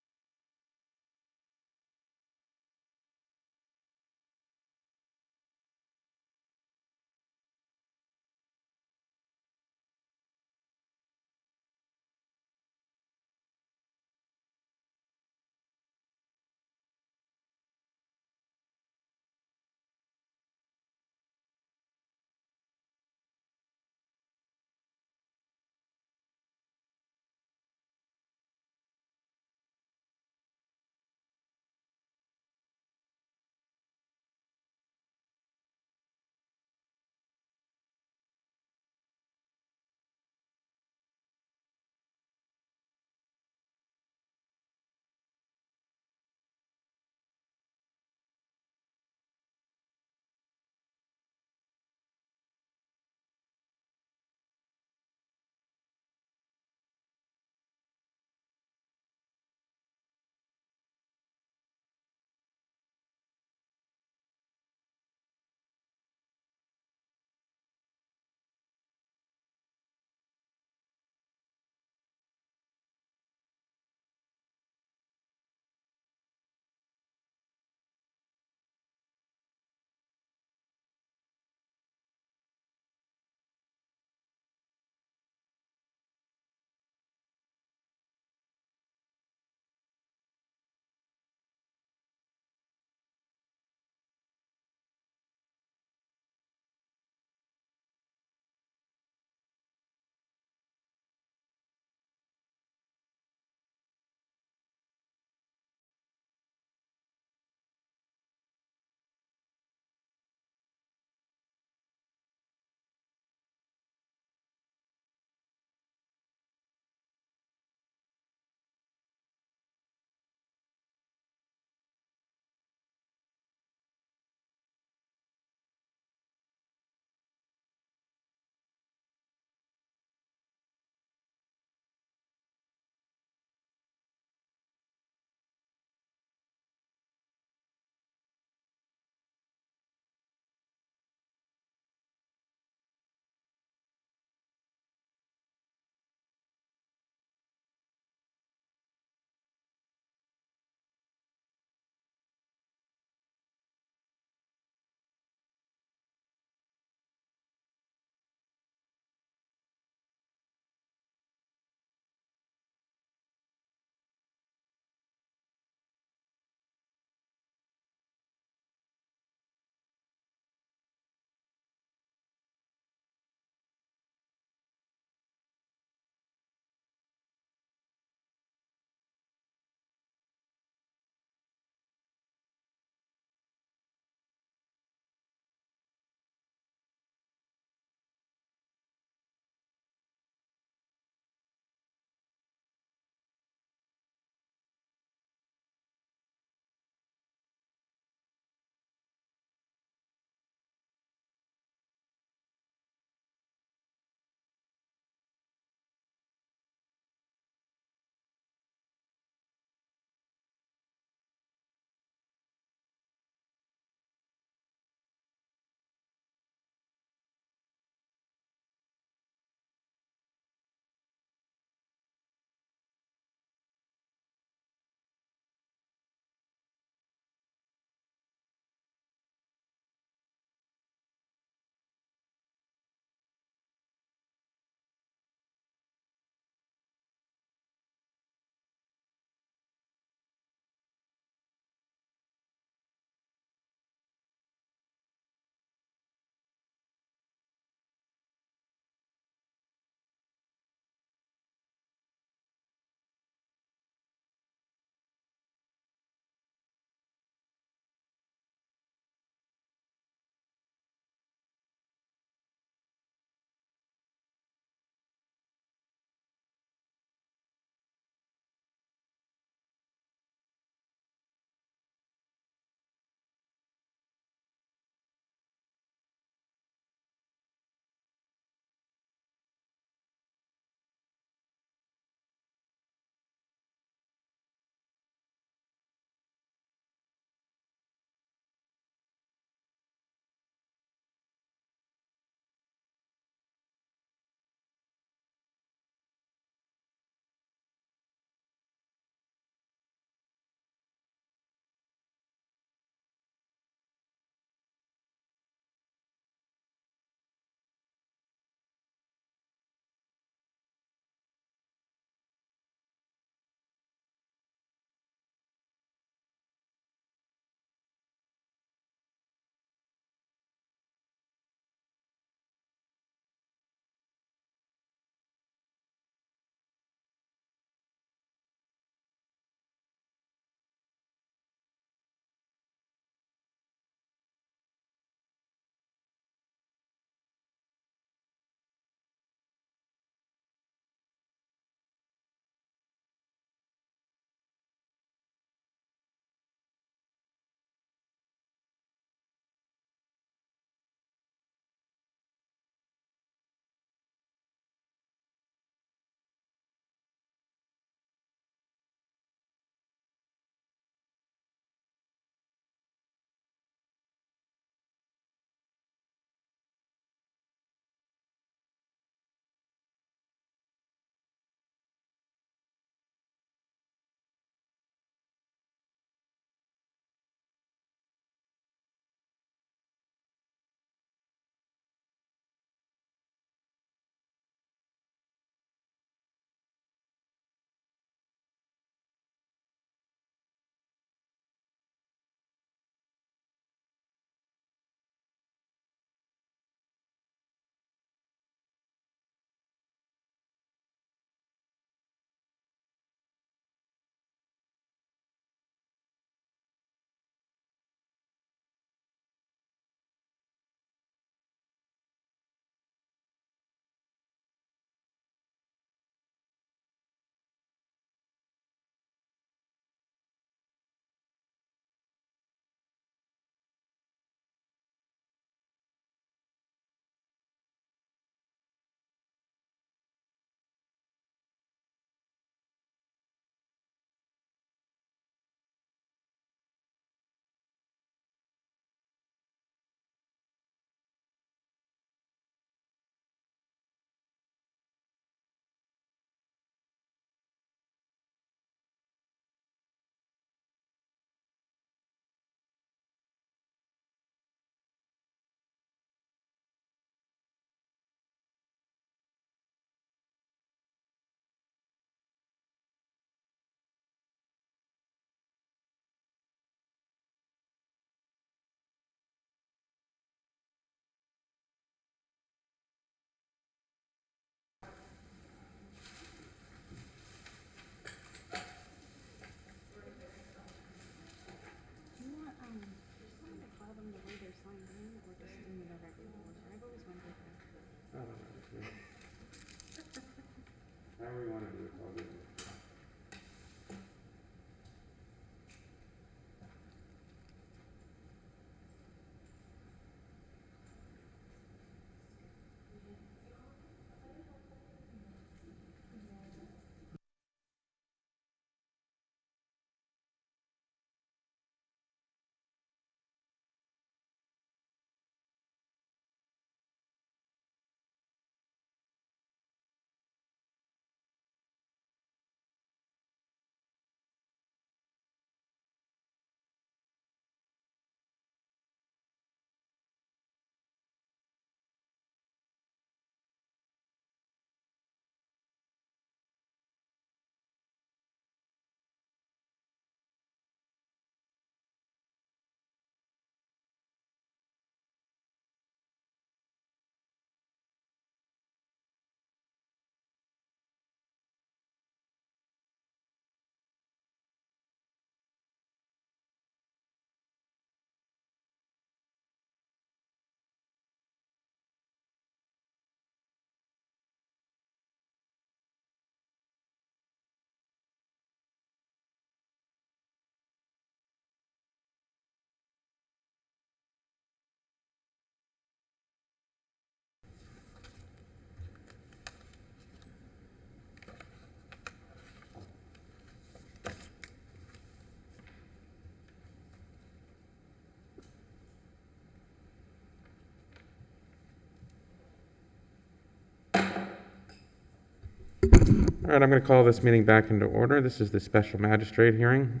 All right, I'm going to call this meeting back into order. This is the special magistrate hearing,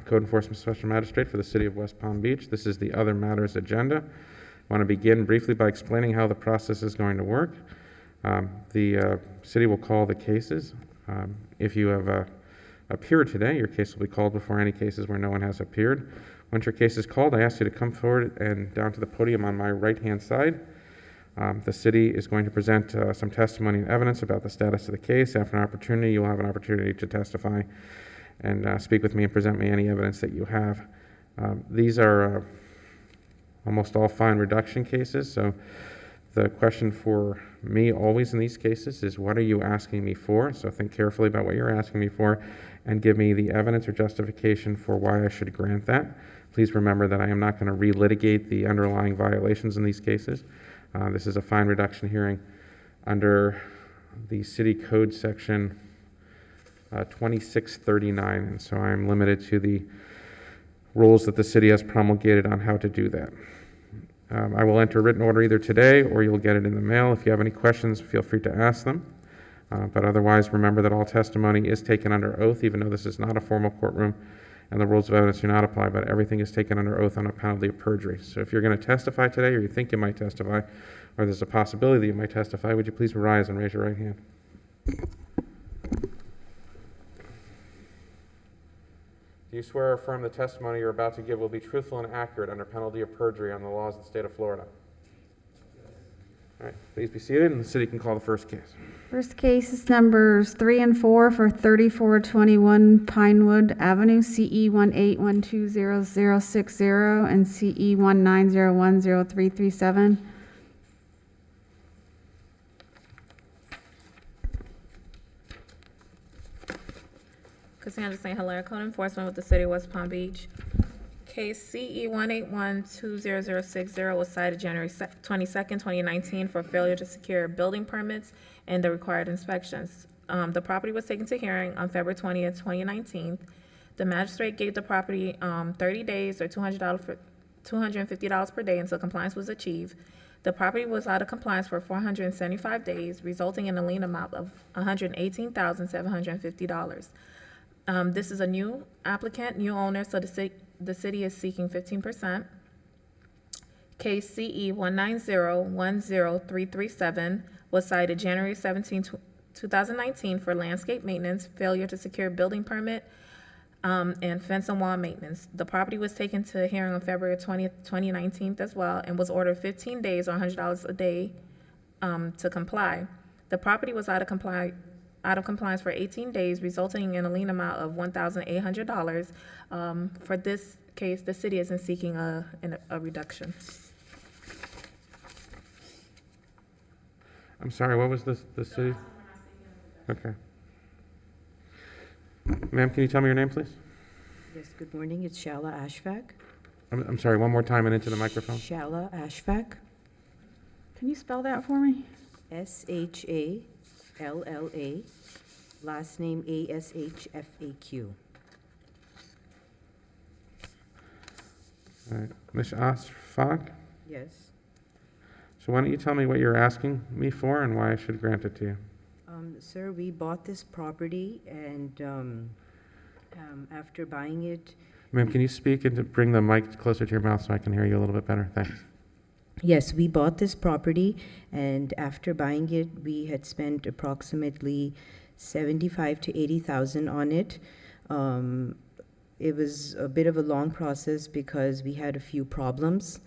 Code Enforcement Special Magistrate for the City of West Palm Beach. This is the other matters agenda. I want to begin briefly by explaining how the process is going to work. The city will call the cases. If you have appeared today, your case will be called before any cases where no one has appeared. Once your case is called, I ask you to come forward and down to the podium on my right-hand side. The city is going to present some testimony and evidence about the status of the case. After an opportunity, you will have an opportunity to testify and speak with me and present me any evidence that you have. These are almost all fine reduction cases, so the question for me always in these cases is, what are you asking me for? So think carefully about what you're asking me for and give me the evidence or justification for why I should grant that. Please remember that I am not going to relitigate the underlying violations in these cases. This is a fine reduction hearing under the City Code section 2639, and so I'm limited to the rules that the city has promulgated on how to do that. I will enter a written order either today or you'll get it in the mail. If you have any questions, feel free to ask them. But otherwise, remember that all testimony is taken under oath, even though this is not a formal courtroom and the rules of evidence do not apply, but everything is taken under oath on a penalty of perjury. So if you're going to testify today, or you think you might testify, or there's a possibility that you might testify, would you please rise and raise your right hand? Do you swear or affirm the testimony you're about to give will be truthful and accurate under penalty of perjury on the laws of the state of Florida? All right, please be seated, and the city can call the first case. First case is numbers 3 and 4 for 3421 Pinewood Avenue, CE 181200060 and CE 1901037. Cassandra St. Hilaire, Code Enforcement with the City of West Palm Beach. Case CE 181200060 was cited January 22nd, 2019 for failure to secure building permits and the required inspections. The property was taken to hearing on February 20th, 2019. The magistrate gave the property 30 days or $250 per day until compliance was achieved. The property was out of compliance for 475 days, resulting in a lien amount of $118,750. This is a new applicant, new owner, so the city is seeking 15%. Case CE 1901037 was cited January 17, 2019 for landscape maintenance, failure to secure building permit, and fence and wall maintenance. The property was taken to hearing on February 20th, 2019 as well, and was ordered 15 days or $100 a day to comply. The property was out of compliance for 18 days, resulting in a lien amount of $1,800. For this case, the city isn't seeking a reduction. I'm sorry, what was the city? Okay. Ma'am, can you tell me your name, please? Yes, good morning. It's Shala Ashfaq. I'm sorry, one more time and into the microphone. Shala Ashfaq. Can you spell that for me? SHALLA, last name ASHFAQ. All right, Ms. Ashfaq? Yes. So why don't you tell me what you're asking me for and why I should grant it to you? Sir, we bought this property, and after buying it... Ma'am, can you speak and to bring the mic closer to your mouth so I can hear you a little bit better? Thanks. Yes, we bought this property, and after buying it, we had spent approximately $75,000 to $80,000 on it. It was a bit of a long process because we had a few problems.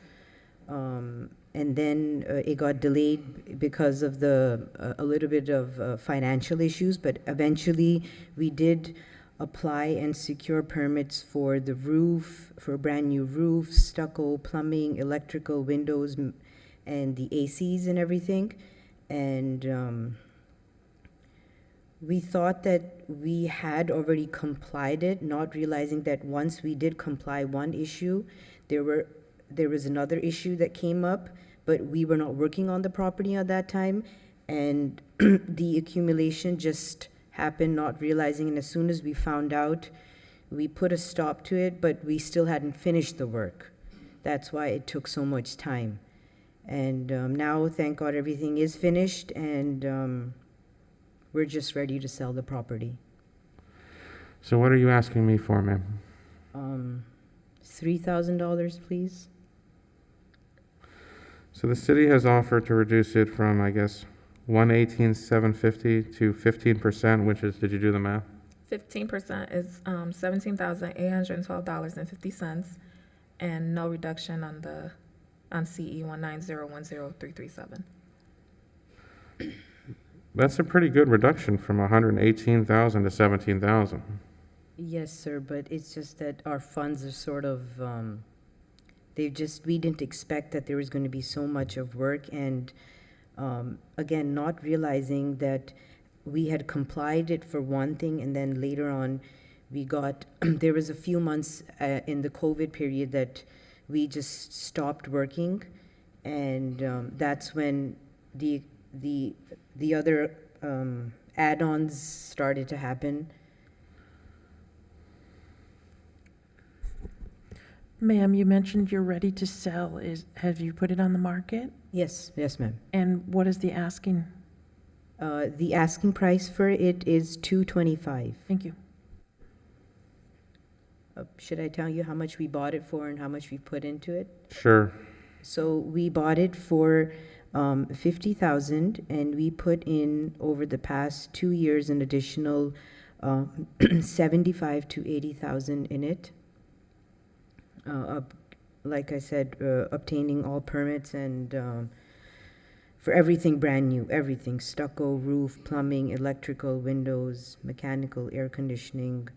And then it got delayed because of a little bit of financial issues, but eventually we did apply and secure permits for the roof, for a brand new roof, stucco, plumbing, electrical, windows, and the ACs and everything. And we thought that we had already complied it, not realizing that once we did comply one issue, there was another issue that came up, but we were not working on the property at that time, and the accumulation just happened, not realizing, and as soon as we found out, we put a stop to it, but we still hadn't finished the work. That's why it took so much time. And now, thank God, everything is finished, and We're just ready to sell the property. So what are you asking me for, ma'am? $3,000, please. So the city has offered to reduce it from, I guess, 118,750 to 15%, which is, did you do the math? 15% is $17,812.50, and no reduction on CE 190103337. That's a pretty good reduction from 118,000 to 17,000. Yes, sir, but it's just that our funds are sort of, we didn't expect that there was going to be so much of work, and again, not realizing that we had complied it for one thing, and then later on, we got, there was a few months in the COVID period that we just stopped working, and that's when the other add-ons started to happen. Ma'am, you mentioned you're ready to sell. Have you put it on the market? Yes, ma'am. And what is the asking? The asking price for it is $225. Thank you. Should I tell you how much we bought it for and how much we put into it? Sure. So we bought it for $50,000, and we put in over the past 2 years an additional $75,000 to $80,000 in it. Like I said, obtaining all permits and for everything brand new, everything, stucco, roof, plumbing, electrical, windows, mechanical, air conditioning.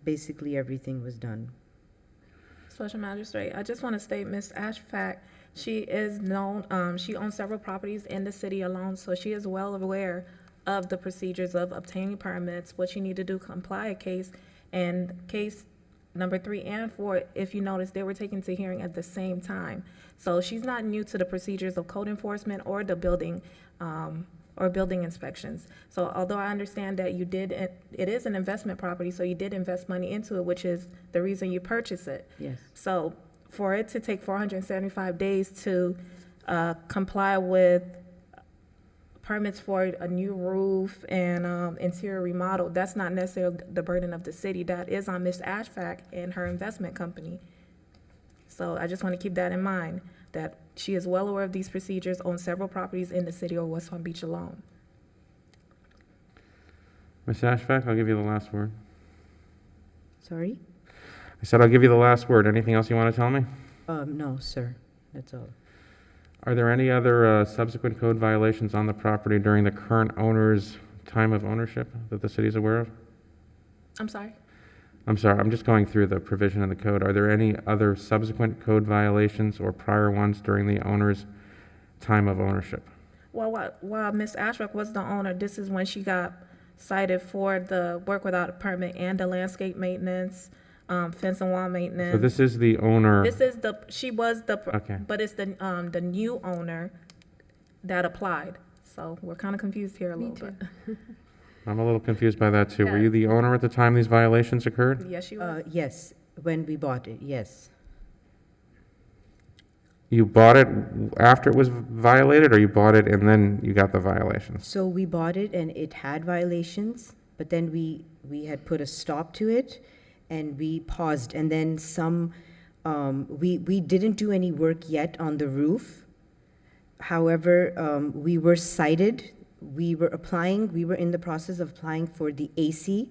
Basically everything was done. Special Magistrate, I just want to state Ms. Ashfack, she is known, she owns several properties in the city alone, so she is well aware of the procedures of obtaining permits, what you need to do, comply a case, and case number 3 and 4, if you notice, they were taken to hearing at the same time. So she's not new to the procedures of code enforcement or the building, or building inspections. So although I understand that you did, it is an investment property, so you did invest money into it, which is the reason you purchased it. Yes. So for it to take 475 days to comply with permits for a new roof and interior remodel, that's not necessarily the burden of the city. That is on Ms. Ashfack and her investment company. So I just want to keep that in mind, that she is well aware of these procedures, owns several properties in the city of West Palm Beach alone. Ms. Ashfack, I'll give you the last word. Sorry? I said I'll give you the last word. Anything else you want to tell me? No, sir, that's all. Are there any other subsequent code violations on the property during the current owner's time of ownership that the city is aware of? I'm sorry? I'm sorry, I'm just going through the provision in the code. Are there any other subsequent code violations or prior ones during the owner's time of ownership? Well, while Ms. Ashford was the owner, this is when she got cited for the work without a permit and the landscape maintenance, fence and wall maintenance. So this is the owner. This is she was the, Okay. but it's the new owner that applied. So we're kind of confused here a little bit. I'm a little confused by that too. Were Yeah. you the owner at the time these violations occurred? Yes, she was. Yes, when we bought it, yes. You bought it after it was violated, or you bought it and then you got the violations? So we bought it and it had violations, but then we had put a stop to it and we paused, and then we didn't do any work yet on the roof. However, we were cited. We were in the process of applying for the AC,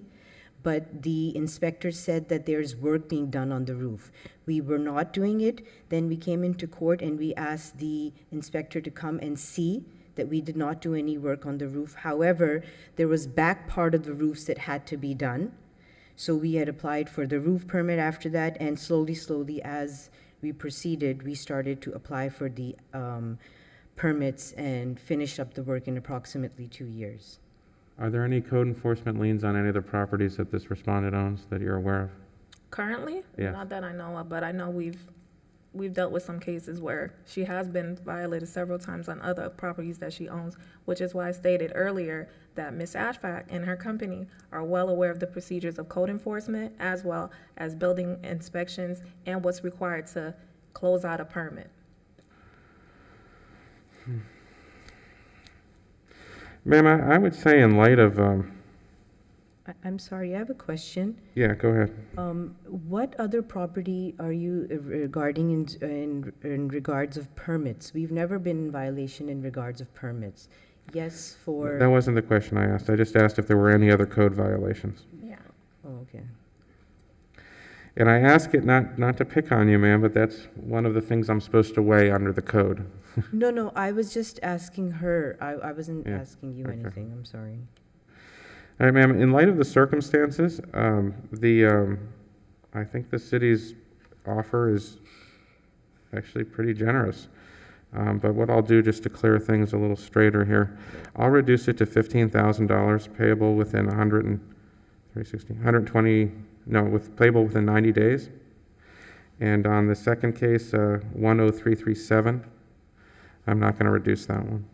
but the inspector said that there's work being done on the roof. We were not doing it. Then we came into court and we asked the inspector to come and see that we did not do any work on the roof. However, there was back part of the roofs that had to be done. So we had applied for the roof permit after that, and slowly, as we proceeded, we started to apply for the permits and finish up the work in approximately 2 years. Are there any code enforcement liens on any of the properties that this respondent owns that you're aware of? Currently? Yes. Not that I know of, but I know we've dealt with some cases where she has been violated several times on other properties that she owns, which is why I stated earlier that Ms. Ashfack and her company are well aware of the procedures of code enforcement as well as building inspections and what's required to close out a permit. Ma'am, I would say in light of, I'm sorry, I have a question. yeah, go ahead. What other property are you regarding in regards of permits? We've never been in violation in regards of permits. Yes, for. That wasn't the question I asked. I just asked if there were any other code violations. Yeah. Oh, okay. And I ask it not to pick on you, ma'am, but that's one of the things I'm supposed to weigh under the code. No, I was just asking her. I wasn't Yeah, asking you okay. anything. I'm sorry. All right, ma'am, in light of the circumstances, I think the city's offer is actually pretty generous. But what I'll do, just to clear things a little straighter here, I'll reduce it to $15,000 payable within payable within 90 days. And on the second case, 10337, I'm not going to reduce that one.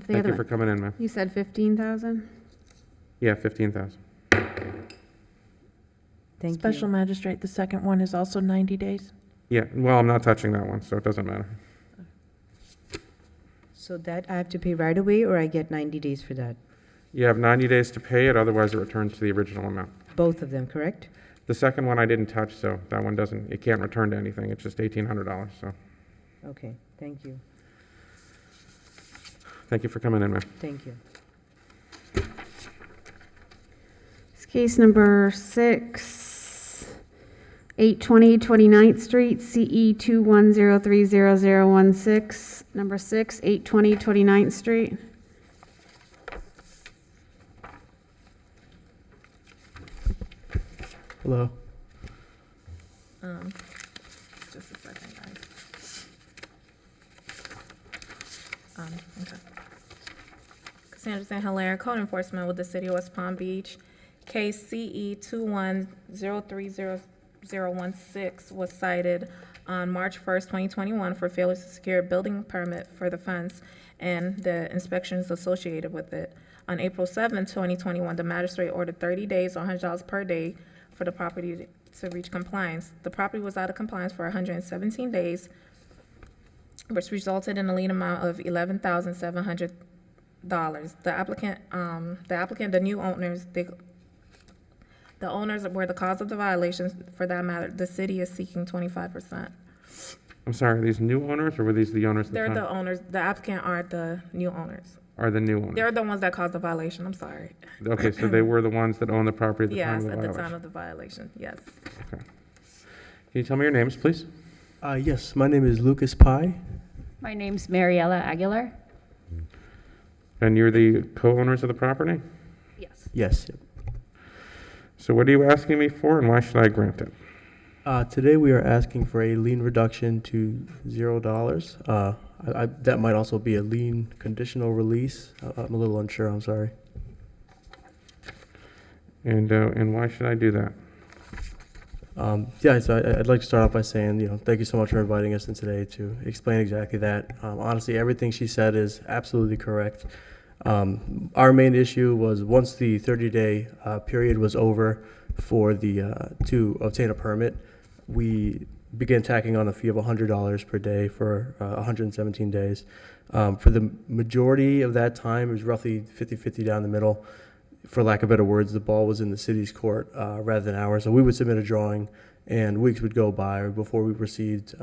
Thank you for coming in, ma'am. You said 15,000? Yeah, 15,000. Thank Special you. magistrate, the second one is also 90 days? Yeah, well, I'm not touching that one, so it doesn't matter. So that I have to pay right away, or I get 90 days for that? You have 90 days to pay it, otherwise it returns to the original amount. Both of them, correct? The second one I didn't touch, so that one it can't return to anything. It's just $1,800, so Okay, thank you. thank you for coming in, ma'am. Thank you. It's case number 6, 820 29th Street, CE 210300016. Number 6, 820 29th Street. Hello. Just a second, guys. Okay. Cassandra St. Hilaire, Code Enforcement with the City of West Palm Beach. Case CE 210300016 was cited on March 1st, 2021 for failure to secure a building permit for the fence and the inspections associated with it. On April 7th, 2021, the magistrate ordered 30 days or $100 per day for the property to reach compliance. The property was out of compliance for 117 days, which resulted in a lien amount of $11,700. The new owners, the owners were the cause of the violations. For that matter, the city is seeking 25%. I'm sorry, are these new owners, or were these the owners at the They're time? the owners, the applicant are the new owners. Are the new owners? They're the ones that caused the violation, I'm sorry. Okay, so they were the ones that owned the property at the time Yes, of the at the violation? time of the violation, yes. Okay. Can you tell me your names, please? Yes, my name is Lucas Pai. My name's Mariella Aguilar. And you're the co-owners of the property? Yes. Yes. So what are you asking me for, and why should I grant it? Today we are asking for a lien reduction to $0. That might also be a lien conditional release. I'm a little unsure, I'm sorry. And why should I do that? So I'd like to start off by saying, thank you so much for inviting us in today to explain exactly that. Honestly, everything she said is absolutely correct. Our main issue was once the 30-day period was over for to obtain a permit, we began tacking on a fee of $100 per day for 117 days. For the majority of that time, it was roughly 50-50 down the middle. For lack of better words, the ball was in the city's court rather than ours. So we would submit a drawing, and weeks would go by before we received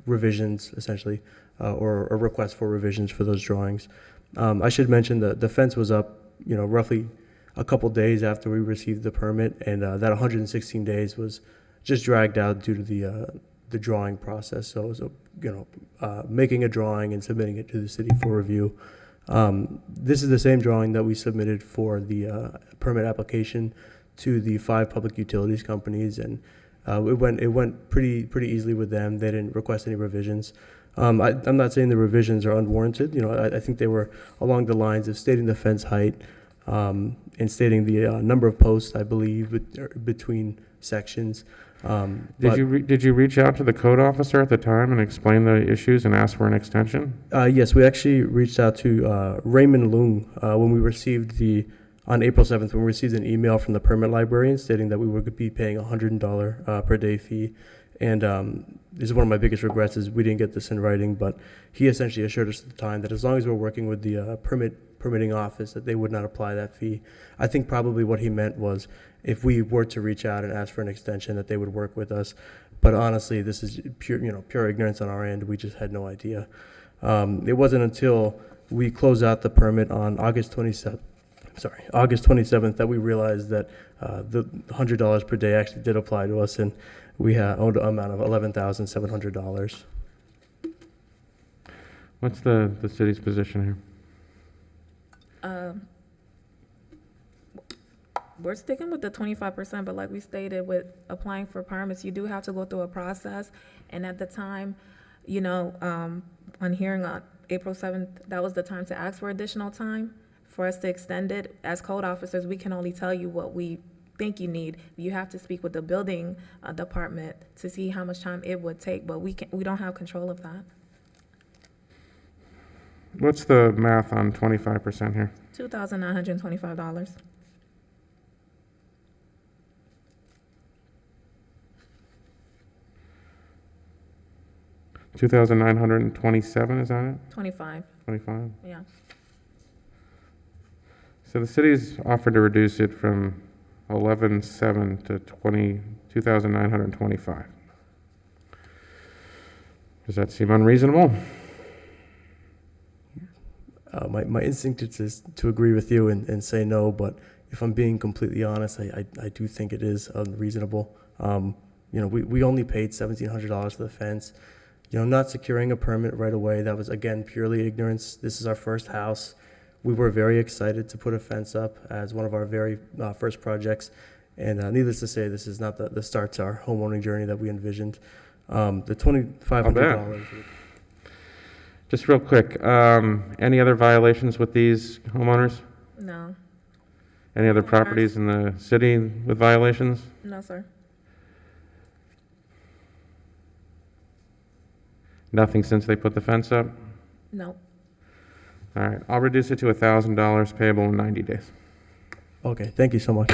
revisions, essentially, or a request for revisions for those drawings. I should mention that the fence was up, roughly a couple days after we received the permit, and that 116 days was just dragged out due to the drawing process. So it was, making a drawing and submitting it to the city for review. This is the same drawing that we submitted for the permit application to the 5 public utilities companies, and it went pretty easily with them. They didn't request any revisions. I'm not saying the revisions are unwarranted. I think they were along the lines of stating the fence height and stating the number of posts, I believe, between sections. Did you reach out to the code officer at the time and explain the issues and ask for an extension? Yes, we actually reached out to Raymond Lung when we received on April 7th, when we received an email from the permit librarian stating that we would be paying a $100 per day fee. And this is one of my biggest regrets is we didn't get this in writing, but he essentially assured us at the time that as long as we're working with the permitting office, that they would not apply that fee. I think probably what he meant was if we were to reach out and ask for an extension, that they would work with us. But honestly, this is pure ignorance on our end. We just had no idea. It wasn't until we closed out the permit on August 27th, that we realized that the $100 per day actually did apply to us, and we owed an amount of $11,700. What's the city's position here? We're sticking with the 25%, but like we stated, with applying for permits, you do have to go through a process. And at the time, on hearing on April 7th, that was the time to ask for additional time for us to extend it. As code officers, we can only tell you what we think you need. You have to speak with the building department to see how much time it would take, but we don't have control of that. What's the math on 25% here? $2,925. $2,927, is that it? 25. 25? Yeah. So the city's offered to reduce it from 11,700 to 2,925. Does that seem unreasonable? My instinct is to agree with you and say no, but if I'm being completely honest, I do think it is unreasonable. We only paid $1,700 for the fence. Not securing a permit right away, that was, again, purely ignorance. This is our first house. We were very excited to put a fence up as one of our very first projects. And needless to say, this is not the start to our homeowning journey that we envisioned. The $2,500. Just real quick, any other violations with these homeowners? No. Any other properties in the city with violations? No, sir. Nothing since they put the fence up? No. All right, I'll reduce it to $1,000 payable in 90 days. Okay, thank you so much.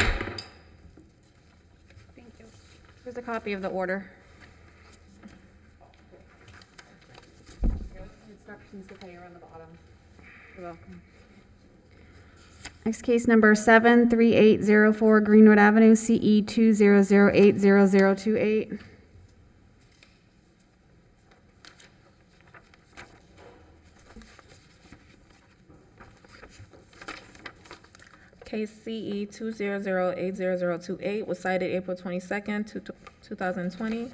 Thank you. Here's a copy of the order. Instructions to pay are on the bottom. You're welcome. Next case number 73804 Greenwood Avenue, CE 200800028. Case CE 200800028 was cited April 22nd, 2020.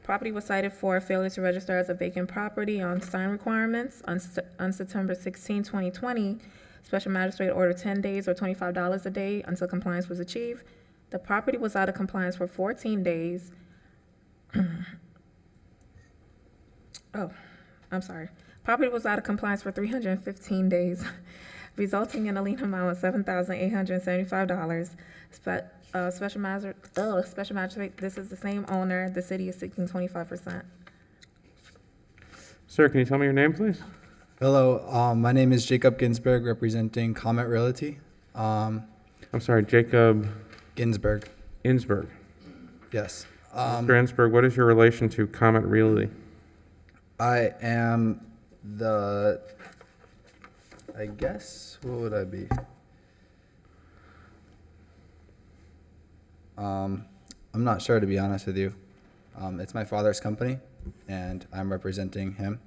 Property was cited for failure to register as a vacant property on sign requirements. On September 16, 2020, Special Magistrate ordered 10 days or $25 a day until compliance was achieved. The property was out of compliance for 14 days. Property was out of compliance for 315 days, resulting in a lien amount of $7,875. Special Magistrate, this is the same owner. The city is seeking 25%. Sir, can you tell me your name, please? Hello, my name is Jacob Ginsberg, representing Comet Realty. I'm sorry, Jacob Ginsberg. Insberg. Yes. Mr. Insberg, what is your relation to Comet Realty? I am I guess, what would I be? I'm not sure, to be honest with you. It's my father's company, and I'm representing him.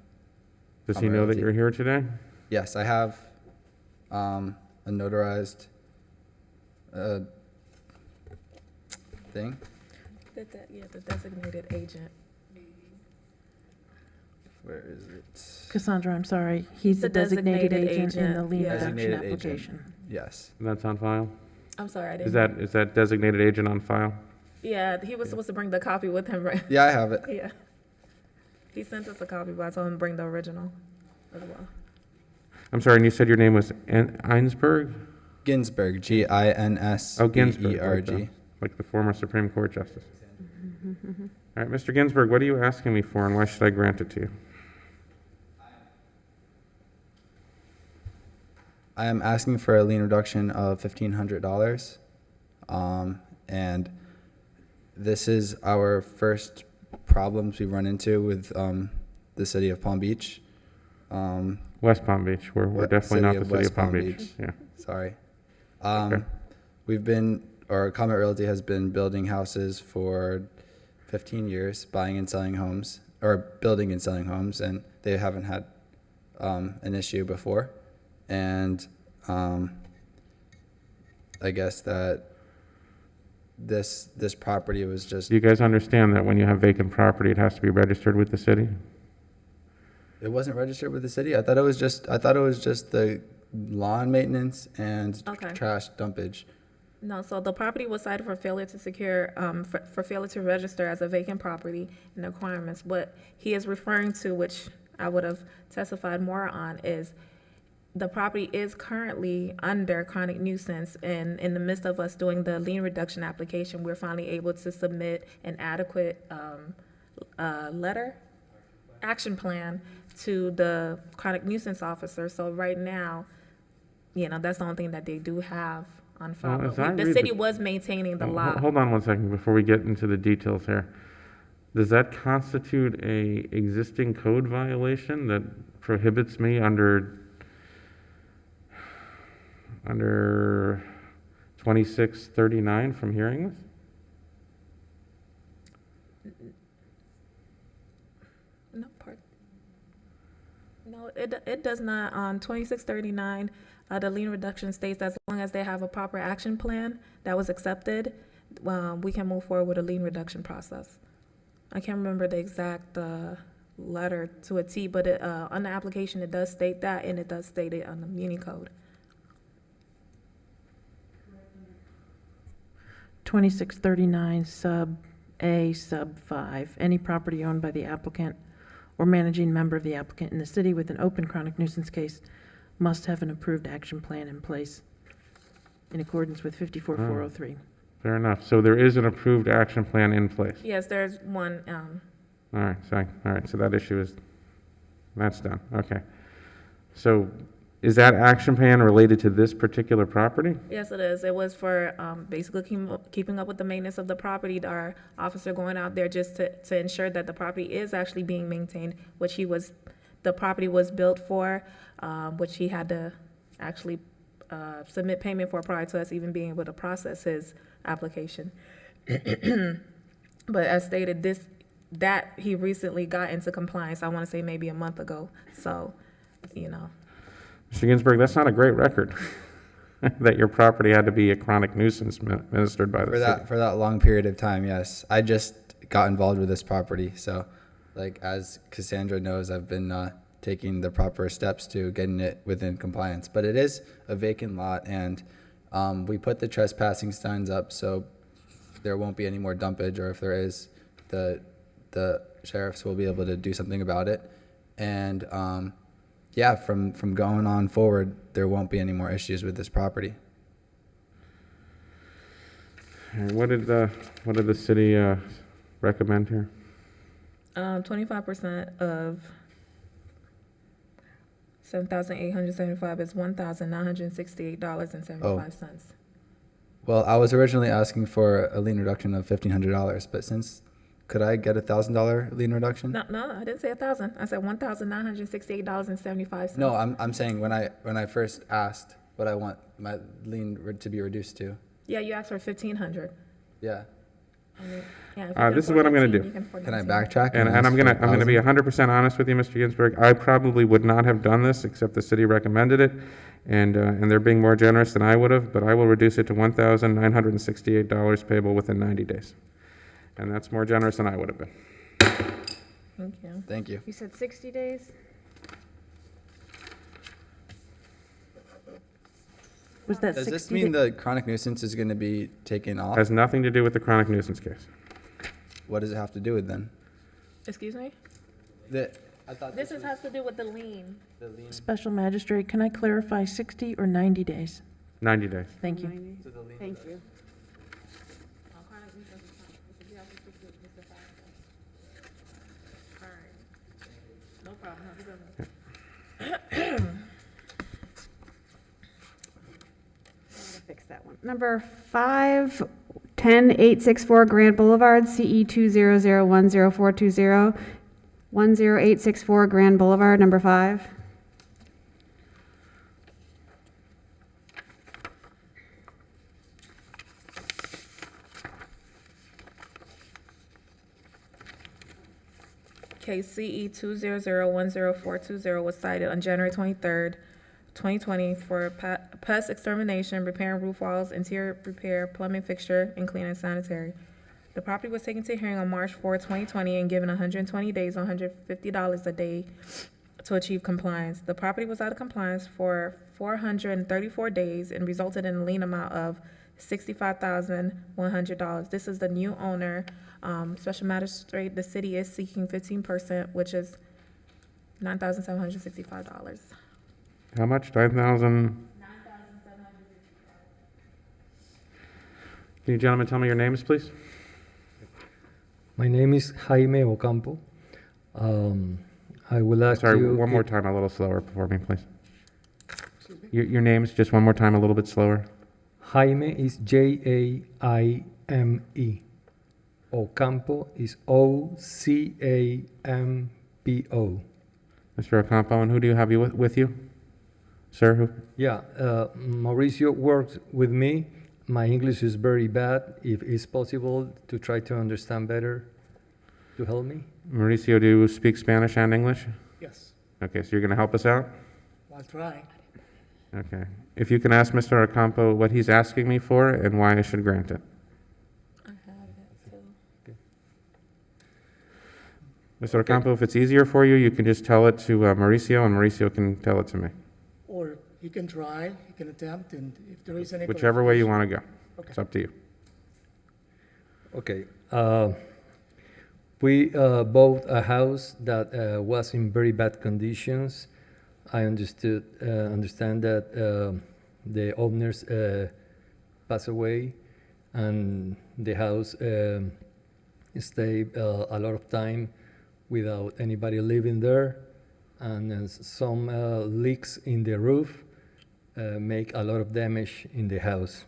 Does he know that you're here today? Yes, I have a notarized thing. The designated agent. Where is it? Cassandra, I'm sorry. He's the designated agent in the lien reduction Designated agent. application. Yes. And that's on file? I'm sorry, I didn't. Is that designated agent on file? Yeah, he was supposed to bring the copy with him, right? Yeah, I have it. Yeah. He sent us a copy, but I told him to bring the original as well. I'm sorry, and you said your name was Einsberg? Ginsberg, Ginsberg. Oh, Ginsberg, like the former Supreme Court Justice. All right, Mr. Ginsberg, what are you asking me for, and why should I grant it to you? I am asking for a lien reduction of $1,500. And this is our first problems we run into with the city of Palm Beach. West Palm Beach, we're definitely not the city West of Palm Beach. Yeah. Sorry. Okay. Comet Realty has been building houses for 15 years, buying and selling homes, or building and selling homes, and they haven't had an issue before. And I guess that this property was just, Do you guys understand that when you have vacant property, it has to be registered with the city? it wasn't registered with the city. I thought it was just the lawn maintenance and Okay. trash dumpage. No, so the property was cited for failure to secure, for failure to register as a vacant property and the requirements. What he is referring to, which I would have testified more on, is the property is currently under chronic nuisance, and in the midst of us doing the lien reduction application, we're finally able to submit an adequate action plan to the chronic nuisance officer. So right now, that's the only thing that they do have on file. Well, as I The read city the- was maintaining the lot. Hold on one second before we get into the details here. Does that constitute a existing code violation that prohibits me under 2639 from hearing this? No, it does not. On 2639, the lien reduction states as long as they have a proper action plan that was accepted, we can move forward with a lien reduction process. I can't remember the exact letter to a T, but on the application, it does state that, and it does state it on the Muni Code. 2639 sub A sub 5, any property owned by the applicant or managing member of the applicant in the city with an open chronic nuisance case must have an approved action plan in place in accordance with 54403. Fair enough. So there is an approved action plan in place. Yes, there's one. All right, so that issue that's done. Okay. So is that action plan related to this particular property? Yes, it is. It was for basically keeping up with the maintenance of the property. Our officer going out there just to ensure that the property is actually being maintained, which the property was built for, which he had to actually submit payment for prior to us even being able to process his application. But as stated, that he recently got into compliance, I want to say maybe a month ago. So, Mr. Ginsburg, that's not a great record, that your property had to be a chronic nuisance administered by the city. For that long period of time, yes. I just got involved with this property, so as Cassandra knows, I've been taking the proper steps to getting it within compliance. But it is a vacant lot, and we put the trespassing signs up so there won't be any more dumpage, or if there is, the sheriffs will be able to do something about it. And yeah, from going on forward, there won't be any more issues with this property. All right, what did the city recommend here? 25% of $7,875 is $1,968.75. Well, I was originally asking for a lien reduction of $1,500, but could I get $1,000 lien reduction? No, I didn't say 1,000. I said $1,968.75. No, I'm saying when I first asked what I want my lien to be reduced to. Yeah, you asked for 1,500. Yeah. This is what I'm going to do. Can I backtrack? And I'm going to be 100% honest with you, Mr. Ginsburg. I probably would not have done this, except the city recommended it, and they're being more generous than I would have, but I will reduce it to $1,968 payable within 90 days. And that's more generous than I would have been. Thank you. Thank you. You said 60 days? Was that Does 60 this mean the chronic nuisance is going to be taken off? Has nothing to do with the chronic nuisance case. What does it have to do with then? Excuse me? I thought This has to do with the lien. Special magistrate, can I clarify 60 or 90 days? 90 days. Thank you. Thank you. No problem. Have a good one. Fix that one. Number 5, 10864 Grand Boulevard, CE 200104220, 10864 Grand Boulevard, number 5. Case CE 200104220 was cited on January 23rd, 2020 for pest extermination, repairing roof walls, interior repair, plumbing fixture, and cleaning sanitary. The property was taken to hearing on March 4, 2020, and given 120 days, $150 a day to achieve compliance. The property was out of compliance for 434 days and resulted in a lien amount of $65,100. This is the new owner. Special magistrate, the city is seeking 15%, which is $9,765. How much? 9,000? Can you gentlemen tell me your names, please? My name is Jaime Ocampo. I would like Sorry, to... one more time, a little slower for me, please. Your names, just one more time, a little bit slower. Jaime is Jaime. Ocampo is Ocampo. Mr. Ocampo, and who do you have with you? Sir, who? Yeah, Mauricio works with me. My English is very bad. If it's possible to try to understand better, to help me. Mauricio, do you speak Spanish and English? Yes. Okay, so you're going to help us out? I'll try. Okay. If you can ask Mr. Ocampo what he's asking me for and why I should grant it. Mr. Ocampo, if it's easier for you, you can just tell it to Mauricio, and Mauricio can tell it to me. Or you can try, you can attempt, and if there is any... Whichever way you want to go. Okay. It's up to you. Okay. We bought a house that was in very bad conditions. I understand that the owners passed away, and the house stayed a lot of time without anybody living there, and some leaks in the roof make a lot of damage in the house.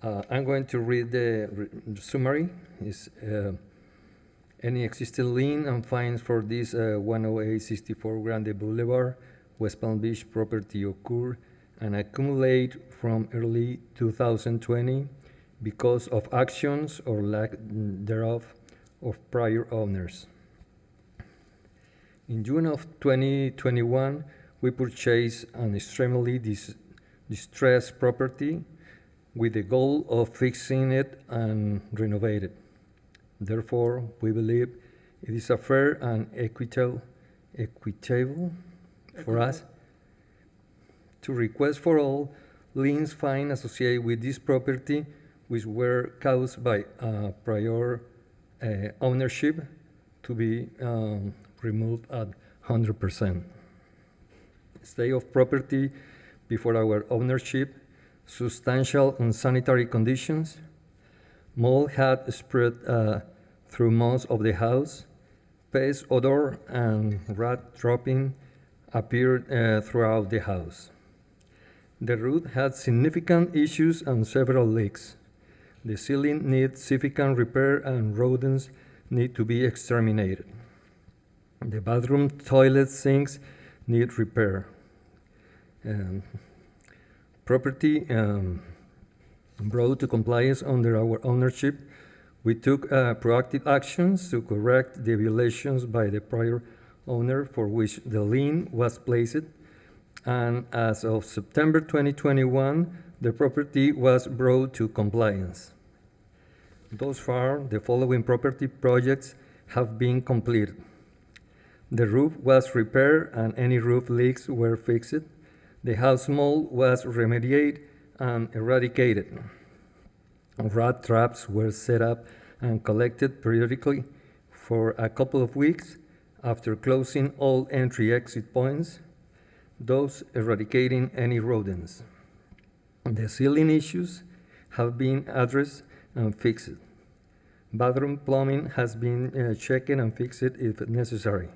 I'm going to read the summary. It's, any existing lien and fines for this 10864 Grande Boulevard, West Palm Beach property occur and accumulate from early 2020 because of actions or lack thereof of prior owners. In June of 2021, we purchased an extremely distressed property with the goal of fixing it and renovate it. Therefore, we believe it is a fair and equitable for us to request for all liens fines associated with this property which were caused by prior ownership to be removed at 100%. State of property before our ownership, substantial unsanitary conditions, mold had spread through most of the house, pest odor and rat dropping appeared throughout the house. The roof had significant issues and several leaks. The ceiling needs significant repair and rodents need to be exterminated. The bathroom toilet sinks need repair. Property brought to compliance under our ownership. We took proactive actions to correct the violations by the prior owner for which the lien was placed, and as of September 2021, the property was brought to compliance. Thus far, the following property projects have been completed. The roof was repaired and any roof leaks were fixed. The house mold was remediated and eradicated. Rat traps were set up and collected periodically for a couple of weeks after closing all entry-exit points, thus eradicating any rodents. The ceiling issues have been addressed and fixed. Bathroom plumbing has been checked and fixed if necessary.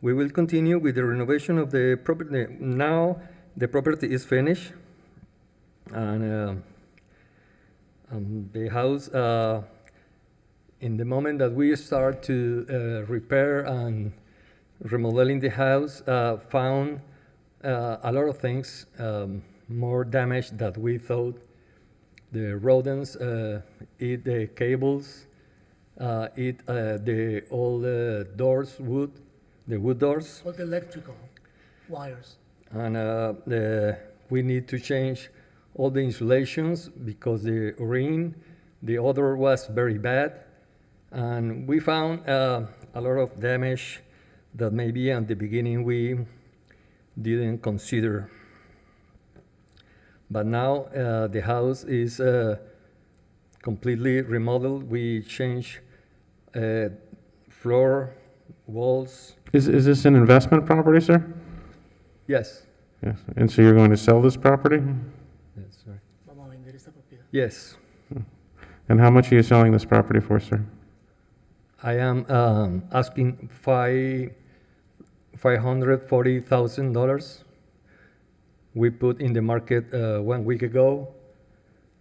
We will continue with the renovation of the property. Now the property is finished, and The house, in the moment that we start to repair and remodeling the house, found a lot of things, more damage than we thought. The rodents eat the cables, eat all the doors, the wood doors. All the electrical wires. And we need to change all the insulations because the the odor was very bad. And we found a lot of damage that maybe at the beginning we didn't consider. But now the house is completely remodeled. We changed floor, walls. Is this an investment property, sir? Yes. Yes. And so you're going to sell this property? That's right. Vamos a vender esta propiedad. Yes. And how much are you selling this property for, sir? I am asking $540,000. We put in the market 1 week ago.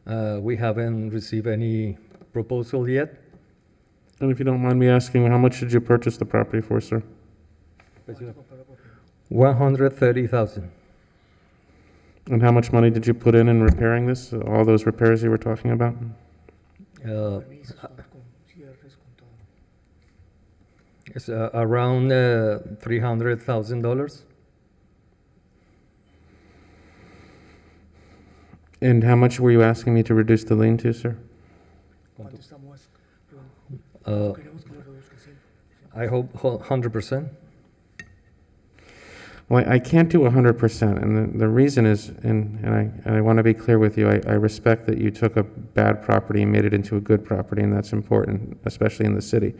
We haven't received any proposal yet. And if you don't mind me asking, how much did you purchase the property for, sir? $130,000. And how much money did you put in repairing this, all those repairs you were talking about? It's around $300,000. And how much were you asking me to reduce the lien to, sir? I hope 100%. Well, I can't do 100%, and the reason is, and I want to be clear with you, I respect that you took a bad property and made it into a good property, and that's important, especially in the city.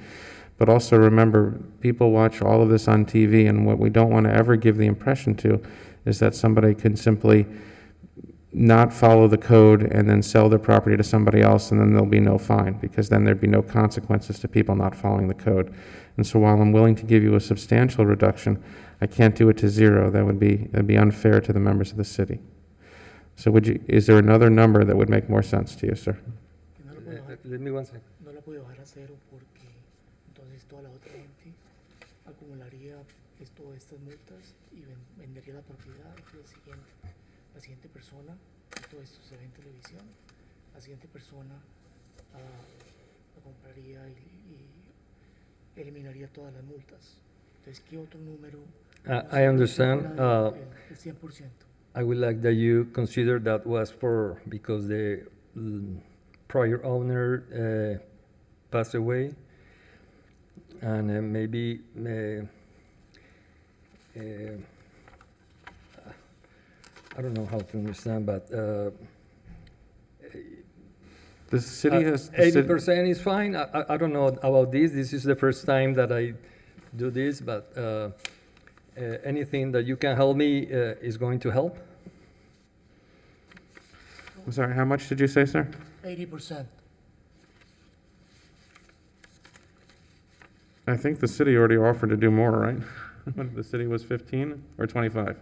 But also remember, people watch all of this on TV, and what we don't want to ever give the impression to is that somebody can simply not follow the code and then sell their property to somebody else, and then there'll be no fine, because then there'd be no consequences to people not following the code. And so while I'm willing to give you a substantial reduction, I can't do it to zero. That'd be unfair to the members of the city. So is there another number that would make more sense to you, sir? Let me one second. No la puedo bajar a cero porque entonces toda la otra gente acumularía todas estas multas y vendería la propiedad. Y la siguiente persona, todo esto se ve en televisión, la siguiente persona lo compraría y eliminaría todas las multas. Entonces, ¿qué otro número? I understand. El 100%. I would like that you consider that was because the prior owner passed away, and maybe I don't know how to understand, but the city has 80% is fine. I don't know about this. This is the first time that I do this, but anything that you can help me is going to help. I'm sorry, how much did you say, sir? 80%. I think the city already offered to do more, right? The city was 15 or 25?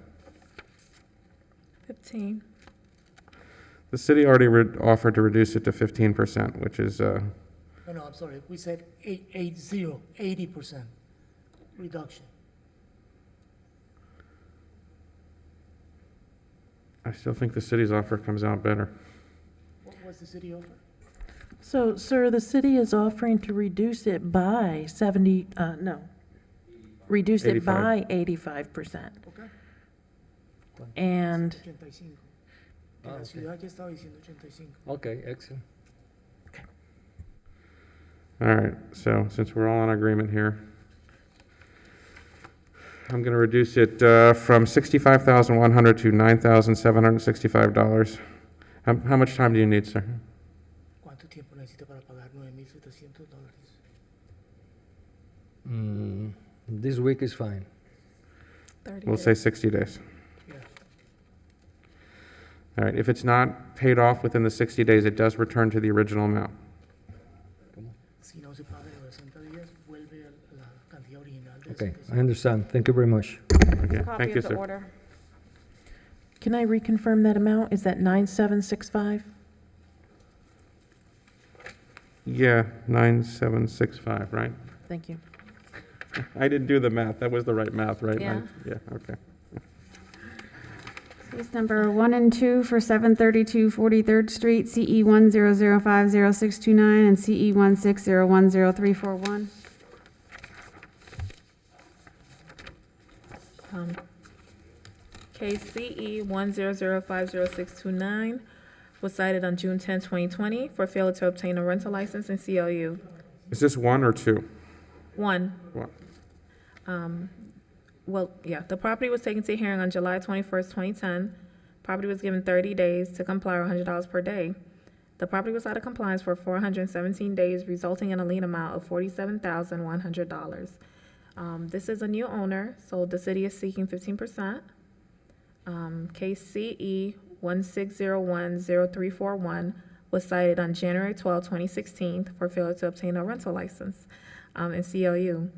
15. The city already offered to reduce it to 15%, which is, No, I'm sorry. We said 80% reduction. I still think the city's offer comes out better. What was the city offer? So, sir, the city is offering to reduce it by reduce it by 85%. Okay. And 85. La ciudad ya estaba diciendo 85. Okay, excellent. All right, so since we're all in agreement here, I'm going to reduce it from $65,100 to $9,765. How much time do you need, sir? ¿Cuánto tiempo necesita para pagar $9,700? This week is fine. 30 We'll days. say 60 days. Yeah. All right, if it's not paid off within the 60 days, it does return to the original amount. Si no se paga en los 60 días, vuelve a la cantidad original de Okay, 65. I understand. Thank you very much. Okay, Copy thank you, of the sir. order. can I reconfirm that amount? Is that 9765? Yeah, 9765, right? Thank you. I didn't do the math. That was the right math, right? Yeah. Yeah, okay. Case number 1 and 2 for 732 43rd Street, CE 1005069 and CE 1601041. Case CE 100500629 was cited on June 10, 2020 for failure to obtain a rental license in CLU. Is this 1 or 2? 1. One. The property was taken to hearing on July 21st, 2010. Property was given 30 days to comply or $100 per day. The property was out of compliance for 417 days, resulting in a lien amount of $47,100. This is a new owner, so the city is seeking 15%. Case CE 1601031 was cited on January 12, 2016 for failure to obtain a rental license in CLU.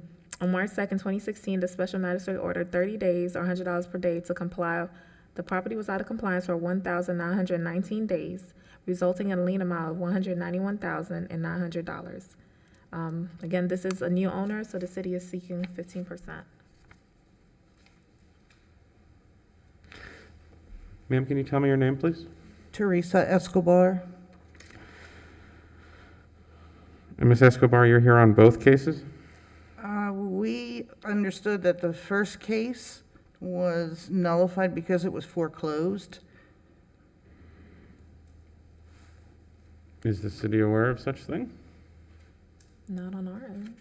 On March 2nd, 2016, the special magistrate ordered 30 days or $100 per day to comply. The property was out of compliance for 1,919 days, resulting in a lien amount of $191,900. Again, this is a new owner, so the city is seeking 15%. Ma'am, can you tell me your name, please? Teresa Escobar. And Ms. Escobar, you're here on both cases? We understood that the first case was nullified because it was foreclosed. Is the city aware of such thing? Not on our end.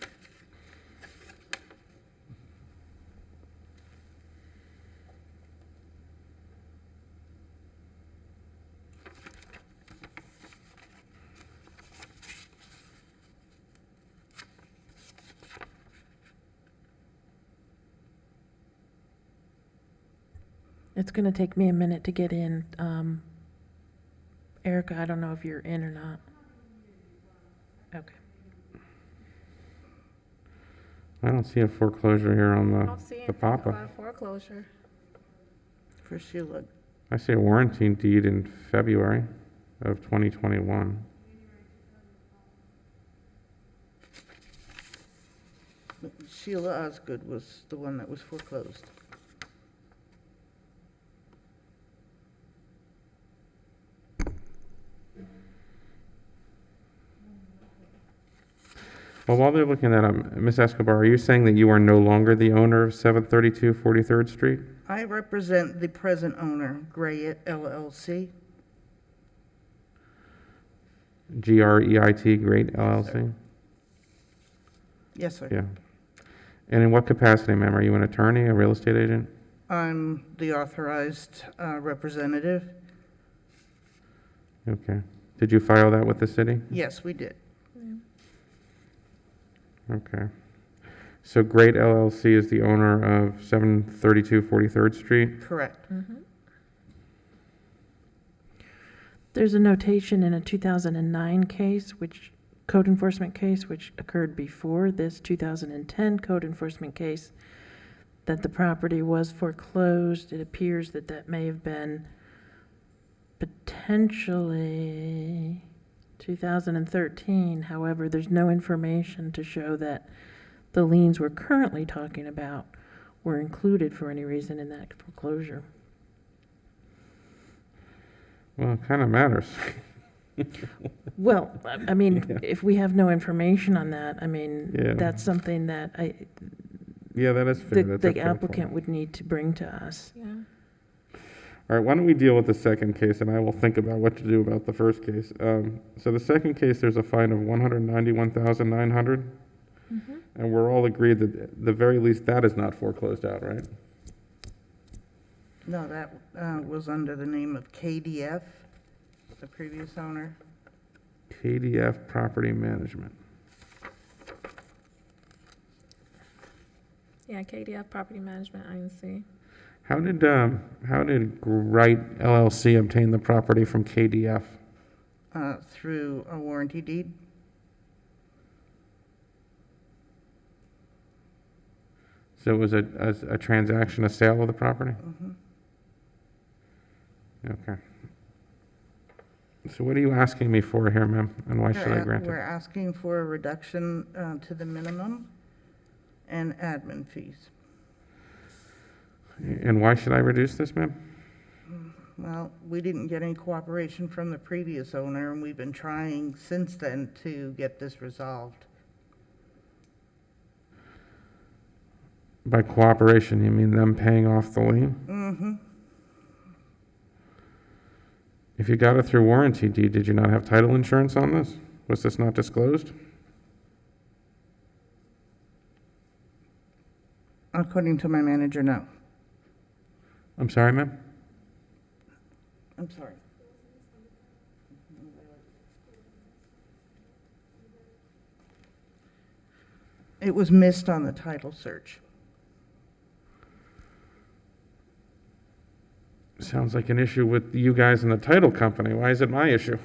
It's going to take me a minute to get in. Erica, I don't know if you're in or not. Okay. I don't see a foreclosure here on I don't see the anything Papa. about foreclosure. For Sheila. I see a warranty deed in February of 2021. Sheila Osgood was the one that was foreclosed. Well, while they're looking at that, Ms. Escobar, are you saying that you are no longer the owner of 732 43rd Street? I represent the present owner, Grey LLC. GREIT, Great LLC? Yes, sir. Yeah. And in what capacity, ma'am? Are you an attorney, a real estate agent? I'm the authorized representative. Okay. Did you file that with the city? Yes, we did. Okay. So Great LLC is the owner of 732 43rd Street? Correct. There's a notation in a 2009 case, code enforcement case, which occurred before this 2010 code enforcement case, that the property was foreclosed. It appears that that may have been potentially 2013. However, there's no information to show that the liens we're currently talking about were included for any reason in that foreclosure. Well, it kind of matters. Well, I mean, Yeah. if we have no information on that, I mean, Yeah. that's something that Yeah, that is fair. That's a the fair applicant point. would need to bring to us. Yeah. All right, why don't we deal with the second case, and I will think about what to do about the first case. So the second case, there's a fine of $191,900, and we're all agreed that at the very least that is not foreclosed out, right? No, that was under the name of KDF, the previous owner. KDF Property Management. Yeah, KDF Property Management, INC. How did Wright LLC obtain the property from KDF? Through a warranty deed. So it was a transaction, a sale of the property? Okay. So what are you asking me for here, ma'am, and why should I grant We're it? asking for a reduction to the minimum and admin fees. And why should I reduce this, ma'am? Well, we didn't get any cooperation from the previous owner, and we've been trying since then to get this resolved. By cooperation, you mean them paying off the lien? Mm-hmm. If you got it through warranty deed, did you not have title insurance on this? Was this not disclosed? According to my manager, no. I'm sorry, ma'am? I'm sorry. It was missed on the title search. Sounds like an issue with you guys and the title company. Why is it my issue?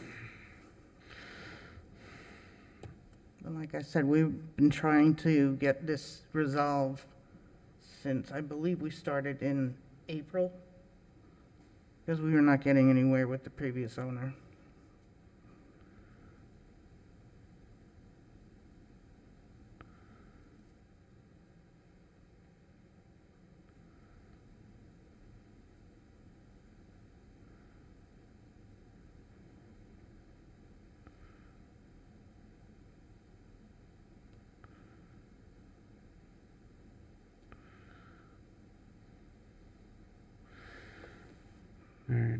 And like I said, we've been trying to get this resolved since, I believe we started in April, because we were not getting anywhere with the previous owner. All right.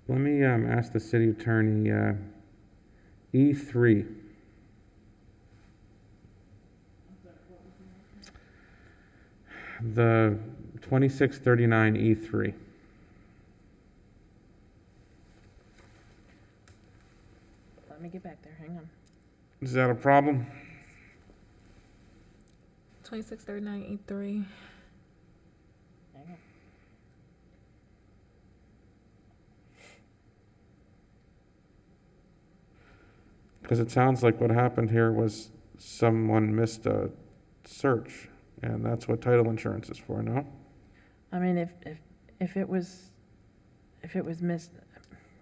Let me ask the city attorney, E3. The 2639 E3. Let me get back there, hang on. Is that a problem? 2639E3. Hang on. Because it sounds like what happened here was someone missed a search, and that's what title insurance is for, no? I mean, if it was missed,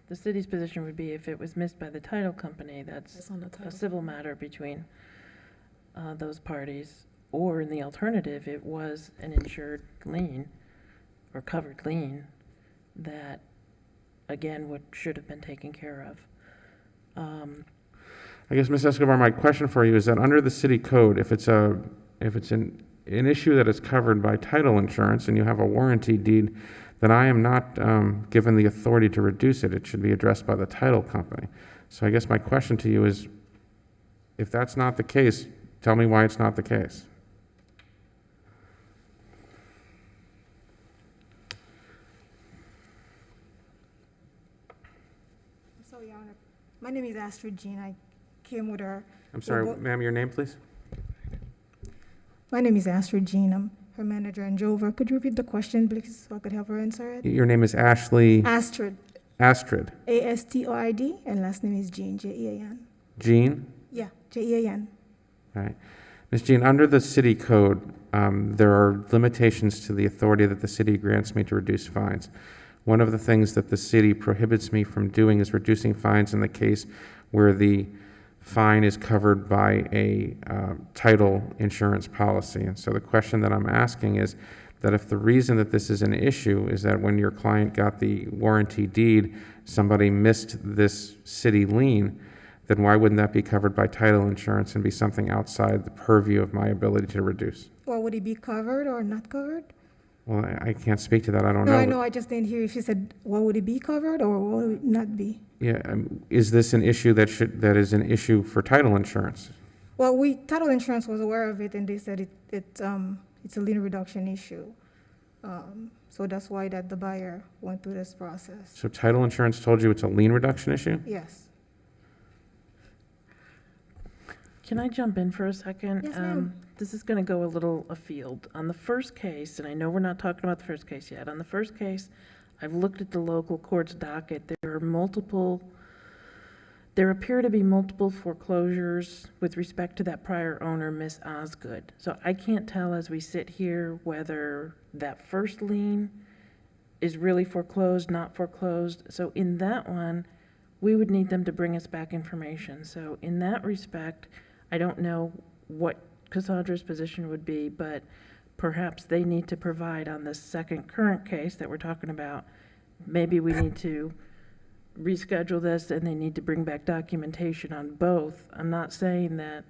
the city's position would be if it was missed by the title company, that's It's on the a title. civil matter between those parties. Or in the alternative, it was an insured lien or covered lien that, again, should have been taken care of. I guess, Ms. Escobar, my question for you is that under the city code, if it's an issue that is covered by title insurance and you have a warranty deed, then I am not given the authority to reduce it. It should be addressed by the title company. So I guess my question to you is, if that's not the case, tell me why it's not the case. So, Your Honor, my name is Astrid Jean. I came with her. I'm sorry, ma'am, your name, please? My name is Astrid Jean. I'm her manager in Jover. Could you repeat the question, please, so I could help her answer it? Your name is Ashley? Astrid. Astrid. Astrid, and last name is Jean, Jean. Jean? Yeah, Jean. All right. Ms. Jean, under the city code, there are limitations to the authority that the city grants me to reduce fines. One of the things that the city prohibits me from doing is reducing fines in the case where the fine is covered by a title insurance policy. And so the question that I'm asking is that if the reason that this is an issue is that when your client got the warranty deed, somebody missed this city lien, then why wouldn't that be covered by title insurance and be something outside the purview of my ability to reduce? Or would it be covered or not covered? Well, I can't speak to that, I don't No, know. I know, I just didn't hear if you said, what would it be covered or what would it not be? Yeah, is this an issue that is an issue for title insurance? Well, title insurance was aware of it and they said it's a lien reduction issue. So that's why that the buyer went through this process. So title insurance told you it's a lien reduction issue? Yes. Can I jump in for a second? Yes, ma'am. This is going to go a little afield. On the first case, and I know we're not talking about the first case yet, on the first case, I've looked at the local court's docket. There appear to be multiple foreclosures with respect to that prior owner, Miss Osgood. So I can't tell as we sit here whether that first lien is really foreclosed, not foreclosed. So in that one, we would need them to bring us back information. So in that respect, I don't know what Cassandra's position would be, but perhaps they need to provide on the second current case that we're talking about. Maybe we need to reschedule this and they need to bring back documentation on both. I'm not saying that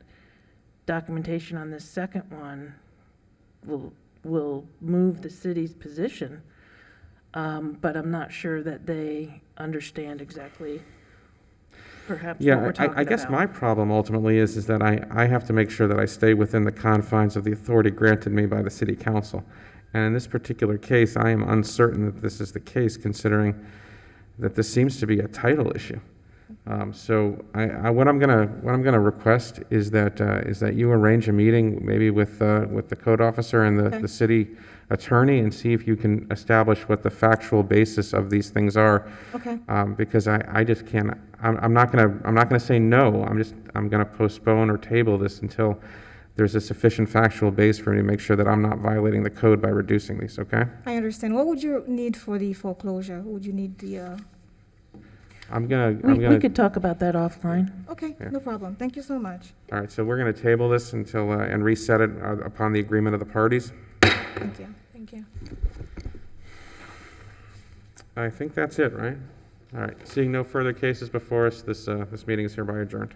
documentation on this second one will move the city's position, but I'm not sure that they understand exactly perhaps what we're talking about. I guess my problem ultimately is that I have to make sure that I stay within the confines of the authority granted me by the city council. And in this particular case, I am uncertain that this is the case, considering that this seems to be a title issue. So what I'm gonna request is that you arrange a meeting maybe with the code officer and the city attorney and see if you can establish what the factual basis of these things are. Okay. Because I just can't. I'm not gonna say no. I'm gonna postpone or table this until there's a sufficient factual base for me to make sure that I'm not violating the code by reducing these. Okay. I understand. What would you need for the foreclosure? Would you need the, We could talk about that offline. Okay, Yeah. no problem. Thank you so much. All right, so we're going to table this until, and reset it upon the agreement of the parties. Thank you. Thank you. I think that's it, right? All right, seeing no further cases before us, this meeting is hereby adjourned.